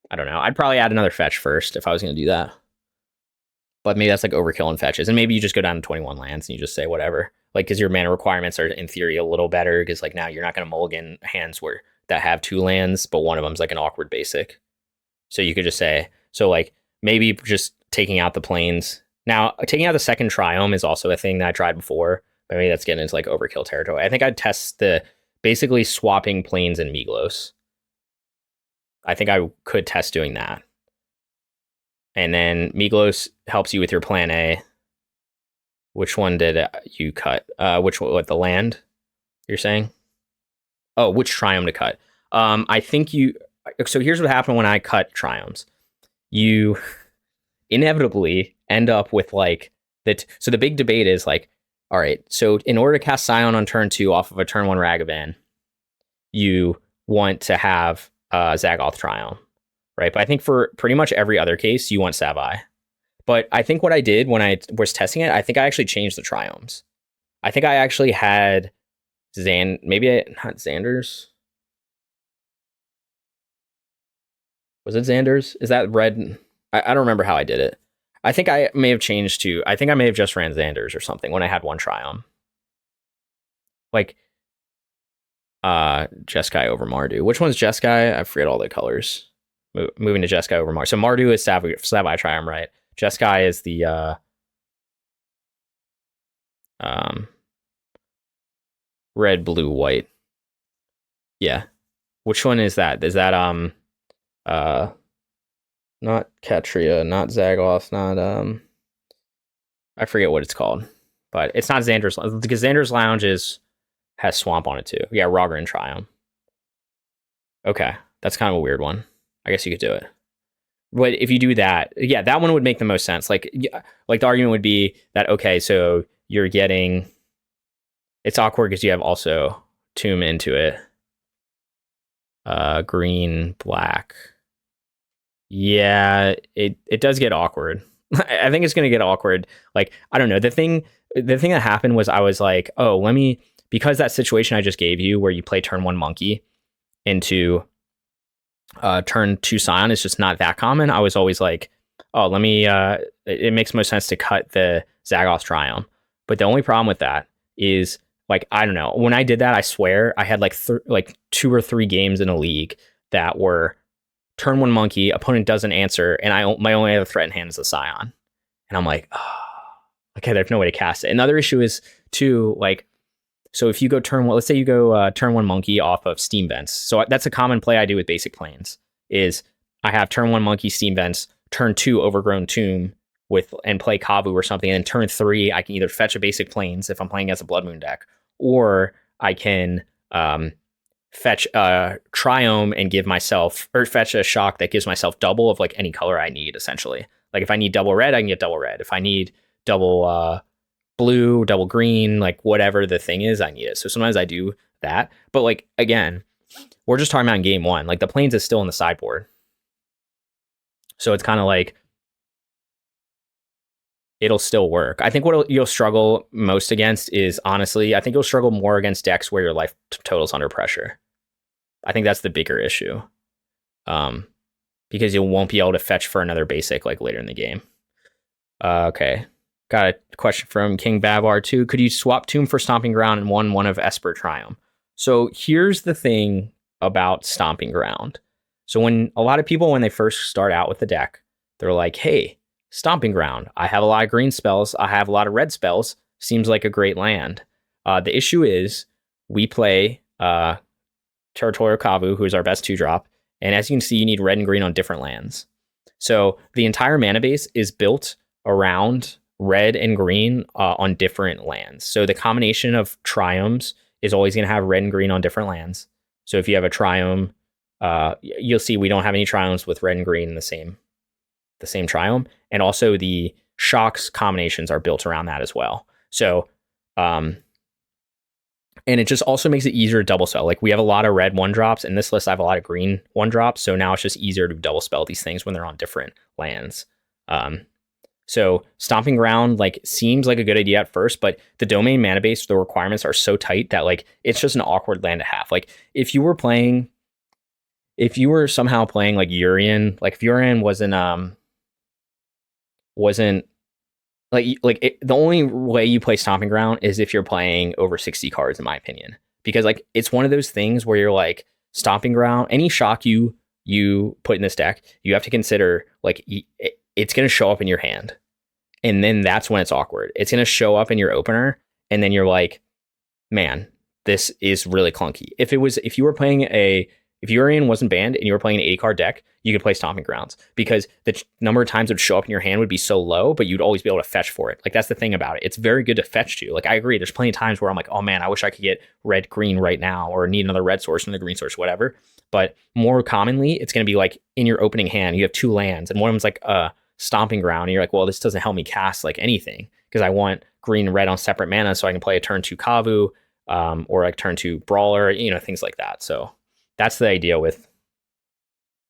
I don't know. I'd probably add another fetch first if I was going to do that. But maybe that's like overkill in fetches. And maybe you just go down to 21 lands and you just say whatever. Like, because your mana requirements are in theory a little better, because like now you're not going to mulligan hands that have 2 lands, but one of them's like an awkward basic. So you could just say, so like maybe just taking out the plains. Now, taking out the second Triome is also a thing that I tried before. But maybe that's getting into like overkill territory. I think I'd test basically swapping plains and Migloz. I think I could test doing that. And then Migloz helps you with your plan A. Which one did you cut? What the land you're saying? Oh, which Triome to cut? I think so here's what happened when I cut Triomes. You inevitably end up with like that. So the big debate is like, all right, so in order to cast Scion on turn 2 off of a turn 1 Ragavan, you want to have Zagoth Triome. right? But I think for pretty much every other case, you want Savai. But I think what I did when I was testing it, I think I actually changed the triomes. I think I actually had not Xander's. Was it Xander's? Is that red? I don't remember how I did it. I think I may have changed to, I think I may have just ran Xander's or something when I had one triome. Like, Jeskai over Mardu. Which one's Jeskai? I forget all the colors. Moving to Jeskai over Mardu. So Mardu is Savai Triome, right? Jeskai is the red, blue, white. Yeah. Which one is that? Is that not Katria, not Zagoth, not I forget what it's called. But it's not Xander's, because Xander's Lounge has Swamp on it too. Yeah, Ragavan Triome. Okay, that's kind of a weird one. I guess you could do it. But if you do that, yeah, that one would make the most sense. Like the argument would be that, okay, so you're getting, it's awkward because you have also Tomb into it. Green, black. Yeah, it does get awkward. I think it's going to get awkward. Like, I don't know. The thing that happened was I was like, oh, because that situation I just gave you where you play turn 1 Monkey into turn 2 Scion is just not that common. I was always like, oh, it makes most sense to cut the Zagoth Triome. But the only problem with that is, like, I don't know. When I did that, I swear I had like 2 or 3 games in a league that were turn 1 Monkey, opponent doesn't answer, and my only other threat in hand is a Scion. And I'm like, oh, okay, there's no way to cast it. Another issue is too, like, so if you go turn 1, let's say you go turn 1 Monkey off of Steam Vents. So that's a common play I do with basic planes, is I have turn 1 Monkey, Steam Vents, turn 2 Overgrown Tomb and play Kavu or something, and then turn 3 I can either fetch a basic planes if I'm playing against a Blood Moon deck, or I can fetch a Triome and give myself, or fetch a shock that gives myself double of like any color I need, essentially. Like if I need double red, I can get double red. If I need double blue, double green, like whatever the thing is, I need it. So sometimes I do that. But like, again, we're just talking about in game 1. Like the planes is still in the sideboard. So it's kind of like, it'll still work. I think what you'll struggle most against is, honestly, I think you'll struggle more against decks where your life total's under pressure. I think that's the bigger issue. Because you won't be able to fetch for another basic like later in the game. Okay. Got a question from King Bavar too. Could you swap Tomb for Stomping Ground and one of Esper Triome? So here's the thing about Stomping Ground. So when a lot of people, when they first start out with the deck, they're like, hey, Stomping Ground, I have a lot of green spells, I have a lot of red spells, seems like a great land. The issue is we play Territorial Kavu, who is our best 2-drop, and as you can see, you need red and green on different lands. So the entire mana base is built around red and green on different lands. So the combination of triomes is always going to have red and green on different lands. So if you have a triome, you'll see we don't have any triomes with red and green in the same triome. And also the shocks combinations are built around that as well. So, and it just also makes it easier to double spell. Like we have a lot of red 1-drops. In this list, I have a lot of green 1-drops. So now it's just easier to double spell these things when they're on different lands. So Stomping Ground like seems like a good idea at first, but the domain mana base, the requirements are so tight that like it's just an awkward land to have. Like if you were somehow playing like Urian, like if Urian wasn't the only way you play Stomping Ground is if you're playing over 60 cards, in my opinion, because like it's one of those things where you're like, Stomping Ground, any shock you put in this deck, you have to consider like it's going to show up in your hand, and then that's when it's awkward. It's going to show up in your opener, and then you're like, man, this is really clunky. If Urian wasn't banned and you were playing an 80-card deck, you could play Stomping Grounds because the number of times it would show up in your hand would be so low, but you'd always be able to fetch for it. Like that's the thing about it. It's very good to fetch to. Like I agree. There's plenty of times where I'm like, oh man, I wish I could get red, green right now, or need another red source, another green source, whatever. But more commonly, it's going to be like in your opening hand, you have 2 lands, and one of them's like a Stomping Ground, and you're like, well, this doesn't help me cast like anything because I want green and red on separate mana so I can play a turn 2 Kavu, or like turn 2 Brawler, things like that. So that's the idea with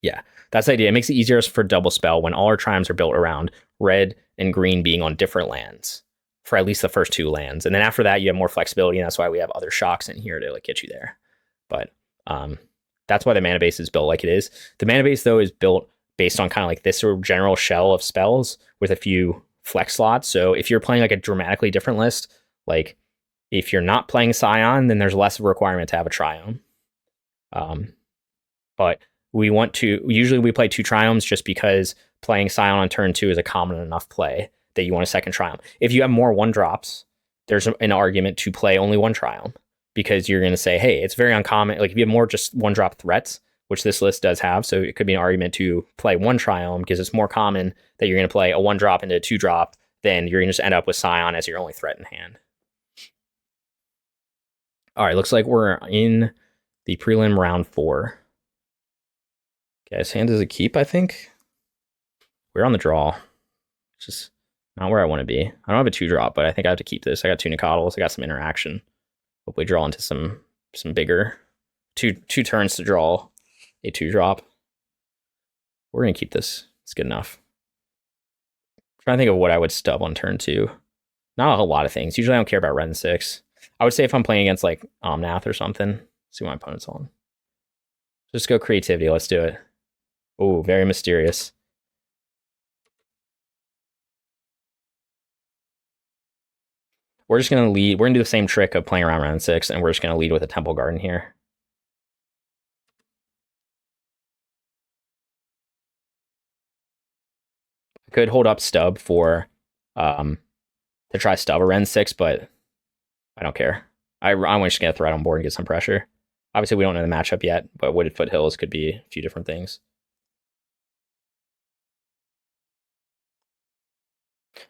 Yeah, that's the idea. It makes it easier for double spell when all our triomes are built around red and green being on different lands for at least the first 2 lands. And then after that, you have more flexibility, and that's why we have other shocks in here to like get you there. But that's why the mana base is built like it is. The mana base, though, is built based on kind of like this sort of general shell of spells with a few flex slots. So if you're playing like a dramatically different list, like if you're not playing Scion, then there's less of a requirement to have a Triome. But usually we play 2 Triomes just because playing Scion on turn 2 is a common enough play that you want a second Triome. If you have more 1-drops, there's an argument to play only 1 Triome, because you're going to say, hey, it's very uncommon. Like if you have more just 1-drop threats, which this list does have, so it could be an argument to play 1 Triome because it's more common that you're going to play a 1-drop into a 2-drop, then you're going to just end up with Scion as your only threat in hand. All right, looks like we're in the prelim round 4. Okay, his hand is a keep, I think. We're on the draw. It's just not where I want to be. I don't have a 2-drop, but I think I have to keep this. I got 2 Nacatls. I got some interaction. Hopefully draw into some bigger two turns to draw a 2-drop. We're going to keep this. It's good enough. I'm trying to think of what I would stub on turn 2. Not a whole lot of things. Usually I don't care about red and 6. I would say if I'm playing against like Omnath or something, see what my opponent's on. Just go creativity. Let's do it. Oh, very mysterious. We're just going to lead. We're going to do the same trick of playing around round 6, and we're just going to lead with a Temple Garden here. I could hold up stub for to try stub a Ren 6, but I don't care. I'm just going to throw it on board and get some pressure. Obviously, we don't know the matchup yet, but Wooded Foothills could be a few different things.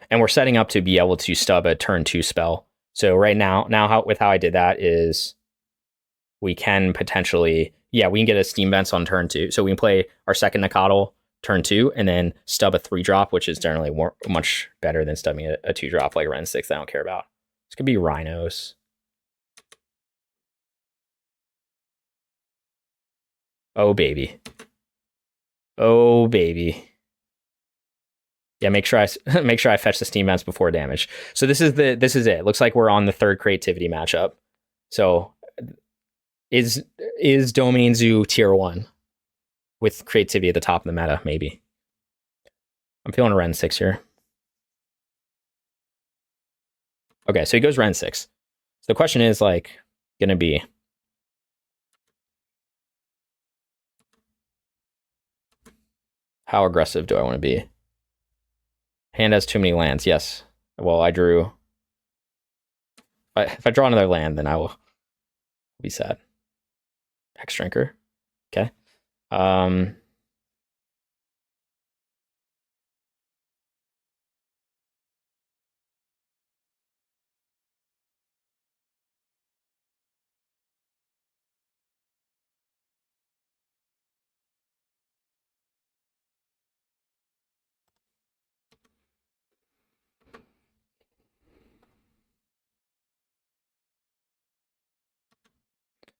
And we're setting up to be able to stub a turn 2 spell. So right now how I did that is we can potentially, we can get a Steam Vents on turn 2. So we can play our second Nacatl turn 2 and then stub a 3-drop, which is generally much better than stubbing a 2-drop like Ren 6 that I don't care about. This could be Rhinos. Oh, baby. Oh, baby. Yeah, make sure I fetch the Steam Vents before damage. So this is it. Looks like we're on the 3rd creativity matchup. So is Domain Zoo tier 1 with creativity at the top of the meta? Maybe. I'm feeling a Ren 6 here. Okay, so he goes Ren 6. So the question is like gonna be, how aggressive do I want to be? Hand has too many lands. Yes. Well, I drew. If I draw another land, then I will be sad. Hexdrinker. Okay.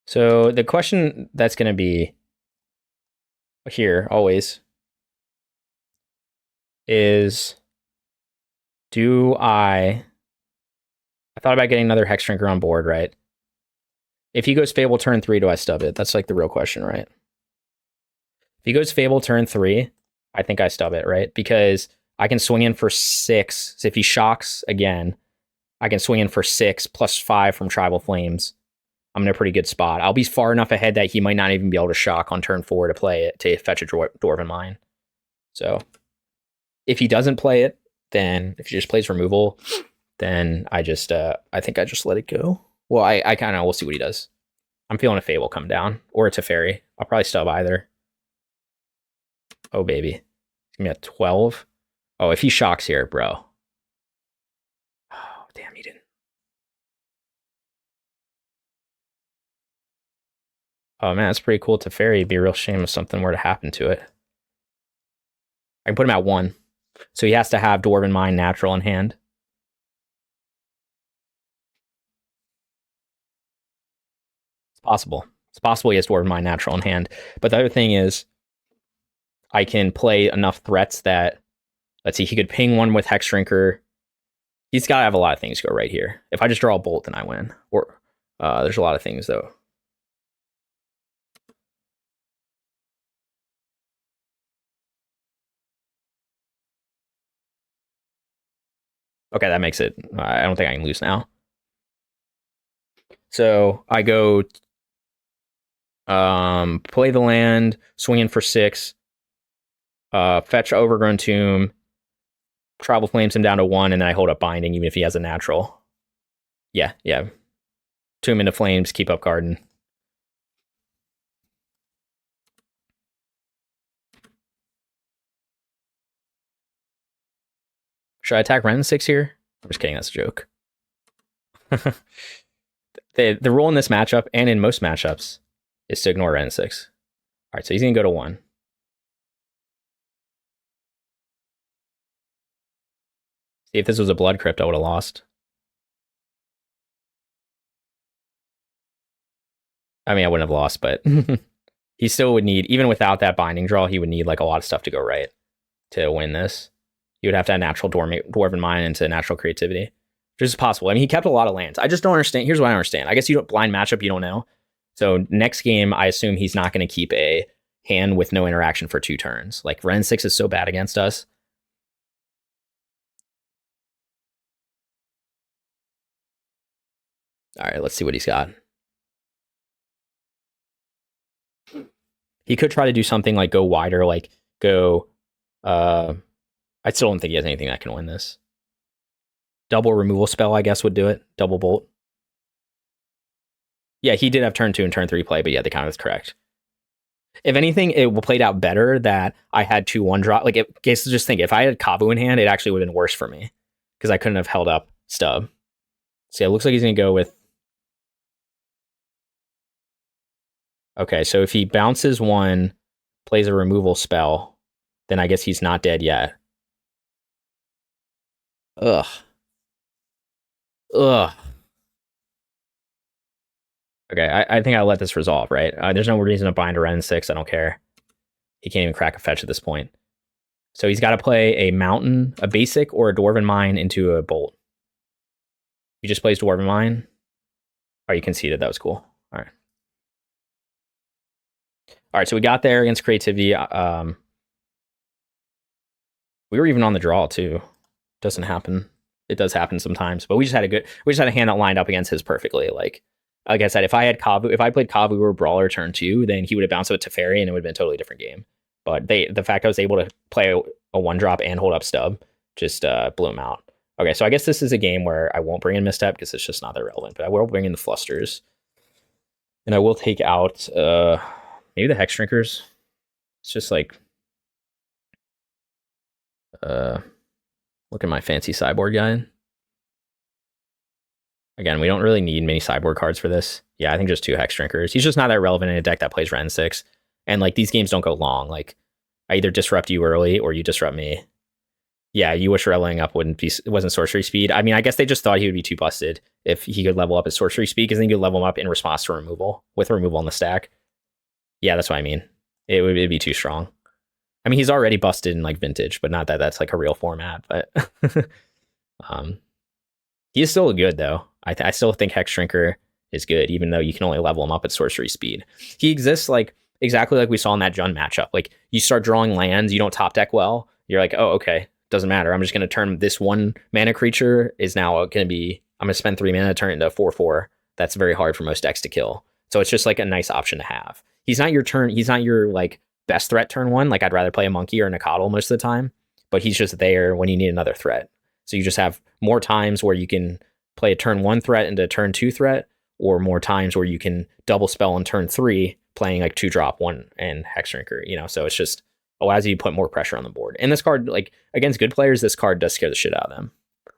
So the question that's going to be here always is, I thought about getting another Hexdrinker on board, right? If he goes Fable turn 3, do I stub it? That's like the real question, right? If he goes Fable turn 3, I think I stub it, right? Because I can swing in for 6. So if he shocks again, I can swing in for 6 plus 5 from Tribal Flames. I'm in a pretty good spot. I'll be far enough ahead that he might not even be able to shock on turn 4 to play it, to fetch a Dwarven Mine. So if he doesn't play it, then if he just plays removal, then I think I just let it go. Well, I kind of, we'll see what he does. I'm feeling a Fable come down, or a Teferi. I'll probably stub either. Oh, baby. It's going to be a 12. Oh, if he shocks here, bro. Oh, damn, he didn't. Oh, man, that's pretty cool. Teferi. It'd be a real shame if something were to happen to it. I can put him at 1. So he has to have Dwarven Mine natural in hand. It's possible. It's possible he has Dwarven Mine natural in hand. But the other thing is, I can play enough threats that, let's see, he could ping one with Hexdrinker. He's got to have a lot of things go right here. If I just draw a bolt, then I win. Or there's a lot of things, though. Okay, that makes it... I don't think I can lose now. So I go... play the land, swing in for 6, fetch Overgrown Tomb, Travel Flames him down to 1, and then I hold up Binding even if he has a natural. Yeah. Tomb into Flames, keep up Garden. Should I attack Ren 6 here? I'm just kidding, that's a joke. The rule in this matchup, and in most matchups, is to ignore Ren 6. Alright, so he's going to go to 1. See, if this was a Blood Crypt, I would have lost. I mean, I wouldn't have lost, but he still would need, even without that Binding draw, he would need like a lot of stuff to go right to win this. You would have to have natural Dwarven Mine into natural creativity, which is possible. I mean, he kept a lot of lands. I just don't understand. Here's what I don't understand. I guess you don't blind matchup, you don't know. So next game, I assume he's not going to keep a hand with no interaction for 2 turns. Like Ren 6 is so bad against us. All right, let's see what he's got. He could try to do something like go wider, like go... I still don't think he has anything that can win this. Double removal spell, I guess, would do it. Double bolt. Yeah, he did have turn 2 and turn 3 play, but yeah, the counter is correct. If anything, it played out better that I had 2 1-drop. Like, just think, if I had Kavu in hand, it actually would have been worse for me because I couldn't have held up Stub. So yeah, it looks like he's going to go with... Okay, so if he bounces 1, plays a removal spell, then I guess he's not dead yet. Ugh. Okay, I think I'll let this resolve, right? There's no reason to bind a Ren 6. I don't care. He can't even crack a fetch at this point. So he's got to play a mountain, a basic, or a Dwarven Mine into a bolt. He just plays Dwarven Mine. Oh, you conceded. That was cool. All right. All right, so we got there against creativity. We were even on the draw too. Doesn't happen. It does happen sometimes, but we just had a hand that lined up against his perfectly. Like I said, if I played Kavu or Brawler turn 2, then he would have bounced with Teferi and it would have been a totally different game. But the fact I was able to play a 1-drop and hold up Stub just blew him out. Okay, so I guess this is a game where I won't bring in Misstep because it's just not that relevant, but I will bring in the Flusters. And I will take out maybe the Hexdrinkers. It's just like look at my fancy sideboard guy. Again, we don't really need many sideboard cards for this. Yeah, I think just 2 Hexdrinkers. He's just not that relevant in a deck that plays Ren 6. And like these games don't go long. Like I either disrupt you early or you disrupt me. Yeah, you wish leveling up wasn't sorcery speed. I mean, I guess they just thought he would be too busted if he could level up his sorcery speed, because then you could level him up in response to removal with removal on the stack. Yeah, that's what I mean. It'd be too strong. I mean, he's already busted in like Vintage, but not that that's like a real format. But he is still good though. I still think Hexdrinker is good, even though you can only level him up at sorcery speed. He exists like exactly like we saw in that Jund matchup. Like you start drawing lands, you don't top deck well. You're like, oh, okay, doesn't matter. I'm just going to turn this 1 mana creature is now going to be. I'm going to spend 3 mana to turn it into a 4/4. That's very hard for most decks to kill. So it's just like a nice option to have. He's not your like best threat turn 1. Like I'd rather play a Monkey or a Nacatl most of the time, but he's just there when you need another threat. So you just have more times where you can play a turn 1 threat into a turn 2 threat, or more times where you can double spell on turn 3, playing like 2-drop 1 and Hexdrinker, you know, so it's just allows you to put more pressure on the board. And this card, like against good players, this card does scare the shit out of them.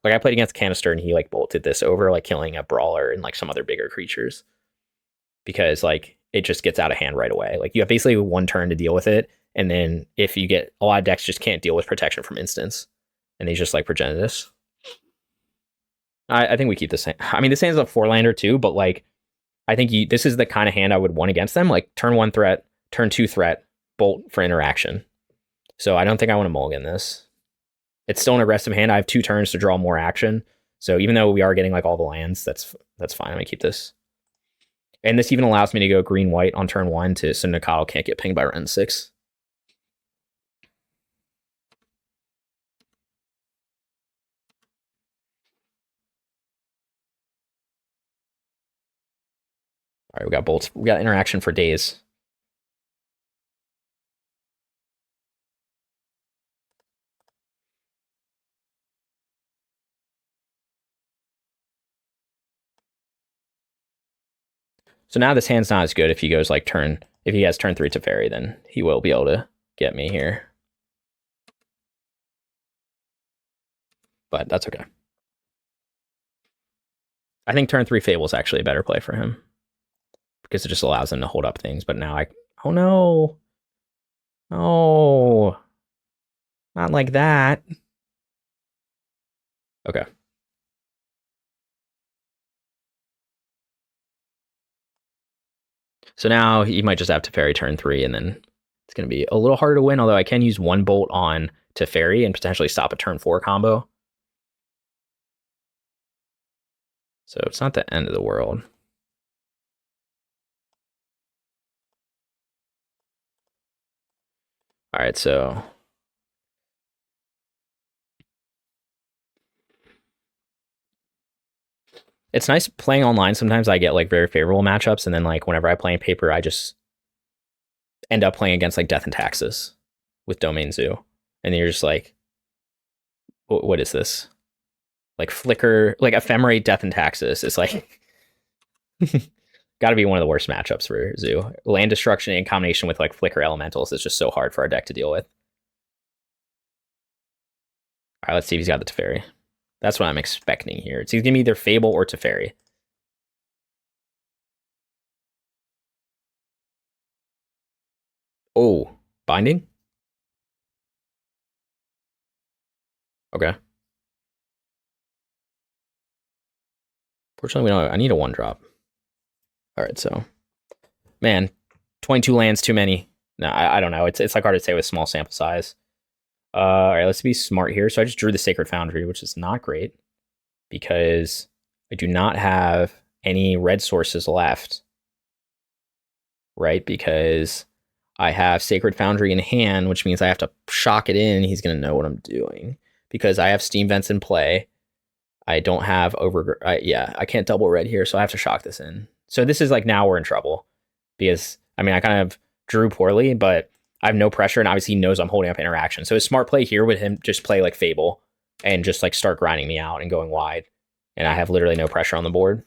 Like I played against Canister and he like bolted this over like killing a Brawler and like some other bigger creatures, because like it just gets out of hand right away. Like you have basically 1 turn to deal with it, and then if you get a lot of decks just can't deal with protection from instants, and they just like Progenitus. I think we keep the same. I mean, this hand's a 4-lander too, but like I think this is the kind of hand I would want against them. Like turn 1 threat, turn 2 threat, bolt for interaction. So I don't think I want to mulligan this. It's still an aggressive hand. I have 2 turns to draw more action. So even though we are getting like all the lands, that's fine. I'm gonna keep this. And this even allows me to go green-white on turn 1 so Nacatl can't get pinged by Ren 6. All right, we got bolts. We got interaction for days. So now this hand's not as good if he goes like if he has turn 3 Teferi, then he will be able to get me here. But that's okay. I think turn 3 Fable is actually a better play for him. Because it just allows him to hold up things. But now oh no. Oh. Not like that. Okay. So now he might just have Teferi turn 3, and then it's going to be a little harder to win, although I can use 1 bolt on Teferi and potentially stop a turn 4 combo. So it's not the end of the world. All right, so it's nice playing online. Sometimes I get like very favorable matchups, and then like whenever I play in paper, I just end up playing against like Death and Taxes with Domain Zoo, and you're just like, what is this? Like Flicker, like Ephemerate, Death and Taxes. It's like got to be one of the worst matchups for Zoo. Land destruction in combination with like Flicker Elementals is just so hard for our deck to deal with. All right, let's see if he's got the Teferi. That's what I'm expecting here. It's either going to be either Fable or Teferi. Oh, Binding? Okay. Fortunately, we don't. I need a 1-drop. All right, so man, 22 lands too many. No, I don't know. It's like hard to say with small sample size. All right, let's be smart here. So I just drew the Sacred Foundry, which is not great because I do not have any red sources left, right? Because I have Sacred Foundry in hand, which means I have to shock it in. He's going to know what I'm doing because I have Steam Vents in play. I don't have I can't double red here, so I have to shock this in. So this is like now we're in trouble because, I mean, I kind of drew poorly, but I have no pressure, and obviously he knows I'm holding up interaction. So his smart play here would him just play like Fable and just like start grinding me out and going wide, and I have literally no pressure on the board.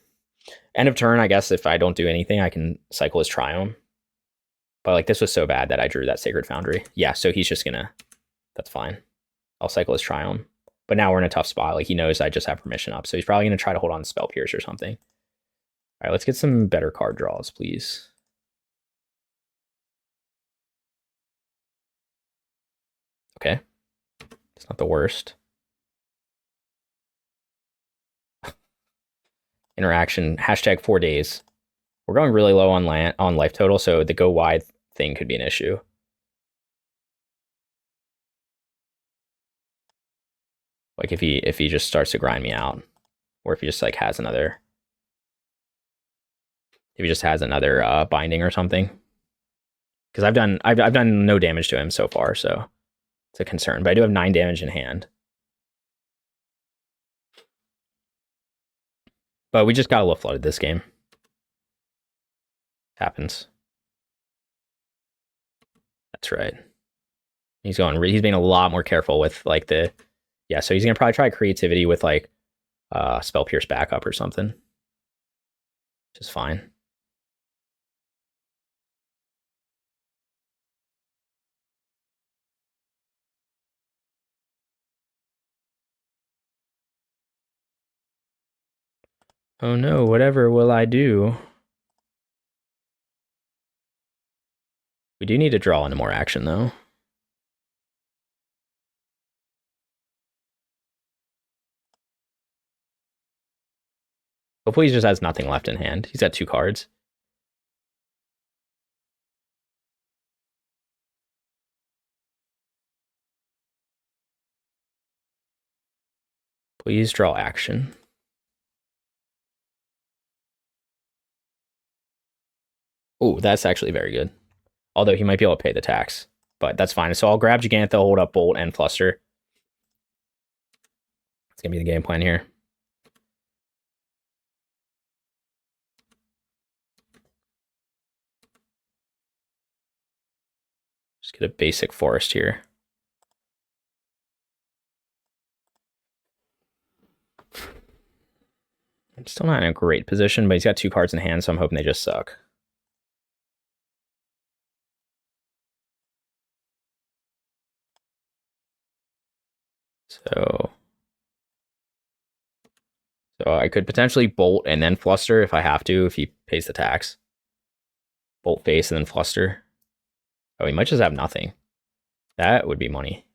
End of turn, I guess if I don't do anything, I can cycle his Triome. But like this was so bad that I drew that Sacred Foundry. Yeah, so he's just gonna, that's fine. I'll cycle his Triome. But now we're in a tough spot. Like he knows I just have permission up, so he's probably gonna try to hold on to Spell Pierce or something. All right, let's get some better card draws, please. Okay, it's not the worst. Interaction, hashtag 4 days. We're going really low on life total, so the go wide thing could be an issue. Like if he just starts to grind me out, or if he just like has another, if he just has another binding or something. Because I've done no damage to him so far, so it's a concern. But I do have 9 damage in hand. But we just got a little flooded this game. Happens. That's right. He's being a lot more careful with like the, yeah, so he's gonna probably try creativity with like Spell Pierce backup or something. Which is fine. Oh no, whatever will I do? We do need to draw into more action though. Hopefully he just has nothing left in hand. He's got 2 cards. Please draw action. Oh, that's actually very good. Although he might be able to pay the tax, but that's fine. So I'll grab Jegantha, hold up Bolt, and Fluster. It's going to be the game plan here. Just get a basic forest here. I'm still not in a great position, but he's got 2 cards in hand, so I'm hoping they just suck. So I could potentially Bolt and then Fluster if I have to, if he pays the tax. Bolt face and then Fluster. Oh, he might just have nothing. That would be money.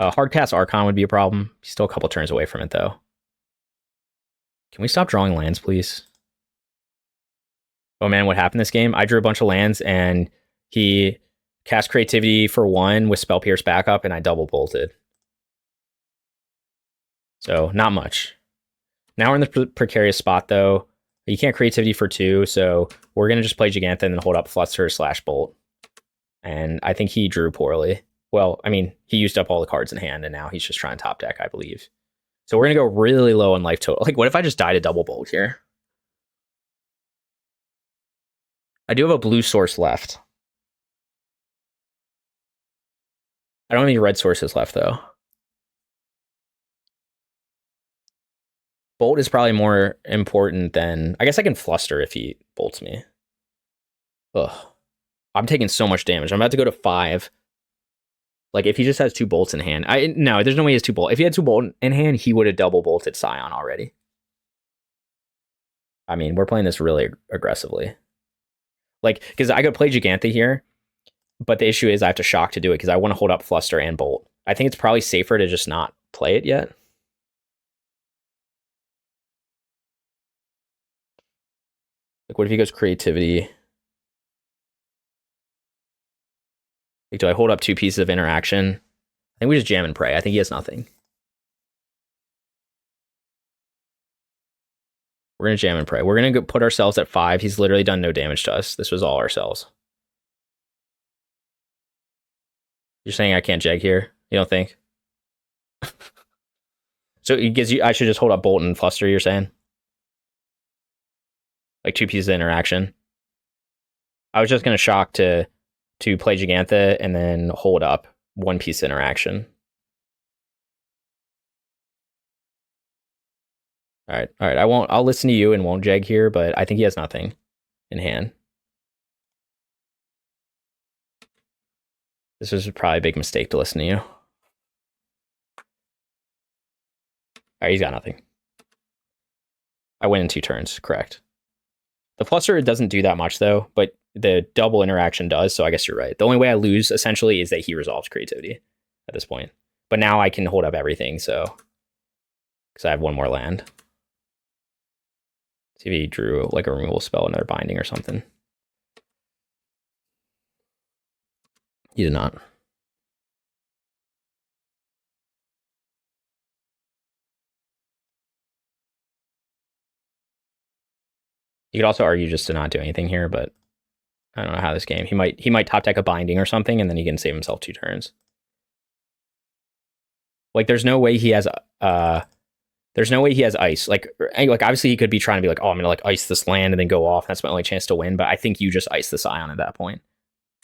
Hardcast Archon would be a problem. He's still a couple turns away from it, though. Can we stop drawing lands, please? Oh man, what happened this game? I drew a bunch of lands, and he cast Creativity for 1 with Spell Pierce backup, and I double bolted. So, not much. Now we're in the precarious spot, though. You can't Creativity for 2, so we're going to just play Jegantha and then hold up Fluster / Bolt. And I think he drew poorly. Well, I mean, he used up all the cards in hand, and now he's just trying to top deck, I believe. So we're going to go really low on life total. Like, what if I just died a double Bolt here? I do have a blue source left. I don't have any red sources left, though. Bolt is probably more important than... I guess I can Fluster if he bolts me. Ugh. I'm taking so much damage. I'm about to go to 5. Like, if he just has 2 bolts in hand... No, there's no way he has 2 bolts. If he had 2 bolts in hand, he would have double bolted Scion already. I mean, we're playing this really aggressively. Like, because I could play Jegantha here, but the issue is I have to shock to do it because I want to hold up Fluster and Bolt. I think it's probably safer to just not play it yet. Like, what if he goes Creativity? Like, do I hold up 2 pieces of interaction? I think we just jam and pray. I think he has nothing. We're going to jam and pray. We're going to put ourselves at 5. He's literally done no damage to us. This was all ourselves. You're saying I can't jag here? You don't think? So it gives you... I should just hold up Bolt and Fluster, you're saying? Like 2 pieces of interaction. I was just going to shock to play Jegantha and then hold up 1 piece of interaction. All right. I'll listen to you and won't jag here, but I think he has nothing in hand. This was probably a big mistake to listen to you. All right, he's got nothing. I win in 2 turns, correct. The Fluster doesn't do that much, though, but the double interaction does, so I guess you're right. The only way I lose, essentially, is that he resolves Creativity at this point. But now I can hold up everything, so... Because I have 1 more land. See if he drew, like, a removal spell, another Binding or something. He did not. You could also argue just to not do anything here, but I don't know how this game. He might top deck a Binding or something, and then he can save himself 2 turns. Like, there's no way he has ice. Like obviously he could be trying to be like, oh, I'm gonna like ice this land and then go off. That's my only chance to win. But I think you just ice the Scion at that point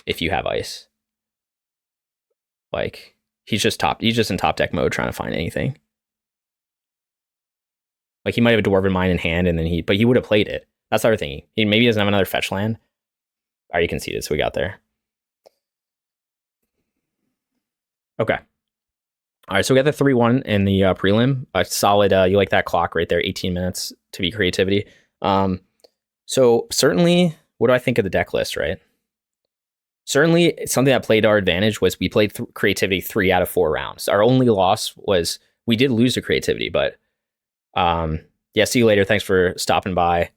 if you have ice. Like, he's just in top deck mode trying to find anything. Like, he might have a Dwarven Mine in hand, and then but he would have played it. That's the other thing. He maybe doesn't have another fetch land. All right, you conceded, so we got there. Okay. All right, so we got the 3-1 in the prelim. Solid, you like that clock right there, 18 minutes to be Creativity. So certainly, what do I think of the deck list, right? Certainly, something that played our advantage was we played Creativity 3 out of 4 rounds. Our only loss was we did lose to Creativity, but yeah, see you later. Thanks for stopping by.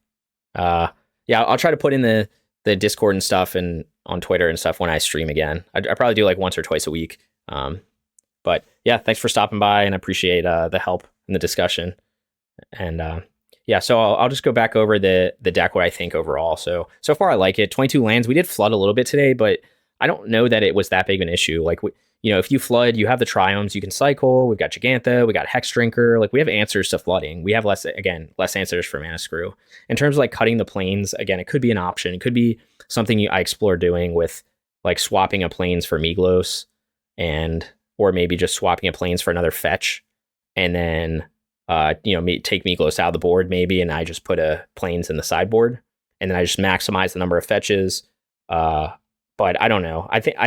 Yeah, I'll try to put in the Discord and stuff and on Twitter and stuff when I stream again. I probably do like once or twice a week. But But yeah, thanks for stopping by, and I appreciate the help and the discussion. And yeah, so I'll just go back over the deck, what I think overall. So far I like it. 22 lands. We did flood a little bit today, but I don't know that it was that big of an issue. Like, if you flood, you have the Triomes, you can cycle. We've got Jegantha, we got Hexdrinker. Like, we have answers to flooding. We have less answers for Mana Screw. In terms of like cutting the plains, again, it could be an option. It could be something I explore doing with like swapping a plains for Migloz, or maybe just swapping a plains for another fetch, and then take Migloz out of the board maybe, and I just put a plains in the sideboard, and then I just maximize the number of fetches. But I don't know. I think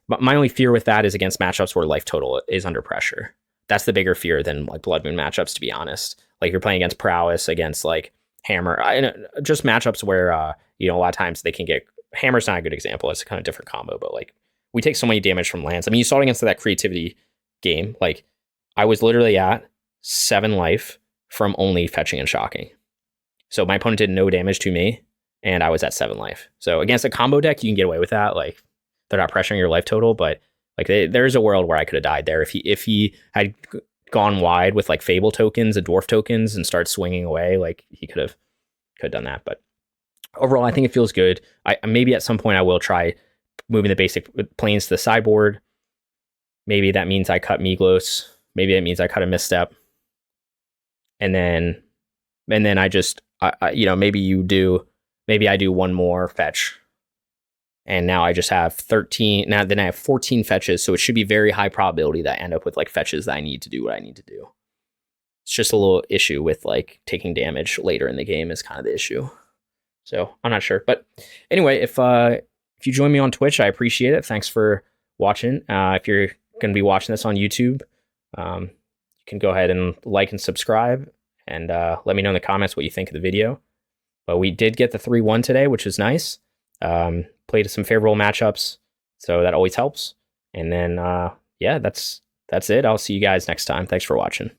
my only fear with that is against matchups where life total is under pressure. That's the bigger fear than like Blood Moon matchups, to be honest. Like, you're playing against Prowess, against like Hammer, just matchups where a lot of times they can get Hammer's not a good example. It's a kind of different combo, but like, we take so many damage from lands. I mean, you saw it against that creativity game. Like, I was literally at 7 life from only fetching and shocking. So my opponent did no damage to me, and I was at 7 life. So against a combo deck, you can get away with that. Like, they're not pressuring your life total, but like, there's a world where I could have died there if he had gone wide with like Fable tokens and Dwarf tokens and start swinging away. Like, he could have done that. But overall, I think it feels good. I maybe at some point I will try moving the basic planes to the sideboard. Maybe that means I cut Migloz. Maybe that means I cut a misstep. And then I just maybe I do one more fetch, and now I just have 13. Now then I have 14 fetches, so it should be very high probability that I end up with like fetches that I need to do what I need to do. It's just a little issue with like taking damage later in the game is kind of the issue. So I'm not sure, but anyway, if you join me on Twitch, I appreciate it. Thanks for watching. If you're going to be watching this on YouTube, you can go ahead and like and subscribe, and let me know in the comments what you think of the video. But we did get the 3-1 today, which is nice. Played some favorable matchups, so that always helps. And then, yeah, that's it. I'll see you guys next time. Thanks for watching.